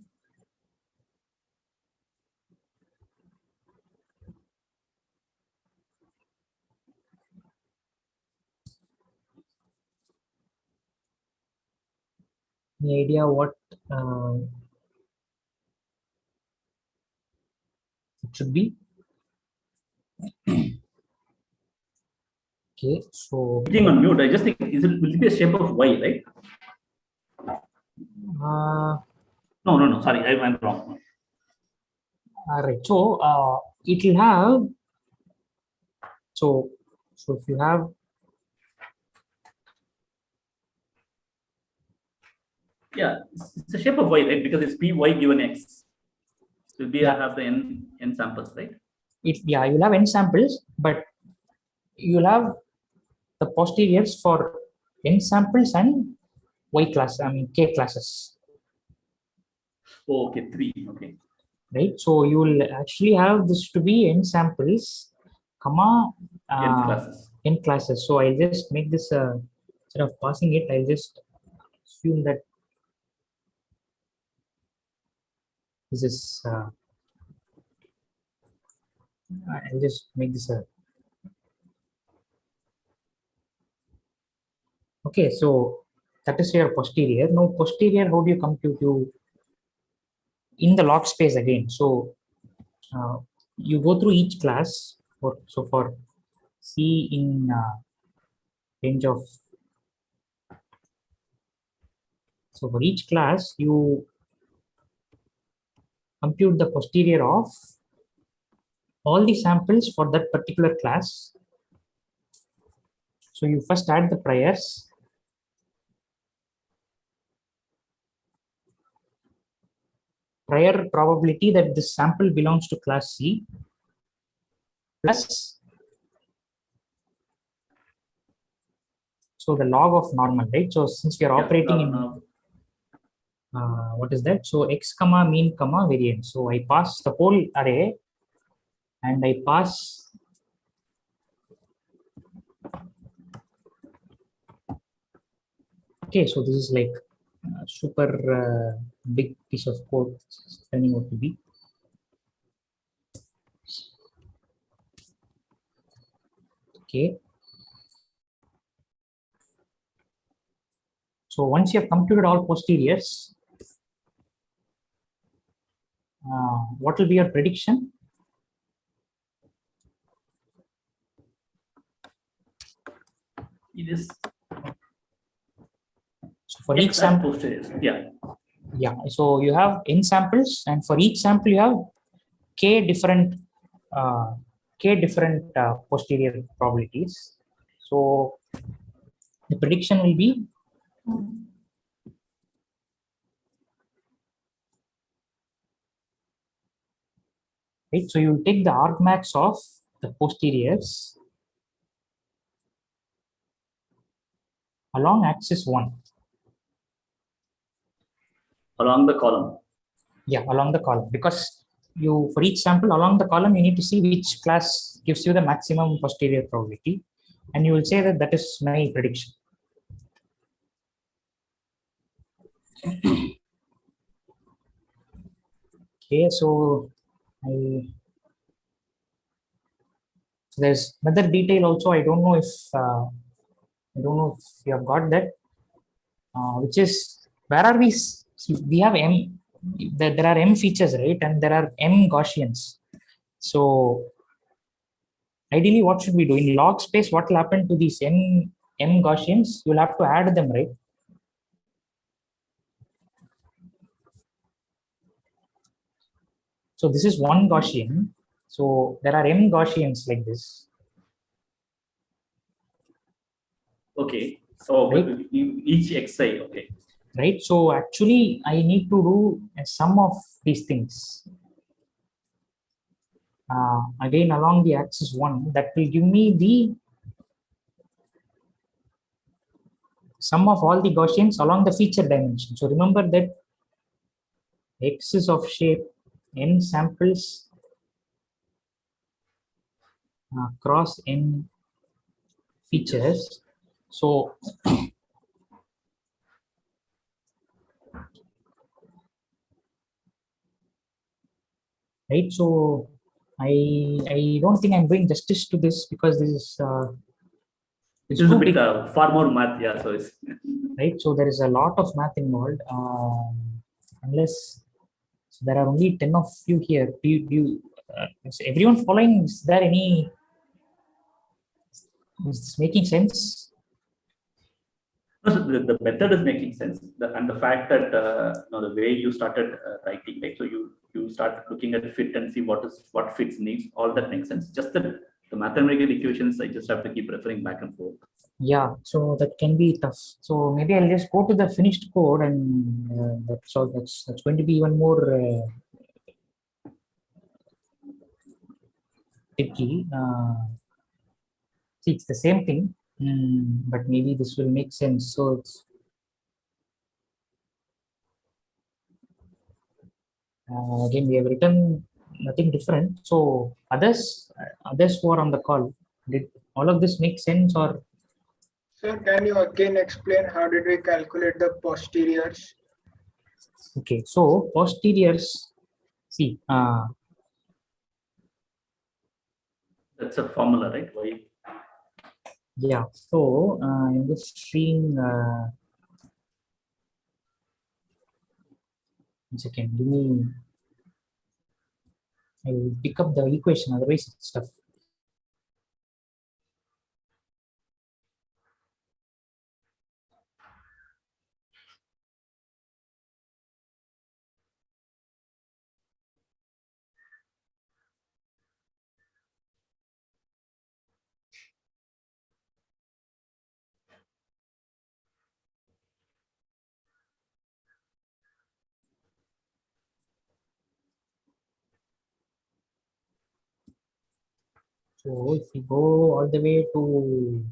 Any idea what it should be? Okay, so Clicking on mute, I just think will it be a shape of Y, right? No. Sorry, I'm wrong. all right. So it will have. So if you have. Yeah, it's a shape of Y, right? Because it's Py given X. So it'll be Yeah. have the n samples, right? Yeah, you'll have n samples, but you'll have the posteriors for n samples and Y class, I mean K classes. Oh, okay, 3. Okay. Right. So you will actually have this to be n samples, comma N classes. n classes. So I'll just make this instead of passing it, I'll just assume that this is. I'll just make this a. Okay, so that is your posterior. Now posterior, how do you compute you in the log space again? So you go through each class. So for C in range of. So for each class, you compute the posterior of all the samples for that particular class. So you first add the priors. Prior probability that this sample belongs to class C plus. So the log of normal, right? So since we are operating in what is that? So x comma mean comma variance. So I pass the whole array and I pass okay. So this is like super big piece of code turning out to be. Okay. So once you have computed all posteriors, what will be your prediction? It is. So for each sample, yeah. Yeah. So you have n samples, and for each sample you have k different posterior probabilities. So the prediction will be right. So you take the argmax of the posteriors along axis 1. Along the column. Yeah, along the column, because you for each sample along the column you need to see which class gives you the maximum posterior probability, and you will say that that is my prediction. Okay, so there's another detail also. I don't know if you have got that, which is where are we? We have m. There are m features, right, and there are m Gaussians. So ideally, what should we do in log space? What will happen to these m Gaussians? You'll have to add them, right? So this is one Gaussian. So there are m Gaussians like this. Okay. So right? Each xi. Okay. Right. So actually, I need to do a sum of these things. Again, along the axis 1, that will give me the sum of all the Gaussians along the feature dimension. So remember that x is of shape n samples cross n features. So right, so I don't think I'm doing justice to this because this is This is a bit far more math, yeah. So it's right. So there is a lot of math involved. Unless so there are only 10 of you here. Is everyone following? Is there any? Is this making sense? the method is making sense, and the fact that the way you started writing, right? So you start looking at fit and see what fits needs. All that makes sense. Just the mathematical equations, I just have to keep referring back and forth. Yeah, so that can be tough. So maybe I'll just go to the finished code, and that's going to be even more tricky. See, it's the same thing, but maybe this will make sense. So it's again, we have written nothing different. So others who are on the call, did all of this make sense? Or Sir, can you again explain how did we calculate the posteriors? okay, so posteriors, see, That's a formula, right? Why? yeah, so I'm just seeing one second, give me, I will pick up the equation, otherwise it's tough. So if we go all the way to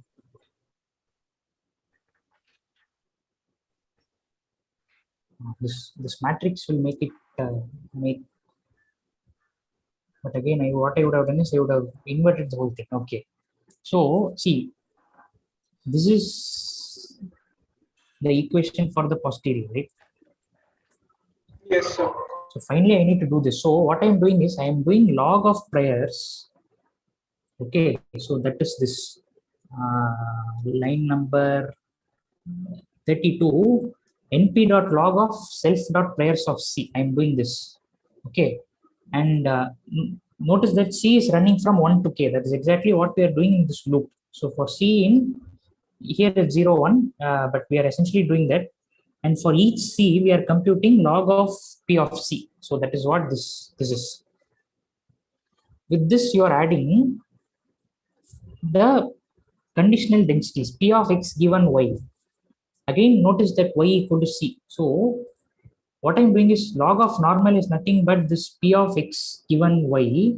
this matrix will make it make, but again what I would have done is I would have inverted the whole thing. Okay, so see, this is the equation for the posterior, right? Yes, sir. So finally I need to do this. So what I am doing is I am doing log of priors. Okay, so that is this line number 32, np dot log of self dot priors of C. I am doing this. Okay, and notice that C is running from 1 to k. That is exactly what we are doing in this loop. So for C in here it's 0, 1, but we are essentially doing that. And for each C, we are computing log of P of C. So that is what this is. With this, you are adding the conditional densities P of X given Y. Again, notice that Y equal to C. So what I'm doing is log of normal is nothing but this P of X given Y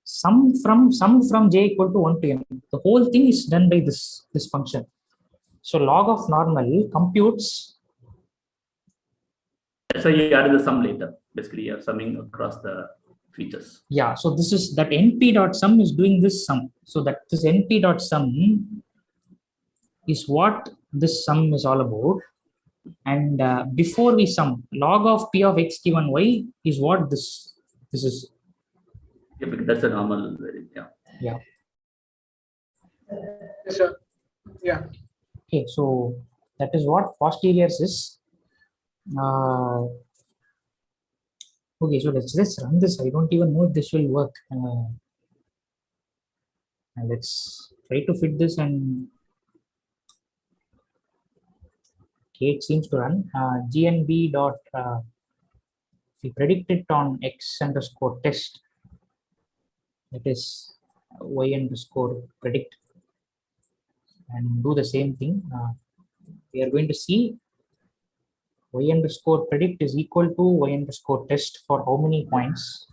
sum from J equal to 1 to M. The whole thing is done by this function. So log of normal computes. So you added the sum later. Basically, you're summing across the features. Yeah, so this is that np dot sum is doing this sum. So that this np dot sum is what this sum is all about. And before we sum, log of P of X given Y is what this is. Yeah, because that's a normal. Yeah. Yeah. Yes, sir. Yeah. Okay, so that is what posteriors is. Okay, so let's run this. I don't even know if this will work. And let's try to fit this, and okay, it seems to run. GNB dot if we predict it on X underscore test, that is Y underscore predict, and do the same thing. We are going to see Y underscore predict is equal to Y underscore test for how many points?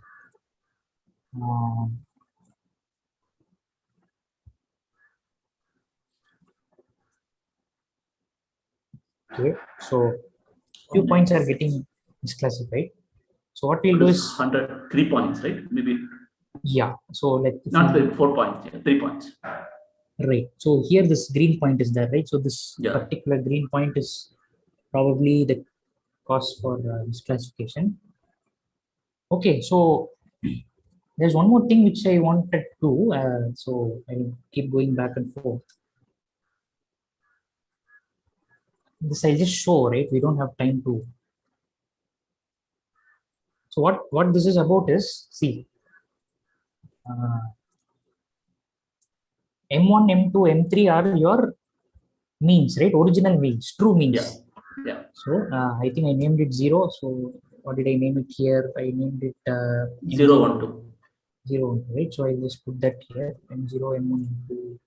Okay, so few points are getting misclassified. So what we'll do is 3 points, right? Maybe. Yeah. So like not 4 points. Yeah, 3 points. Right. So here this green point is there, right? So this Yeah. particular green point is probably the cause for misclassification. Okay, so there's one more thing which I wanted to, so I'll keep going back and forth. This I'll just show, right? We don't have time to. So what this is about is, see, M1, M2, M3 are your means, right? Original means, true means. Yeah. Yeah. So I think I named it 0. So what did I name it here? I named it 0, 1, 2. 0, 1, 2, right? So I'll just put that here, M0, M1, M2.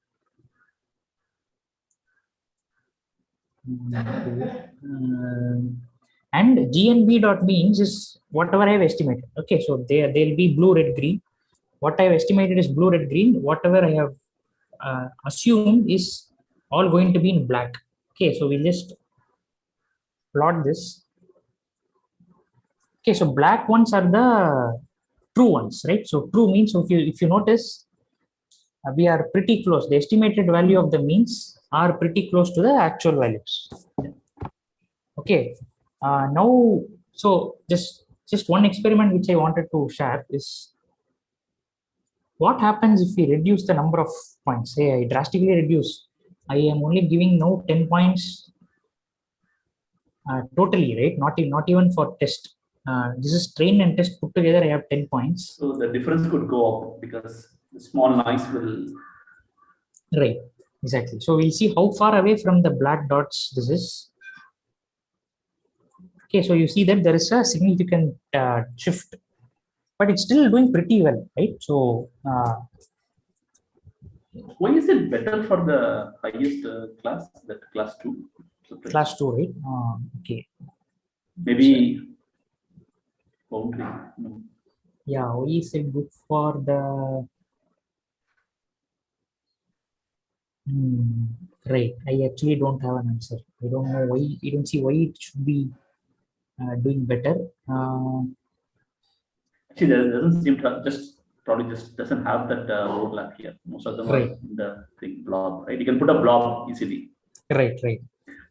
And GNB dot means is whatever I have estimated. Okay, so they'll be blue, red, green. What I have estimated is blue, red, green. Whatever I have assumed is all going to be in black. Okay, so we'll just plot this. Okay, so black ones are the true ones, right? So true means, so if you notice, we are pretty close. The estimated value of the means are pretty close to the actual values. Okay, now, so just one experiment which I wanted to share is what happens if we reduce the number of points. Say I drastically reduce. I am only giving now 10 points totally, right? Not even for test. This is train and test put together. I have 10 points. So the difference could go up because the small noise will. Right, exactly. So we'll see how far away from the black dots this is. Okay, so you see that there is a significant shift, but it's still doing pretty well, right? So why is it better for the highest class, that class 2? Class 2, right? Okay. Maybe boundary. No. Yeah, why is it good for the? Right. I actually don't have an answer. I don't know why. I don't see why it should be doing better. Actually, there doesn't seem to just probably just doesn't have that overlap here. Most of them Right. are in the thing blob, right? You can put a blob easily. Right, right.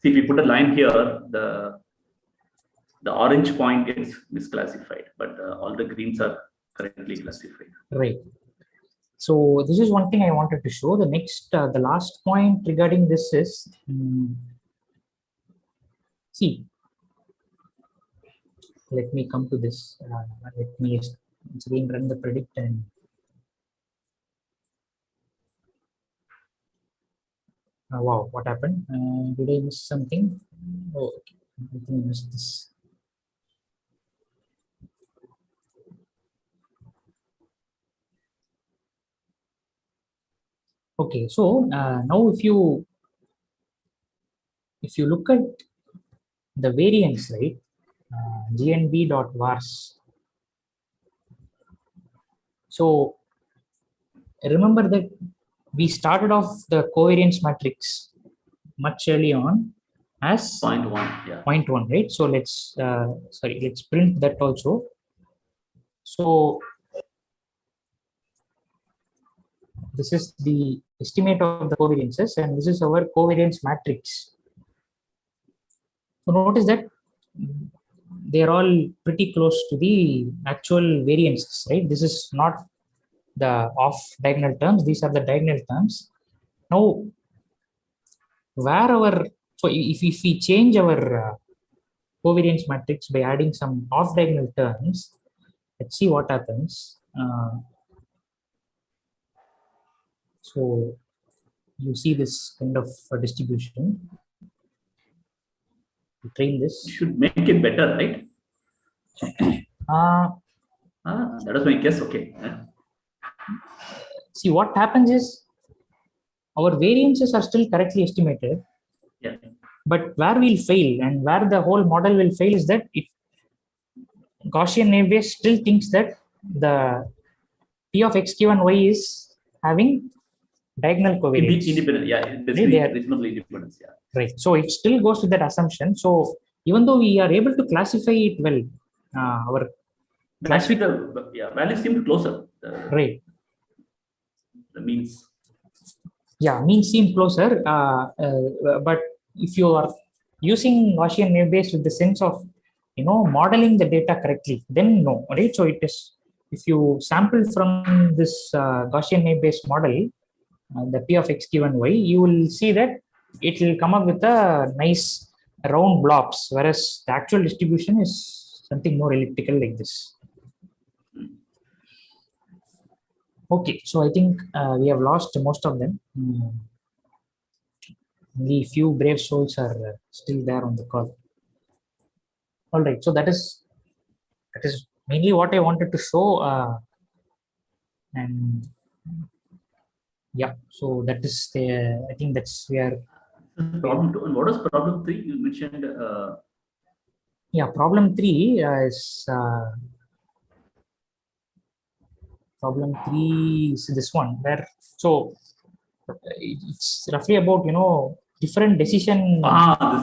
See, if you put a line here, the orange point gets misclassified, but all the greens are correctly classified. Right. So this is one thing I wanted to show. The next, the last point regarding this is, see, let me come to this. Let me once again run the predict and wow, what happened? Did I miss something? Oh, okay. I think I missed this. Okay, so now if you look at the variance, right, gnb.vars. So remember that we started off the covariance matrix much early on as 0.1, yeah. 0.1, right? So let's let's print that also. So this is the estimate of the covariances, and this is our covariance matrix. So notice that they are all pretty close to the actual variances, right? This is not the off diagonal terms; these are the diagonal terms. Now, where our so if we change our covariance matrix by adding some off diagonal terms, let's see what happens. So you see this kind of distribution. To train this, You should make it better, right? That was my guess. Okay. See what happens is our variances are still correctly estimated. Yeah. But where we'll fail and where the whole model will fail is that if Gaussian naive Bayes still thinks that the P of x given y is having diagonal covariance. Independent, yeah, basically reasonably independent, yeah. Right. So it still goes with that assumption. So even though we are able to classify it well, our actually the values seem closer. Right. The means. Yeah, means seem closer, but if you are using Gaussian wave base with the sense of modeling the data correctly, then no, right? So it is, if you sample from this Gaussian wave based model, the P of x given y, you will see that it will come up with a nice round blobs, whereas the actual distribution is something more elliptical like this. Okay, so I think we have lost most of them. Only few brave souls are still there on the call. All right, so that is mainly what I wanted to show, and yeah, so that is the, I think that's where problem 2. And what is problem 3? You mentioned. Yeah, problem 3 is problem 3 is this one, where so it's roughly about different decision.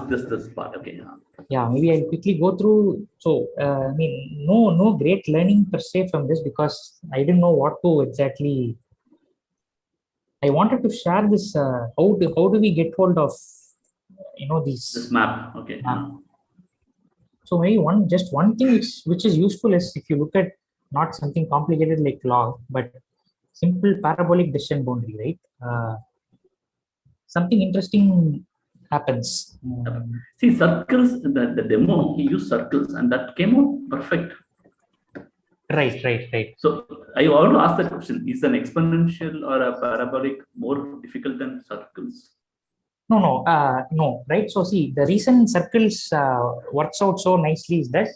This part. Okay. Yeah, maybe I'll quickly go through. So I mean, no great learning per se from this, because I didn't know what to exactly. I wanted to share this. How do we get hold of these this map? Okay. So maybe just one thing which is useful is if you look at not something complicated like log, but simple parabolic decision boundary, right? Something interesting happens. See, circles, the demo, he used circles and that came out perfect. Right. So I want to ask the question, is an exponential or a parabolic more difficult than circles? No, right? So see, the reason circles works out so nicely is that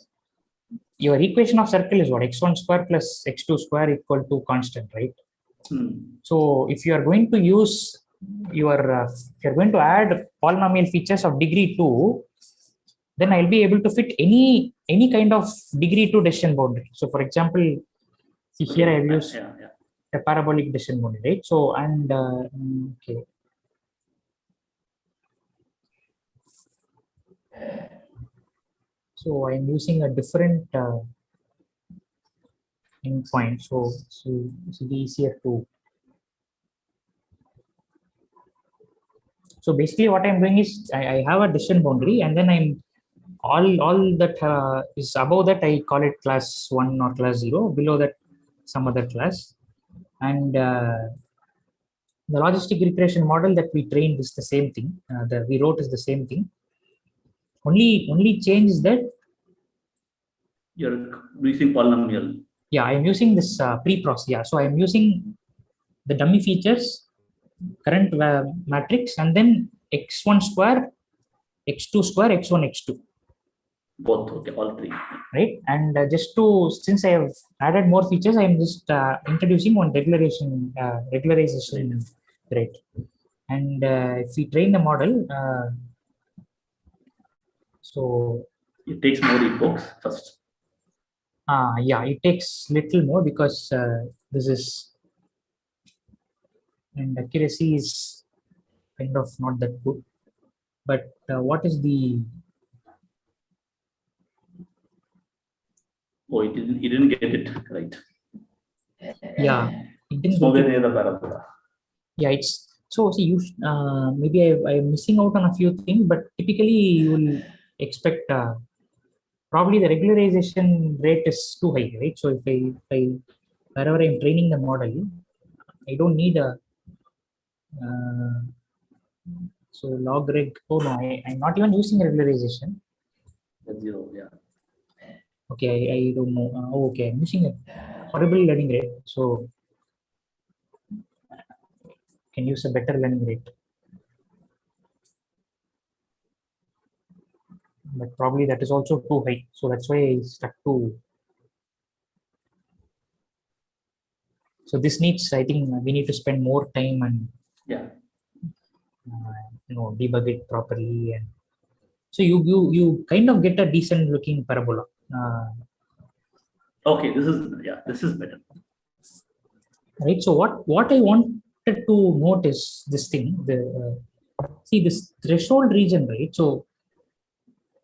your equation of circle is what? X1 square plus x2 square equal to constant, right? So if you are going to use if you're going to add polynomial features of degree 2, then I'll be able to fit any kind of degree 2 decision boundary. So for example, see here I've used a parabolic decision boundary, right? So and okay. So I'm using a different endpoint, so it will be easier to. So basically, what I'm doing is I have a decision boundary, and then I'm all that is above that I call it class 1 or class 0. Below that, some other class, and the logistic regression model that we trained is the same thing. That we wrote is the same thing. Only change is that you're using polynomial. Yeah, I'm using this pre-process. Yeah, so I'm using the dummy features, current matrix, and then x1 square, x2 square, x1, x2. Both, okay, all three. Right, and since I have added more features, I'm just introducing one regularization rate. And if we train the model, so it takes more epochs first. Yeah, it takes little more because this is, and accuracy is kind of not that good. But what is the? Oh, he didn't get it right. Yeah, it didn't get it. The parabola. Yeah, it's so. See, you maybe I'm missing out on a few things, but typically you will expect probably the regularization rate is too high, right? So if I wherever I'm training the model, I don't need a so log reg. Oh no, I'm not even using regularization. That's 0, yeah. Okay, I don't know. Okay, I'm using a horrible learning rate. So can use a better learning rate. But probably that is also too high. So that's why I stuck to. So this needs, I think we need to spend more time and debug it properly, and so you kind of get a decent looking parabola. Okay, this is better. Right. So what I wanted to note is this thing. See this threshold region, right? So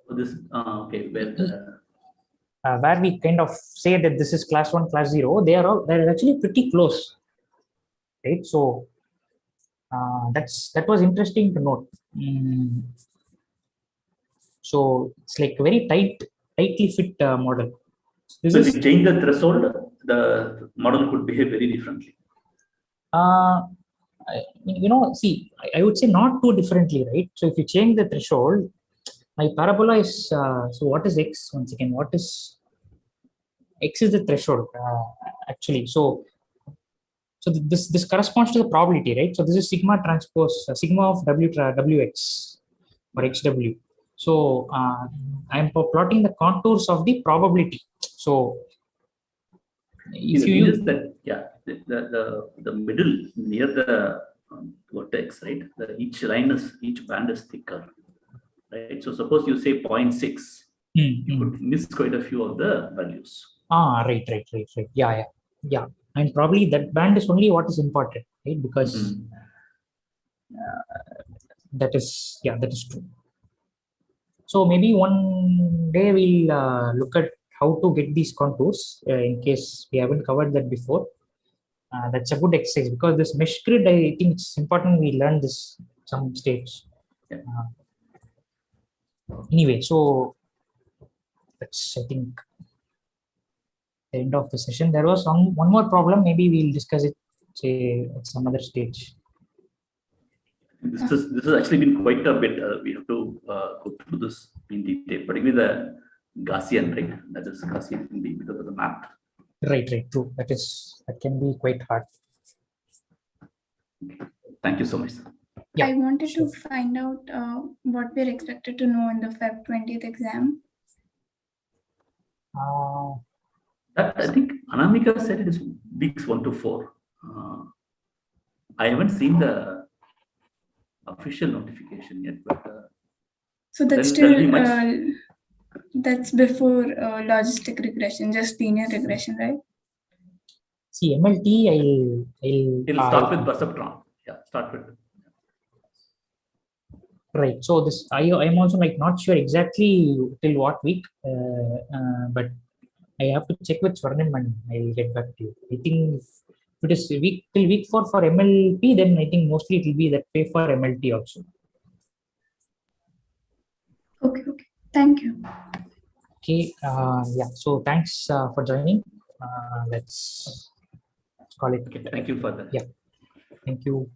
this okay, where we kind of say that this is class 1, class 0, they're actually pretty close, right? So that was interesting to note. So it's like a very tightly fit model. This So if is you change the threshold, the model could behave very differently. See, I would say not too differently, right? So if you change the threshold, my parabola is so what is x? Once again, what is x is the threshold actually. So this corresponds to the probability, right? So this is sigma transpose sigma of wx or xw. So I'm plotting the contours of the probability. So if you use that, yeah, the middle near the vertex, right? Each band is thicker, right? So suppose you say 0.6, you could miss quite a few of the values. Right. Yeah. And probably that band is only what is important, right? Because that is true. So maybe one day we'll look at how to get these contours in case we haven't covered that before. That's a good exercise because this mesh grid, I think it's important we learn this some stage. Anyway, so that's, I think, the end of the session. There was one more problem. Maybe we'll discuss it, say, at some other stage. This has actually been quite a bit. We have to go through this in detail, particularly the Gaussian, right? That is Gaussian because of the map. Right. True. That can be quite hard. Thank you so much, sir. Yeah, I wanted to find out what we're expected to know in the Feb 20th exam. I think Anamika said it is weeks 1 to 4. I haven't seen the official notification yet, but so that's still that's before logistic regression, just linear regression, right? See, MLT, it'll start with perceptron. Yeah, start with. Right. So this I'm also like not sure exactly till what week, but I have to check with Swarnim and I'll get back to you. I think if it is till week 4 for MLP, then I think mostly it will be that way for MLT also. Okay. Thank you. Okay. Yeah. So thanks for joining. Let's call it. Okay. Thank you for that. Yeah. Thank you.